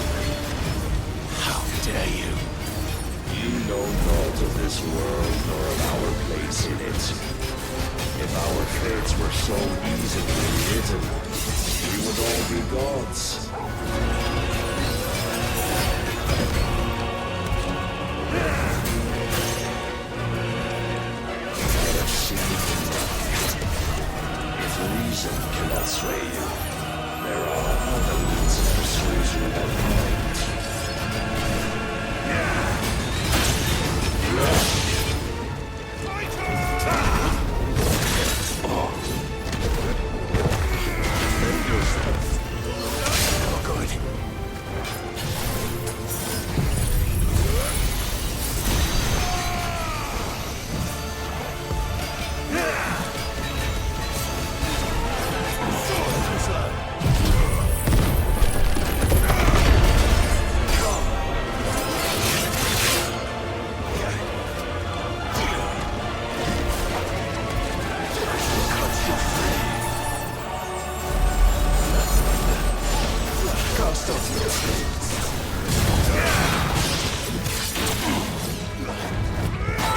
How dare you? You know naught of this world nor of our place in it. If our fates were so easily written, we would all be gods. I have seen enough. If reason cannot sway you, there are other means of persuasion than mind.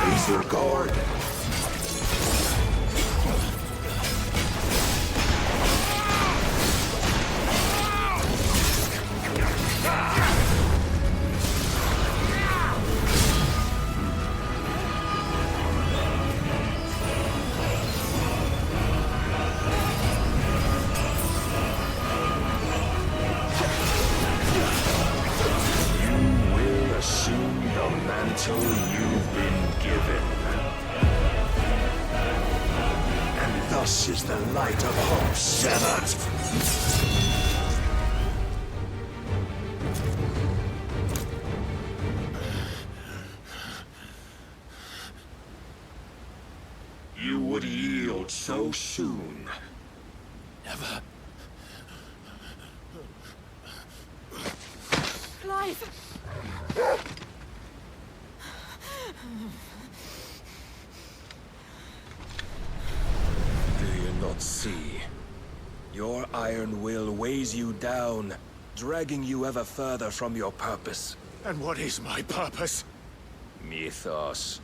Raise your guard. Mantle you've been given. And thus is the light of hope severed. You would yield so soon. Never. Clive! Do you not see? Your iron will weighs you down, dragging you ever further from your purpose. And what is my purpose? Mythos.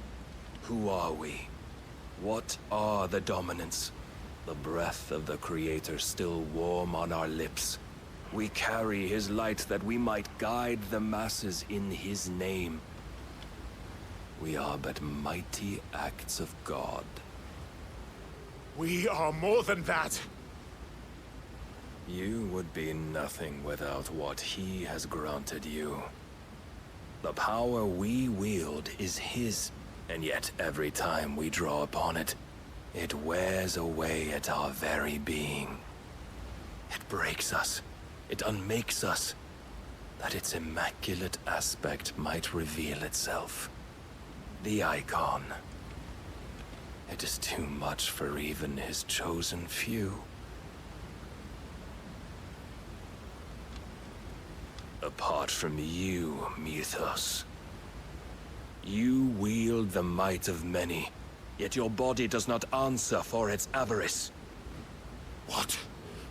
Who are we? What are the dominants? The breath of the Creator still warm on our lips. We carry his light that we might guide the masses in his name. We are but mighty acts of God. We are more than that. You would be nothing without what he has granted you. The power we wield is his, and yet every time we draw upon it, it wears away at our very being. It breaks us. It unmakes us, that its immaculate aspect might reveal itself. The icon. It is too much for even his chosen few. Apart from you, Mythos. You wield the might of many, yet your body does not answer for its avarice. What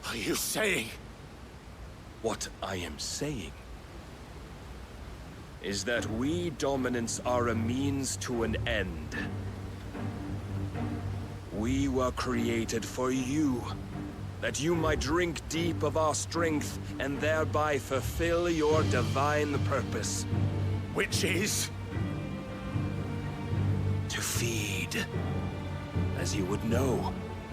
are you saying? What I am saying is that we dominants are a means to an end. We were created for you, that you might drink deep of our strength and thereby fulfill your divine purpose. Which is? To feed. As you would know,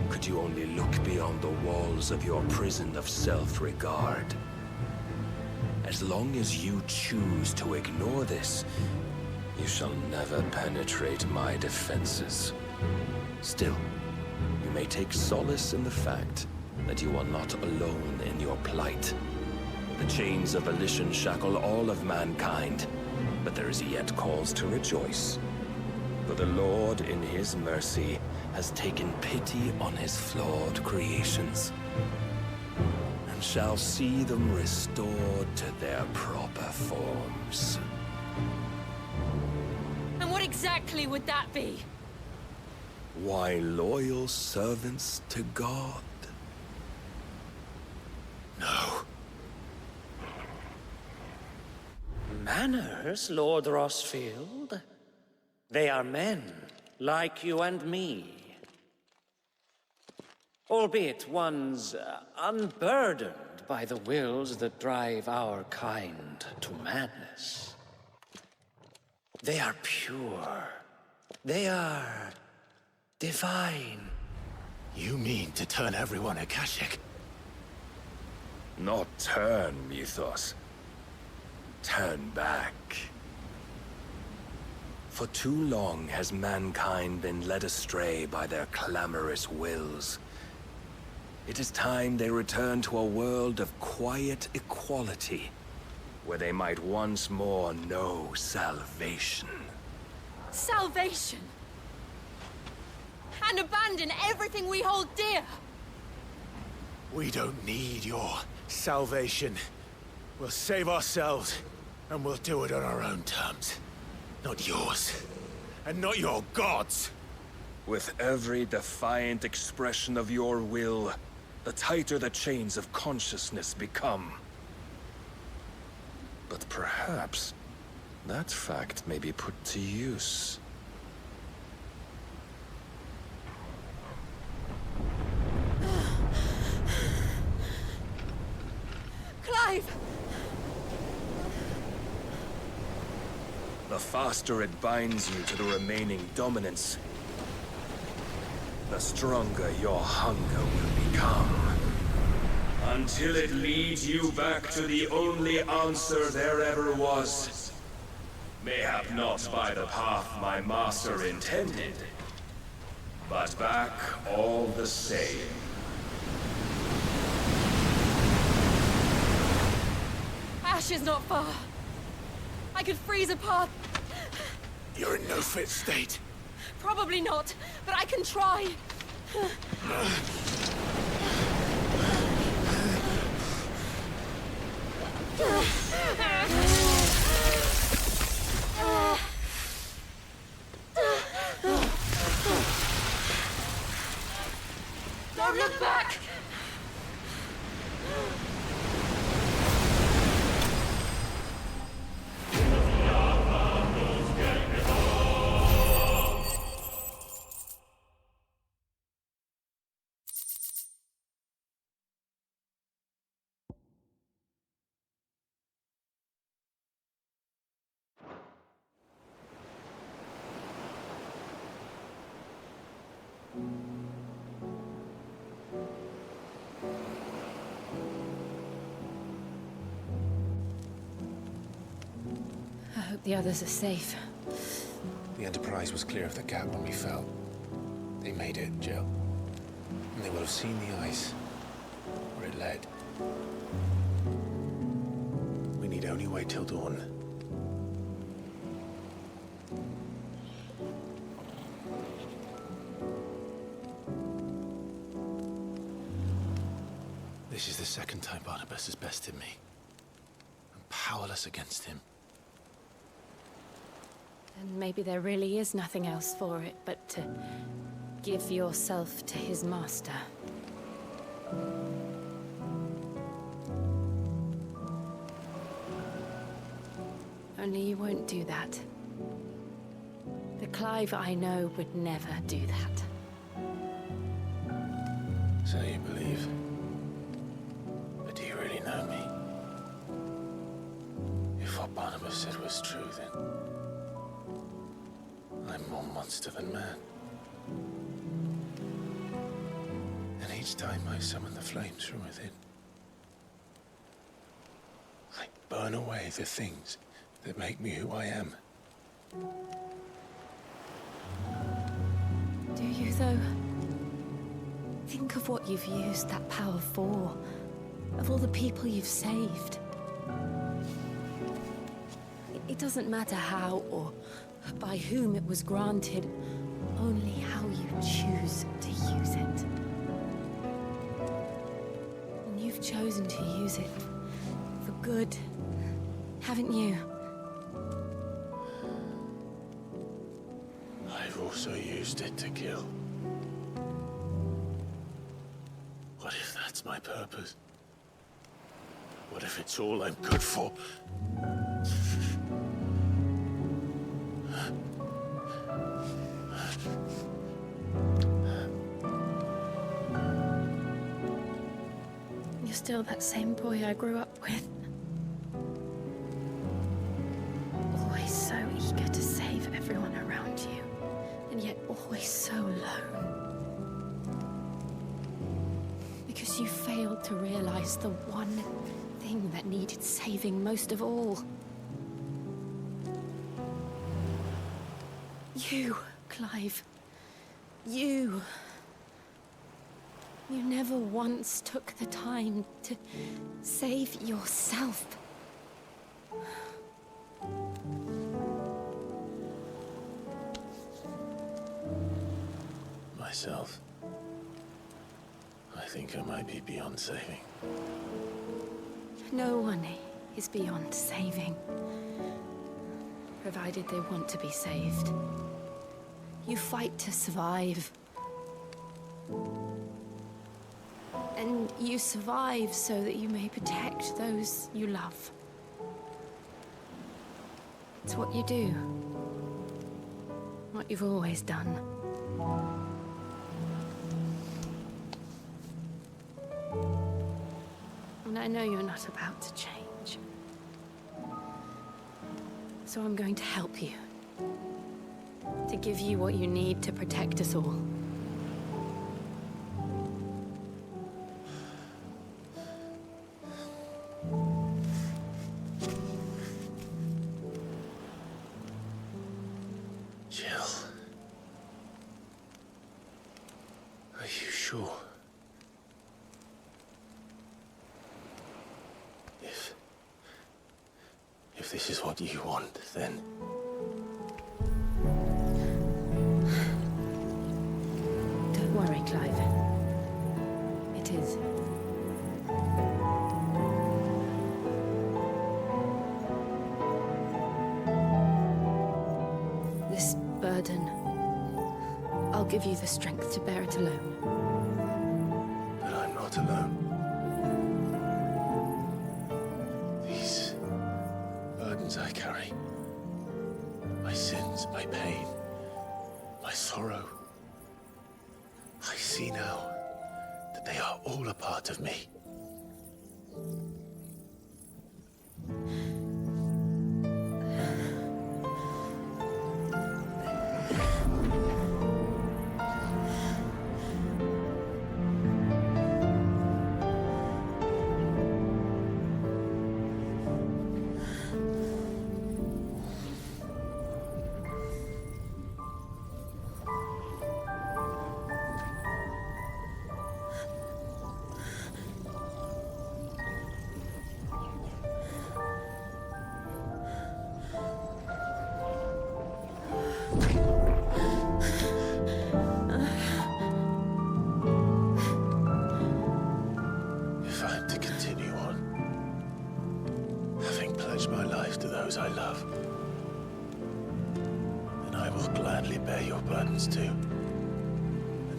could you only look beyond the walls of your prison of self-regard. As long as you choose to ignore this, you shall never penetrate my defenses. Still, you may take solace in the fact that you are not alone in your plight. The chains of volition shackle all of mankind, but there is yet cause to rejoice. For the Lord, in his mercy, has taken pity on his flawed creations, and shall see them restored to their proper forms. And what exactly would that be? Why, loyal servants to God. No. Manners, Lord Rossfield? They are men, like you and me. Albeit ones unburdened by the wills that drive our kind to madness. They are pure. They are divine. You mean to turn everyone Akashic? Not turn, Mythos. Turn back. For too long has mankind been led astray by their clamorous wills. It is time they return to a world of quiet equality, where they might once more know salvation. Salvation? And abandon everything we hold dear? We don't need your salvation. We'll save ourselves, and we'll do it on our own terms. Not yours, and not your gods. With every defiant expression of your will, the tighter the chains of consciousness become. But perhaps that fact may be put to use. Clive! The faster it binds you to the remaining dominance, the stronger your hunger will become. Until it leads you back to the only answer there ever was. Mayhap not by the path my master intended, but back all the same. Ash is not far. I could freeze a path. You're in no fit state. Probably not, but I can try. Don't look back! The others are safe. The Enterprise was clear of the gap when we fell. They made it, Jill. And they will have seen the ice, where it led. We need only wait till dawn. This is the second time Barnabas has bested me. I'm powerless against him. And maybe there really is nothing else for it but to give yourself to his master. Only you won't do that. The Clive I know would never do that. So you believe? But do you really know me? If what Barnabas said was true, then I'm more monster than man. And each time I summon the flames from within, I burn away the things that make me who I am. Do you, though? Think of what you've used that power for. Of all the people you've saved. It doesn't matter how or by whom it was granted, only how you choose to use it. And you've chosen to use it for good, haven't you? I've also used it to kill. What if that's my purpose? What if it's all I'm good for? You're still that same boy I grew up with. Always so eager to save everyone around you, and yet always so lone. Because you failed to realize the one thing that needed saving most of all. You, Clive. You. You never once took the time to save yourself. Myself? I think I might be beyond saving. No one is beyond saving. Provided they want to be saved. You fight to survive. And you survive so that you may protect those you love. It's what you do. What you've always done. And I know you're not about to change. So I'm going to help you. To give you what you need to protect us all. Jill. Are you sure? If this is what you want, then... Don't worry, Clive. It is. This burden, I'll give you the strength to bear it alone. But I'm not alone. These burdens I carry, my sins, my pain, my sorrow, I see now that they are all a part of me. will gladly bear your burdens too,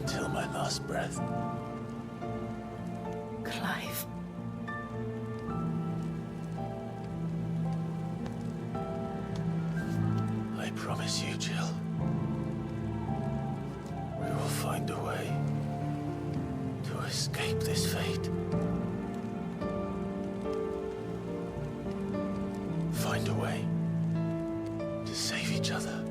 until my last breath. Clive. I promise you, Jill. We will find a way to escape this fate. Find a way to save each other.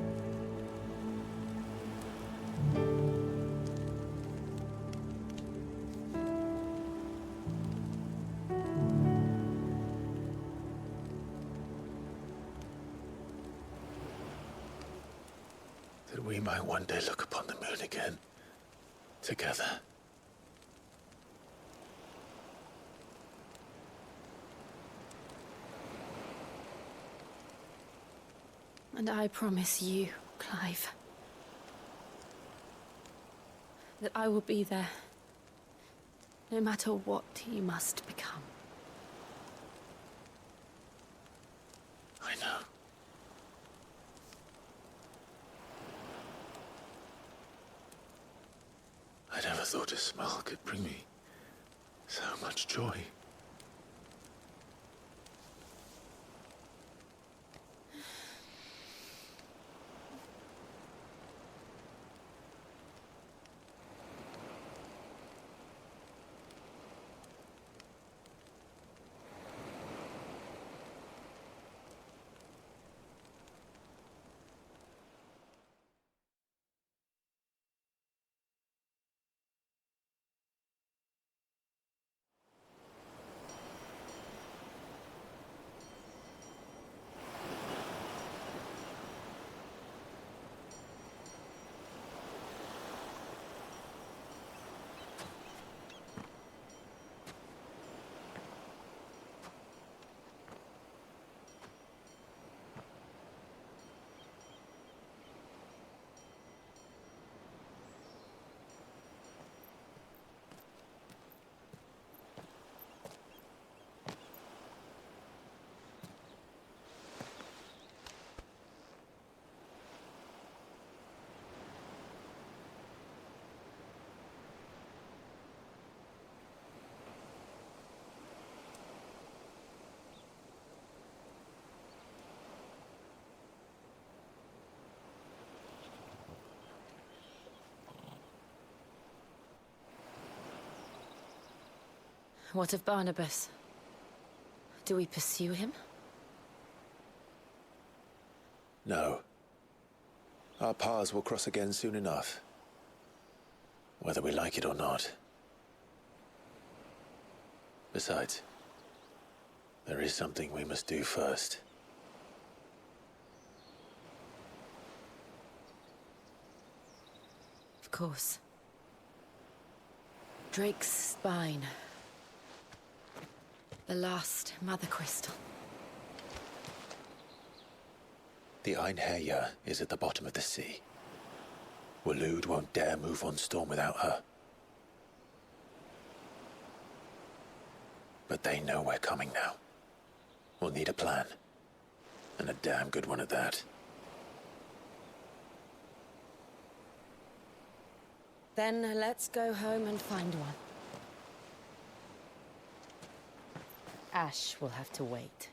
That we might one day look upon the moon again, together. And I promise you, Clive, that I will be there, no matter what you must become. I know. I never thought a smile could bring me so much joy. What of Barnabas? Do we pursue him? No. Our paths will cross again soon enough. Whether we like it or not. Besides, there is something we must do first. Of course. Drake's spine. The last Mother Crystal. The Einherja is at the bottom of the sea. Waloed won't dare move on Storm without her. But they know we're coming now. We'll need a plan. And a damn good one at that. Then let's go home and find one. Ash will have to wait.